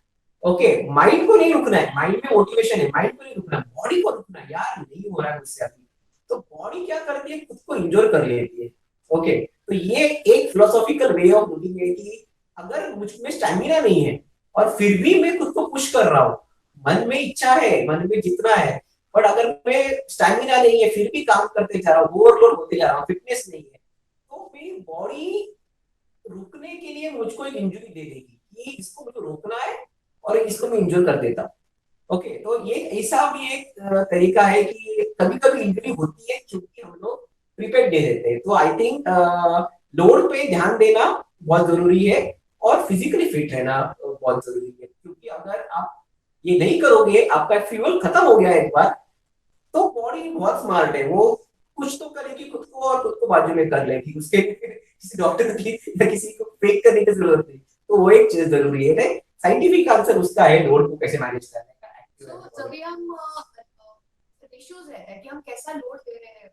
ओके, माइंड को नहीं रुकना है, माइंड में मोटिवेशन है, माइंड को नहीं रुकना है, बॉडी को रुकना है। यार नहीं हो रहा है मुझसे अभी, तो बॉडी क्या करती है, खुद को इंजोर कर लेती है। ओके, तो ये एक फिलोसॉफिकल वे ऑफ लुकिंग है कि अगर मुझ में स्टैमिना नहीं है और फिर भी मैं खुद को पुश कर रहा हूँ, मन में इच्छा है, मन में जितना है, बट अगर मैं स्टैमिना नहीं है फिर भी काम करते जा रहा हूँ, ओवरलोड होते जा रहा हूँ, फिटनेस नहीं है, तो मेरी बॉडी रुकने के लिए मुझको एक इंजरी दे देगी कि इसको मुझे रोकना है और इसको मैं इंजोर कर देता हूँ। ओके, तो ये ऐसा भी एक तरीका है कि कभी कभी इंजरी होती है क्योंकि हम लोग प्रीपेड दे देते हैं। तो आई थिंक लोड पे ध्यान देना बहुत जरूरी है और फिजिकली फिट रहना बहुत जरूरी है, क्योंकि अगर आप ये नहीं करोगे, आपका फ्यूल खत्म हो गया एक बार, तो बॉडी बहुत स्मार्ट है, वो कुछ तो करेगी खुद को और खुद को बाजू में कर लेगी, उसके किसी डॉक्टर की या किसी को फेक करने की जरूरत नहीं। तो वो एक चीज जरूरी है। साइंटिफिक आंसर उसका है लोड को कैसे मैनेज करने का। तो जब भी हम रेशियोज रहता है कि हम कैसा लोड दे रहे हैं,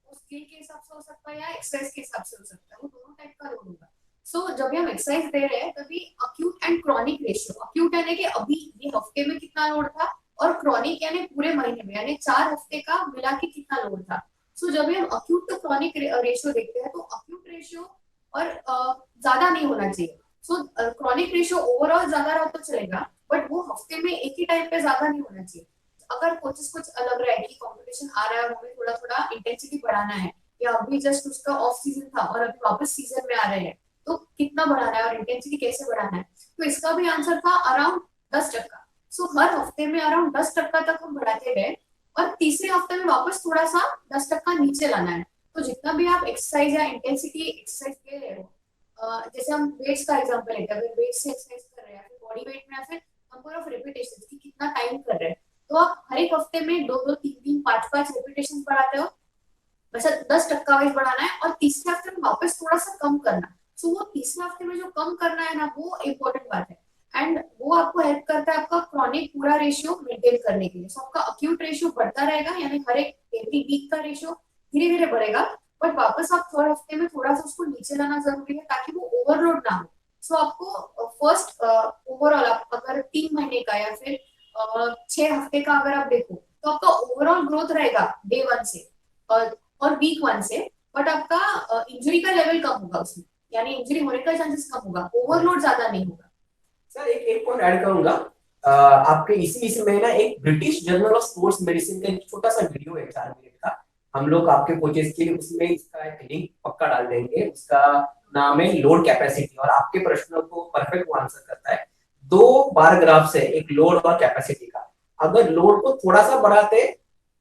वो स्किल के हिसाब से हो सकता है या एक्सरसाइज के हिसाब से हो सकता है, वो दोनों टाइप का लोड होगा। सो जब भी हम एक्सरसाइज दे रहे हैं तभी acute and chronic ratio, acute यानी कि अभी ये हफ्ते में कितना लोड था, और क्रॉनिक यानी पूरे महीने में, यानी 4 हफ्ते का मिला के कितना लोड था। सो जब भी हम अक्यूट टू क्रॉनिक रेशियो देखते हैं तो अक्यूट रेशियो और ज्यादा नहीं होना चाहिए। सो क्रॉनिक रेशियो ओवरऑल ज्यादा रहा तो चलेगा, बट वो हफ्ते में एक ही टाइम पे ज्यादा नहीं होना चाहिए। अगर कोचेस कुछ अलग रहा है कि कंपटीशन आ रहा है और हमें थोड़ा थोड़ा इंटेंसिटी बढ़ाना है, या अभी जस्ट उसका ऑफ सीजन था और अभी वापस सीजन में आ रहे हैं, तो कितना बढ़ाना है और इंटेंसिटी कैसे बढ़ाना है, तो इसका भी आंसर था अराउंड 10%। सो हर हफ्ते में अराउंड 10% तक हम बढ़ाते गए और तीसरे हफ्ते में वापस थोड़ा सा 10% नीचे लाना है। तो जितना भी आप एक्सरसाइज या इंटेंसिटी एक्सरसाइज ले रहे हो, जैसे हम वेट्स का एग्जांपल लेते हैं, अगर वेट से एक्सरसाइज कर रहे हैं, फिर बॉडी वेट में, फिर नंबर ऑफ रिपीटेशंस की कितना टाइम कर रहे हैं, तो आप हर एक हफ्ते में 2-2, 3-3, 5-5 रिपीटेशन बढ़ाते हो, वैसे 10% वाइज बढ़ाना है और तीसरे हफ्ते में वापस थोड़ा सा कम करना। सो वो तीसरे हफ्ते में जो कम करना है ना, वो इम्पोर्टेंट बात है, एंड वो आपको हेल्प करता है आपका क्रॉनिक पूरा रेशियो मेंटेन करने के लिए। सो आपका अक्यूट रेशियो बढ़ता रहेगा, यानी हर एक एवरी वीक का रेशियो धीरे धीरे बढ़ेगा, बट वापस आप थर्ड हफ्ते में थोड़ा सा उसको नीचे लाना जरूरी है ताकि वो ओवरलोड ना हो। सो आपको फर्स्ट ओवरऑल अगर 3 महीने का या फिर 6 हफ्ते का अगर आप देखो, तो आपका ओवरऑल ग्रोथ रहेगा डे 1 से और वीक 1 से, बट आपका इंजरी का लेवल कम होगा उसमें, यानी इंजरी होने का चांसेस कम होगा, ओवरलोड ज्यादा नहीं होगा। सर एक पॉइंट ऐड करूंगा, आपके इसी में ना एक British journal of sports medicine का एक छोटा सा वीडियो है 4 मिनट का, हम लोग आपके कोचेस के लिए उसमें इसका एक लिंक पक्का डाल देंगे। उसका नाम है लोड कैपेसिटी, और आपके प्रश्नों को परफेक्ट आंसर करता है। 2 बार ग्राफ से, एक लोड और कैपेसिटी का। अगर लोड को थोड़ा सा बढ़ाते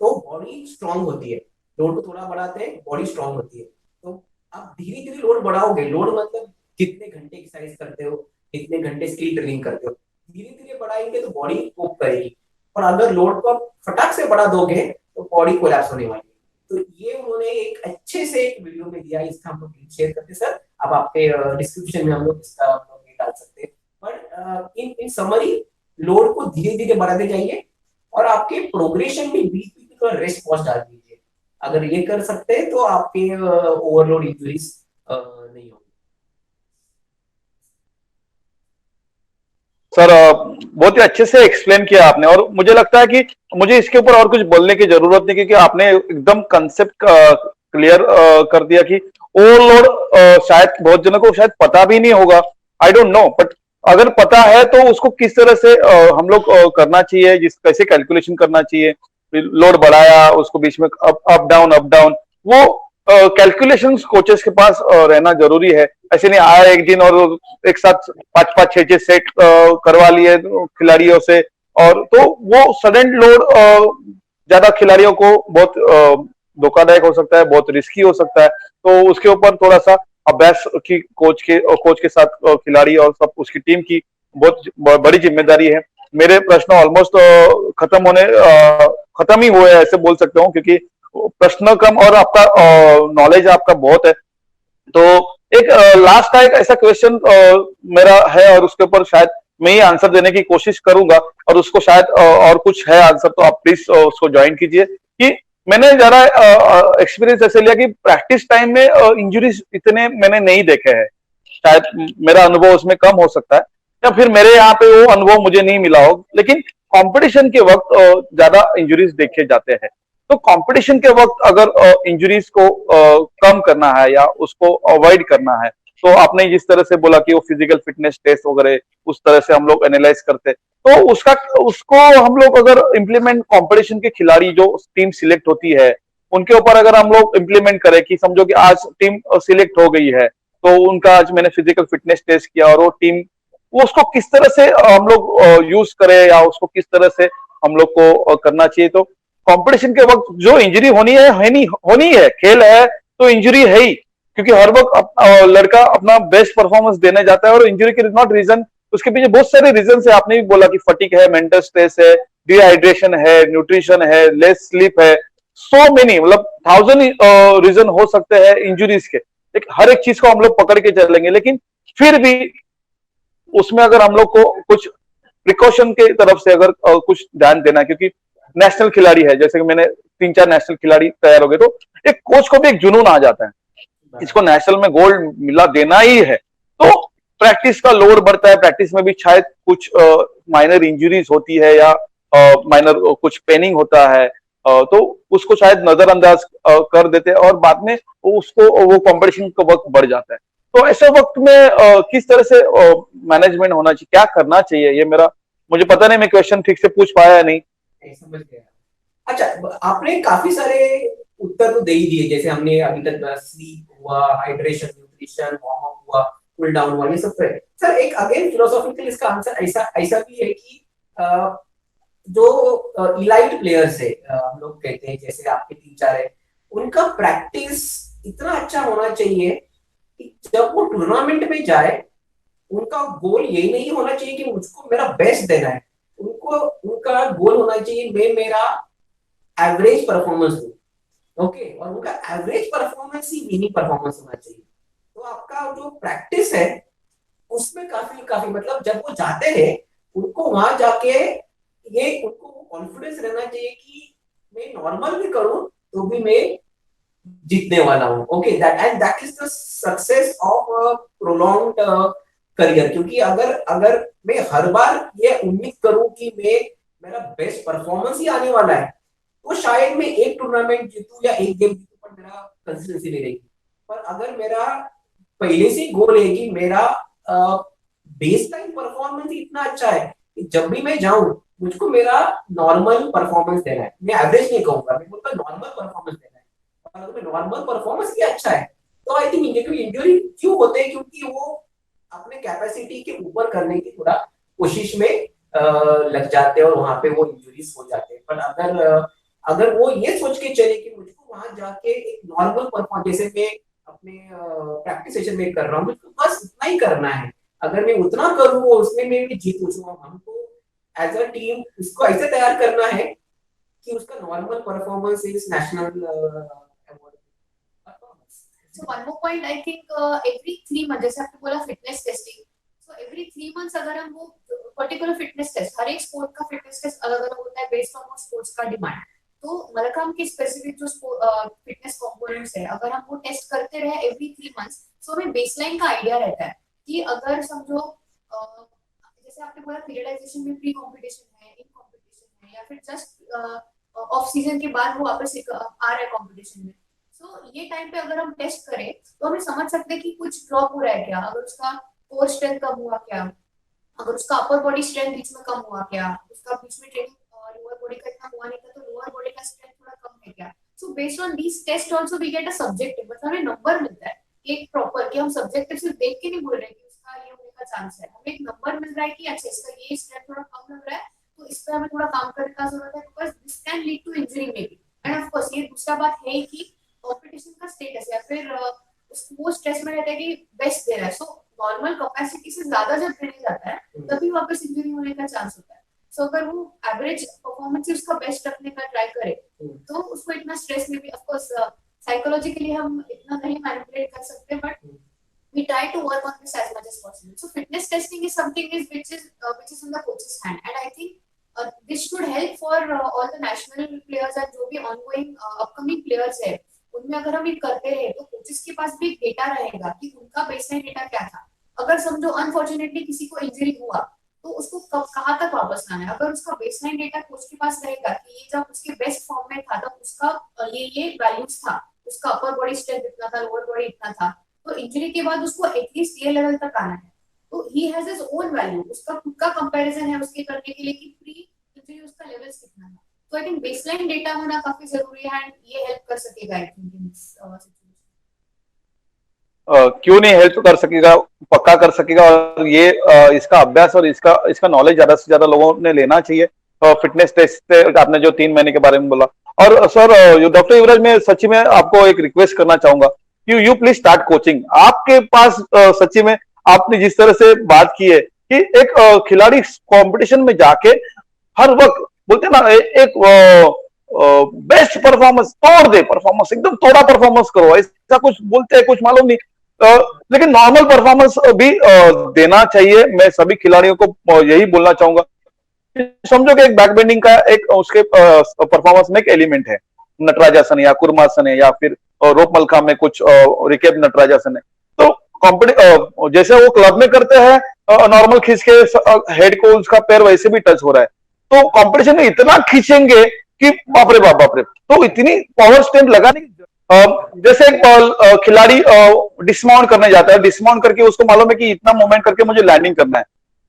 तो बॉडी स्ट्रांग होती है, लोड को थोड़ा बढ़ाते बॉडी स्ट्रांग होती है। तो आप धीरे धीरे लोड बढ़ाओगे, लोड मतलब कितने घंटे एक्सरसाइज करते हो, कितने घंटे स्किल ट्रेनिंग करते हो, धीरे धीरे बढ़ाएंगे तो बॉडी कोप करेगी, और अगर लोड को आप फटाक से बढ़ा दोगे तो बॉडी कोलैप्स होने वाली है। तो ये उन्होंने एक अच्छे से एक वीडियो में दिया, इसका हम लोग शेयर करते हैं सर, अब आपके डिस्क्रिप्शन में हम लोग इसका हम लोग ये डाल सकते हैं। पर इन इन समरी, लोड को धीरे धीरे बढ़ाते जाइए और आपके प्रोग्रेशन में बीच बीच में थोड़ा रेस्ट पॉज डाल दीजिए। अगर ये कर सकते हैं तो आपके ओवरलोड इंजरीज नहीं होगी। सर बहुत ही अच्छे से एक्सप्लेन किया आपने, और मुझे लगता है कि मुझे इसके ऊपर और कुछ बोलने की जरूरत नहीं, क्योंकि आपने एकदम कंसेप्ट क्लियर कर दिया कि ओवरलोड शायद बहुत जनों को शायद पता भी नहीं होगा, आई डोंट नो, बट अगर पता है तो उसको किस तरह से हम लोग करना चाहिए, जिस कैसे कैलकुलेशन करना चाहिए, लोड बढ़ाया उसको बीच में अप डाउन, वो कैलकुलेशन कोचेस के पास रहना जरूरी है। ऐसे नहीं आया एक दिन और एक साथ 5-5 6-6 सेट करवा लिए खिलाड़ियों से, और तो वो सडन लोड ज्यादा खिलाड़ियों को बहुत धोखादायक हो सकता है, बहुत रिस्की हो सकता है। तो उसके ऊपर थोड़ा सा अभ्यास की कोच के साथ खिलाड़ी और सब उसकी टीम की बहुत बड़ी जिम्मेदारी है। मेरे प्रश्न ऑलमोस्ट खत्म ही हुए ऐसे बोल सकता हूँ, क्योंकि प्रश्न कम और आपका नॉलेज आपका बहुत है। तो एक लास्ट का एक ऐसा क्वेश्चन मेरा है, और उसके ऊपर शायद मैं ही आंसर देने की कोशिश करूंगा, और उसको शायद और कुछ है आंसर तो आप प्लीज उसको ज्वाइन कीजिए। कि मैंने जरा एक्सपीरियंस ऐसे लिया कि प्रैक्टिस टाइम में इंजरीज इतने मैंने नहीं देखे हैं, शायद मेरा अनुभव उसमें कम हो सकता है, या फिर मेरे यहाँ पे वो अनुभव मुझे नहीं मिला हो, लेकिन कंपटीशन के वक्त ज्यादा इंजरीज देखे जाते हैं। तो कंपटीशन के वक्त अगर इंजरीज को कम करना है या उसको अवॉइड करना है, तो आपने जिस तरह से बोला कि वो फिजिकल फिटनेस टेस्ट वगैरह उस तरह से हम लोग एनालाइज करते, तो उसको हम लोग अगर इम्प्लीमेंट कंपटीशन के खिलाड़ी जो टीम सिलेक्ट होती है उनके ऊपर अगर हम लोग इम्प्लीमेंट करें, कि समझो कि आज टीम सिलेक्ट हो गई है, तो उनका आज मैंने फिजिकल फिटनेस टेस्ट किया, और वो टीम वो उसको किस तरह से हम लोग यूज करें या उसको किस तरह से हम लोग को करना चाहिए। तो कंपटीशन के वक्त जो इंजरी है नहीं होनी है, खेल है तो इंजरी है ही, क्योंकि हर वक्त लड़का अपना बेस्ट परफॉर्मेंस देने जाता है, और इंजरी के नॉट रीजन, उसके पीछे बहुत सारे रीजन है। आपने भी बोला कि फटीक है, मेंटल स्ट्रेस है, डिहाइड्रेशन है, न्यूट्रिशन है, लेस स्लीप है, सो मेनी, मतलब 1000 रीजन हो सकते हैं इंजुरीज के। हर एक चीज को हम लोग पकड़ के चलेंगे, लेकिन फिर भी उसमें अगर हम लोग को कुछ प्रिकॉशन के तरफ से अगर कुछ ध्यान देना है, क्योंकि नेशनल खिलाड़ी है, जैसे कि मैंने 3-4 नेशनल खिलाड़ी तैयार हो गए, तो एक कोच को भी एक जुनून आ जाता है, इसको नेशनल में गोल्ड मिला देना ही है। तो प्रैक्टिस का लोड बढ़ता है, प्रैक्टिस में भी शायद कुछ माइनर इंजरीज होती है या माइनर कुछ पेनिंग होता है, तो उसको शायद नजरअंदाज कर देते हैं, और बाद में उसको वो कंपटीशन का वक्त बढ़ जाता है। तो ऐसे वक्त में किस तरह से मैनेजमेंट होना चाहिए, क्या करना चाहिए, ये मेरा, मुझे पता नहीं मैं क्वेश्चन ठीक से पूछ पाया या नहीं। समझ गया। अच्छा, आपने काफी सारे उत्तर तो दे ही दिए, जैसे हमने अभी तक स्लीप हुआ, हाइड्रेशन, न्यूट्रिशन, वार्म अप हुआ, कूल डाउन हुआ, ये सब है। सर एक अगेन फिलोसॉफिकल इसका आंसर ऐसा ऐसा भी है कि जो इलाइट प्लेयर्स है, हम लोग कहते हैं जैसे आपके 3-4 है, उनका प्रैक्टिस इतना अच्छा होना चाहिए कि जब वो टूर्नामेंट में जाए उनका गोल यही नहीं होना चाहिए कि मुझको मेरा बेस्ट देना है, उनको उनका गोल होना चाहिए मैं मेरा एवरेज परफॉर्मेंस दूं। ओके, और उनका एवरेज परफॉर्मेंस ही विनिंग परफॉर्मेंस होना चाहिए। तो आपका जो प्रैक्टिस है उसमें काफी काफी मतलब जब वो जाते हैं उनको वहां जाके ये उनको कॉन्फिडेंस रहना चाहिए कि मैं नॉर्मल भी करूं तो भी मैं जीतने वाला हूं। Okay, that is the success of prolonged career. क्योंकि अगर अगर मैं हर बार ये उम्मीद करूं कि मैं मेरा बेस्ट परफॉर्मेंस ही आने वाला है, तो शायद मैं एक टूर्नामेंट जीतूं या एक गेम जीतूं, पर मेरा कंसिस्टेंसी नहीं रहेगी। पर अगर मेरा पहले से गोल है कि मेरा बेस टाइम परफॉर्मेंस इतना अच्छा है कि जब भी मैं जाऊं मुझको मेरा नॉर्मल परफॉर्मेंस देना है, मैं एवरेज नहीं कहूंगा, मैं बोलता नॉर्मल परफॉर्मेंस देना है। और अगर नॉर्मल परफॉर्मेंस ही अच्छा है तो आई थिंक इंजरी क्यों होते हैं, क्योंकि वो अपने कैपेसिटी के ऊपर करने की थोड़ा कोशिश में लग जाते हैं और वहां पे वो इंजरीज हो जाते हैं। पर अगर वो ये सोच के चले कि मुझको वहां जाके एक नॉर्मल परफॉर्मेंस, जैसे मैं अपने प्रैक्टिस सेशन में कर रहा हूँ, मुझको बस इतना ही करना है, अगर मैं उतना करूँ और उसमें मैं भी जीतूँ, तो हमको एज अ टीम उसको ऐसे तैयार करना है कि उसका normal performance is national award performance. So one more point, I think every 3 months, जैसे आपने बोला fitness testing, so every 3 months अगर हम वो पर्टिकुलर फिटनेस टेस्ट, हर एक स्पोर्ट का फिटनेस टेस्ट अलग अलग होता है बेस्ड ऑन स्पोर्ट्स का डिमांड। तो मलखम्ब की स्पेसिफिक जो फिटनेस कंपोनेंट्स है, अगर हम वो टेस्ट करते रहे एवरी 3 मंथ्स, तो हमें बेसलाइन का आइडिया रहता है कि अगर समझो जैसे आपने बोला पीरियडाइजेशन में प्री कंपटीशन है, इन कंपटीशन है, या फिर जस्ट ऑफ सीजन के बाद वो वापस आ रहा है कंपटीशन में। तो ये टाइम पे अगर हम टेस्ट करें तो हमें समझ सकते हैं कि कुछ ड्रॉप हो रहा है क्या, अगर उसका कोर स्ट्रेंथ कम हुआ क्या, अगर उसका अपर बॉडी स्ट्रेंथ बीच में कम हुआ क्या, उसका बीच में ट्रेनिंग लोअर बॉडी का इतना हुआ नहीं था तो लोअर बॉडी का स्ट्रेंथ थोड़ा कम है क्या। So based on these test also we get a subjective, मतलब हमें नंबर मिलता है एक प्रॉपर, कि हम सब्जेक्टिव सिर्फ देख के नहीं बोल रहे कि उसका ये होने का चांस है, हमें एक नंबर मिल रहा है कि अच्छा इसका ये स्ट्रेंथ थोड़ा कम लग रहा है तो इस पर हमें थोड़ा काम करने का जरूरत है, because this can lead to injury maybe. And of course ये दूसरा बात है कि कंपटीशन का स्टेटस या फिर वो स्ट्रेस में रहता है कि बेस्ट दे रहा है, सो नॉर्मल कैपेसिटी से ज्यादा जब देने जाता है तभी वापस इंजरी होने का चांस होता है। सो अगर वो एवरेज परफॉर्मेंस से उसका बेस्ट रखने का ट्राई करे तो उसको इतना स्ट्रेस में भी, ऑफ कोर्स साइकोलॉजिकली हम इतना नहीं मैनिपुलेट कर सकते, but we try to work on this as much as possible. So fitness testing is something which is on the coach's hand, and I think this should help for all the national players and जो भी ongoing upcoming players है, उनमें अगर हम ये करते रहे तो कोचेस के पास भी डेटा रहेगा कि उनका बेसलाइन डेटा क्या था। अगर समझो अनफॉर्चुनेटली किसी को इंजरी हुआ तो उसको कब कहाँ तक वापस लाना है, अगर उसका बेसलाइन डेटा कोच के पास रहेगा कि ये जब उसके बेस्ट फॉर्म में था तब उसका ये वैल्यूज था, उसका अपर बॉडी स्ट्रेंथ इतना था, लोअर बॉडी इतना था, तो इंजरी के बाद उसको एटलीस्ट ये लेवल तक आना है, तो he has his own value, उसका खुद का कंपैरिजन है उसके करने के लिए कि प्री इंजरी उसका लेवल्स कितना है। तो आई थिंक बेसलाइन डेटा होना काफी जरूरी है एंड ये हेल्प कर सकेगा I think in this situation. क्यों नहीं हेल्प कर सकेगा, पक्का कर सकेगा। और ये इसका अभ्यास और इसका नॉलेज ज्यादा से ज्यादा लोगों ने लेना चाहिए। फिटनेस टेस्ट से आपने जो 3 महीने के बारे में बोला, और सर डॉक्टर युवराज, मैं सच्ची में आपको एक रिक्वेस्ट करना चाहूंगा, यू प्लीज स्टार्ट कोचिंग। आपके पास सच्ची में आपने जिस तरह से बात की है कि एक खिलाड़ी कंपटीशन में जाके हर वक्त बोलते हैं ना एक बेस्ट परफॉर्मेंस तोड़ दे, परफॉर्मेंस एकदम तोड़ा परफॉर्मेंस करो, ऐसा कुछ बोलते हैं, कुछ मालूम नहीं। लेकिन नॉर्मल परफॉर्मेंस भी देना चाहिए। मैं सभी खिलाड़ियों को यही बोलना चाहूंगा, समझो कि एक बैक बेंडिंग का एक उसके परफॉर्मेंस में एक एलिमेंट है, नटराजासन है या कुर्मासन है या फिर रोप मलखा में कुछ रिकेप नटराजासन है। तो जैसे वो क्लब में करते हैं नॉर्मल खींच के हेड को उसका पैर वैसे भी टच हो रहा है, तो कंपटीशन में इतना खींचेंगे कि बाप रे बाप बाप रे, तो इतनी पावर स्ट्रेंथ लगाने की जैसे एक खिलाड़ी डिसमाउंट करने जाता है, डिसमाउंट करके उसको मालूम है कि इतना मूवमेंट करके मुझे लैंडिंग करना है,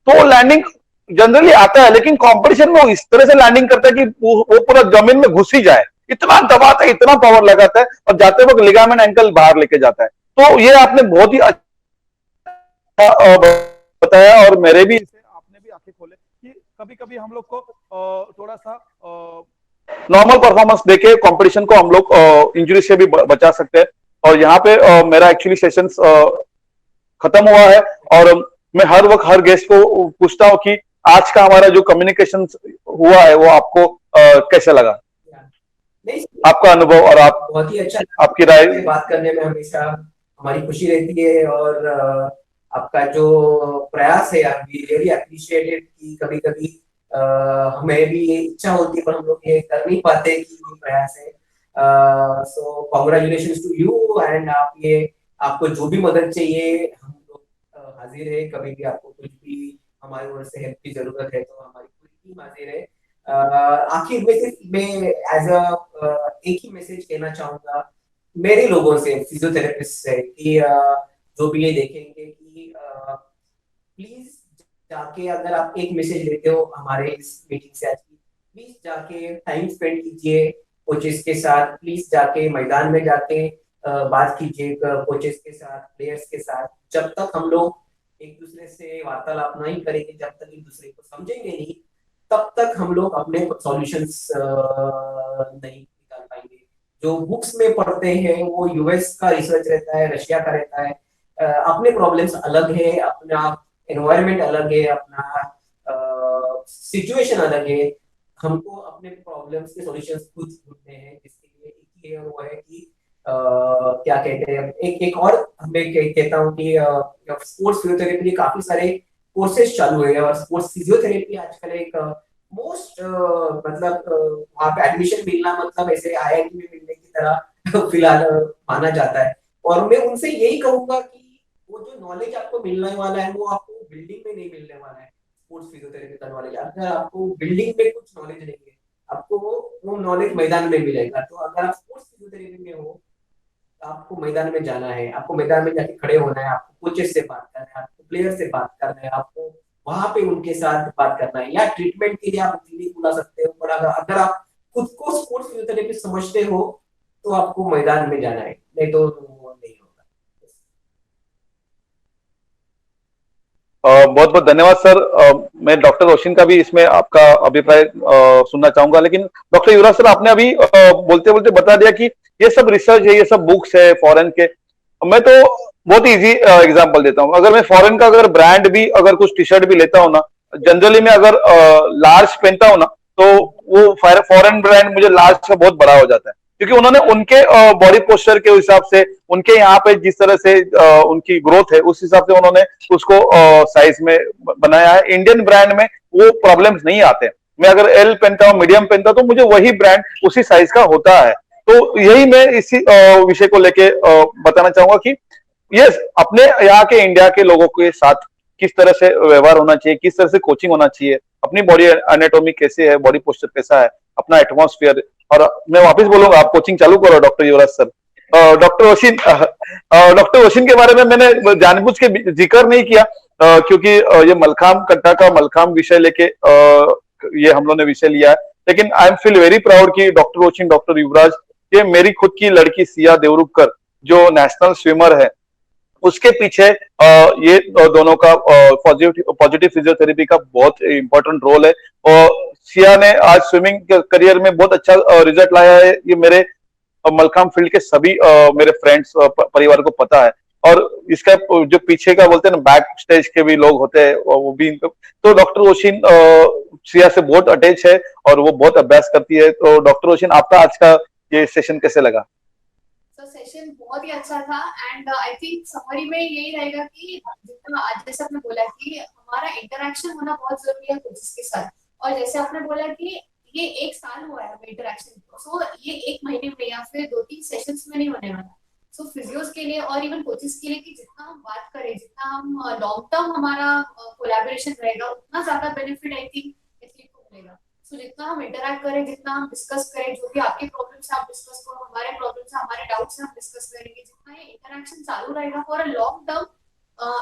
तो लैंडिंग जनरली आता है, लेकिन कंपटीशन में वो इस तरह से लैंडिंग करता है कि वो पूरा जमीन में घुस ही जाए, इतना दबाता है, इतना पावर लगाता है, और जाते वक्त लिगामेंट एंकल बाहर लेके जाता है। तो ये आपने बहुत ही अच्छा बताया, और मेरे भी आपने भी आंखें खोले कि कभी कभी हम लोग को थोड़ा सा नॉर्मल परफॉर्मेंस देके कंपटीशन को हम लोग इंजरी से भी बचा सकते हैं। और यहाँ पे मेरा एक्चुअली सेशन खत्म हुआ है, और मैं हर वक्त हर गेस्ट को पूछता हूँ कि आज का हमारा जो कम्युनिकेशन हुआ है वो आपको कैसा लगा, आपका अनुभव और आप बहुत ही अच्छा, आपकी राय। बात करने में हमेशा हमारी खुशी रहती है, और आपका जो प्रयास है वी रियली अप्रिशिएटेड कि कभी कभी हमें भी ये इच्छा होती है पर हम लोग ये कर नहीं पाते कि ये प्रयास है। So congratulations to you, and आपको जो भी मदद चाहिए हम लोग हाजिर है, कभी भी आपको कुछ भी हमारी ओर से हेल्प की जरूरत है तो हमारी पूरी टीम हाजिर है। आखिर में सिर्फ मैं एज एक ही मैसेज कहना चाहूंगा मेरे लोगों से, फिजियोथेरेपिस्ट से, कि जो भी ये देखेंगे कि प्लीज जाके अगर आप एक मैसेज लेते हो हमारे इस मीटिंग से आज की, प्लीज जाके टाइम स्पेंड कीजिए कोचेस के साथ, प्लीज जाके मैदान में जाके बात कीजिए कोचेस के साथ, प्लेयर्स के साथ। जब तक हम लोग एक दूसरे से वार्तालाप नहीं करेंगे, जब तक एक दूसरे को समझेंगे नहीं, तब तक हम लोग अपने सॉल्यूशंस नहीं निकाल पाएंगे। जो बुक्स में पढ़ते हैं वो यूएस का रिसर्च रहता है, रशिया का रहता है, अपने प्रॉब्लम्स अलग है, अपना एनवायरनमेंट अलग है, अपना सिचुएशन अलग है। हमको अपने प्रॉब्लम्स के सॉल्यूशंस खुद ढूंढने हैं, जिसके लिए एक ये वो है कि क्या कहते हैं, एक और मैं कहता हूँ कि स्पोर्ट्स फिजियोथेरेपी के काफी सारे कोर्सेज चालू है, और स्पोर्ट्स फिजियोथेरेपी आजकल एक मोस्ट मतलब वहाँ पे एडमिशन मिलना मतलब ऐसे IIT में मिलने की तरह फिलहाल माना जाता है। और मैं उनसे यही कहूंगा कि वो जो नॉलेज आपको मिलने वाला है वो आपको बिल्डिंग में नहीं मिलने वाला है। स्पोर्ट्स फिजियोथेरेपी का नॉलेज, अगर आपको बिल्डिंग में कुछ नॉलेज नहीं है, आपको वो नॉलेज मैदान में मिलेगा। तो अगर आप स्पोर्ट्स फिजियोथेरेपी में हो, आपको मैदान में जाना है, आपको मैदान में जाके खड़े होना है, आपको कोचेस से बात करना है, आपको प्लेयर से बात करना है, आपको वहां पे उनके साथ बात करना है, या ट्रीटमेंट के लिए आप क्लिनिक बुला सकते हो। पर अगर आप खुद को स्पोर्ट्स फिजियोथेरेपी समझते हो तो आपको मैदान में जाना है, नहीं तो वो नहीं होगा। बहुत बहुत धन्यवाद सर। मैं डॉक्टर रोशन का भी इसमें आपका अभिप्राय सुनना चाहूंगा, लेकिन डॉक्टर युवराज सर, आपने अभी बोलते बोलते बता दिया कि ये सब रिसर्च है, ये सब बुक्स है फॉरेन के। मैं तो बहुत इजी एग्जांपल देता हूँ। अगर मैं फॉरेन का अगर ब्रांड भी, अगर कुछ टी शर्ट भी लेता हूँ ना, जनरली मैं अगर लार्ज पहनता हूँ ना, तो वो फॉरेन ब्रांड मुझे लार्ज का बहुत बड़ा हो जाता है, क्योंकि उन्होंने उनके बॉडी पोस्चर के हिसाब से, उनके यहाँ पे जिस तरह से उनकी ग्रोथ है, उस हिसाब से उन्होंने उसको साइज में बनाया है। इंडियन ब्रांड में वो प्रॉब्लम्स नहीं आते। मैं अगर एल पहनता हूँ, मीडियम पहनता हूँ, तो मुझे वही ब्रांड उसी साइज का होता है। तो यही मैं इसी विषय को लेके बताना चाहूंगा कि ये अपने यहाँ के इंडिया के लोगों के साथ किस तरह से व्यवहार होना चाहिए, किस तरह से कोचिंग होना चाहिए, अपनी बॉडी एनाटॉमी कैसे है, बॉडी पोस्चर कैसा है, अपना एटमॉस्फेयर। और मैं वापस बोलूंगा, आप कोचिंग चालू करो डॉक्टर युवराज सर। डॉक्टर वशीन के बारे में मैंने जानबूझ के जिक्र नहीं किया, क्योंकि ये मलखाम कट्टा का मलखाम विषय लेके ये हम लोगों ने विषय लिया है। लेकिन I am feel very proud कि डॉक्टर वशीन, डॉक्टर युवराज, ये मेरी खुद की लड़की सिया देवरुखकर जो नेशनल स्विमर है, उसके पीछे ये दोनों का पॉजिटिव फिजियोथेरेपी का बहुत इंपॉर्टेंट रोल है। और सिया ने आज स्विमिंग करियर में बहुत अच्छा रिजल्ट लाया है, ये मेरे मलखाम फील्ड के सभी मेरे फ्रेंड्स परिवार को पता है। और इसका जो पीछे का बोलते हैं ना, बैक स्टेज के भी लोग होते हैं, वो भी तो डॉक्टर वशीन सिया से बहुत अटैच है और वो बहुत अभ्यास करती है। तो डॉक्टर वशीन, आपका आज का ये सेशन कैसे लगा? सेशन बहुत ही अच्छा था, एंड आई थिंक समरी में यही रहेगा कि जितना आज जैसे आपने बोला कि हमारा इंटरेक्शन होना बहुत जरूरी है कोचेस के साथ। और जैसे आपने बोला कि ये 1 साल हुआ है इंटरेक्शन को, सो ये 1 महीने में या फिर 2-3 सेशंस में नहीं होने वाला। सो फिजियोस के लिए और इवन कोचेस के लिए कि जितना हम बात करें, जितना हम लॉन्ग टर्म हमारा कोलैबोरेशन रहेगा, उतना ज्यादा बेनिफिट आई थिंक एथलीट को मिलेगा। सो जितना हम इंटरैक्ट करें, जितना हम डिस्कस करें, जो भी आपके प्रॉब्लम्स है आप डिस्कस करो, हमारे प्रॉब्लम्स है, हमारे डाउट्स है हम डिस्कस करेंगे, जितना ये इंटरैक्शन चालू रहेगा for a long term,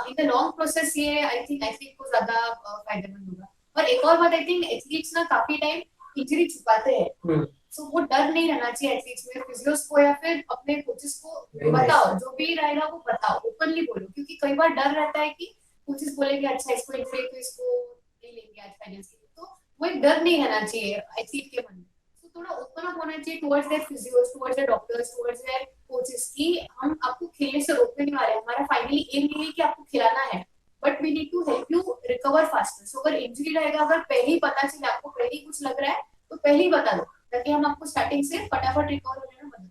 in the long process, ये आई थिंक एथलीट को ज्यादा फायदेमंद होगा। और एक और बात, आई थिंक एथलीट्स ना काफी टाइम इंजरी छुपाते हैं, सो वो डर नहीं रहना चाहिए एथलीट्स में। फिजियोस को या फिर अपने कोचेस को बताओ, जो भी रहेगा वो बताओ, ओपनली बोलो, क्योंकि कई बार डर रहता है कि कोचेस बोलेंगे अच्छा इसको इंजरी तो इसको नहीं लेंगे आज फाइनल्स के लिए, तो वो एक डर नहीं रहना चाहिए एथलीट के मन में। तो थोड़ा ओपन अप होना चाहिए towards their physios, towards their doctors, towards their coaches कि हम आपको खेलने से रोकने नहीं आ रहे, हमारा फाइनली एम नहीं है कि आपको खिलाना है, but we need to help you recover faster. So अगर इंजरी रहेगा, अगर पहले ही पता चले, आपको पहले ही कुछ लग रहा है, तो पहले ही बता दो, ताकि हम आपको स्टार्टिंग से फटाफट रिकवर होने में मदद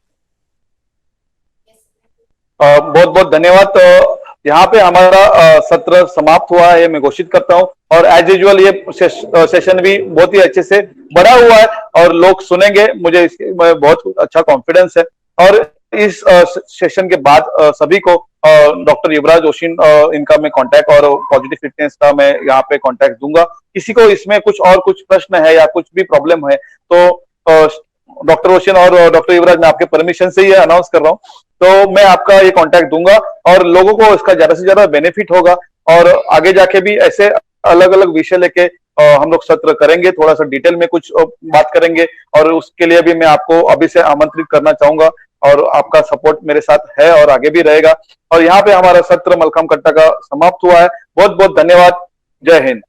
करें। बहुत बहुत धन्यवाद। तो यहाँ पे हमारा सत्र समाप्त हुआ है, मैं घोषित करता हूँ। और एज यूजुअल ये सेशन भी बहुत ही अच्छे से बढ़ा हुआ है और लोग सुनेंगे, मुझे इसमें बहुत अच्छा कॉन्फिडेंस है। और इस सेशन के बाद सभी को डॉक्टर युवराज वशीन, इनका मैं कांटेक्ट और पॉजिटिव फिटनेस का मैं यहाँ पे कांटेक्ट दूंगा। किसी को इसमें कुछ और कुछ प्रश्न है या कुछ भी प्रॉब्लम है, तो डॉक्टर वशीन और डॉक्टर युवराज, मैं आपके परमिशन से ये अनाउंस कर रहा हूँ, तो मैं आपका ये कांटेक्ट दूंगा और लोगों को इसका ज्यादा से ज्यादा बेनिफिट होगा। और आगे जाके भी ऐसे अलग अलग विषय लेके हम लोग सत्र करेंगे, थोड़ा सा डिटेल में कुछ बात करेंगे। और उसके लिए भी मैं आपको अभी से आमंत्रित करना चाहूंगा, और आपका सपोर्ट मेरे साथ है और आगे भी रहेगा। और यहाँ पे हमारा सत्र मलखाम कट्टा का समाप्त हुआ है। बहुत बहुत धन्यवाद। जय हिंद।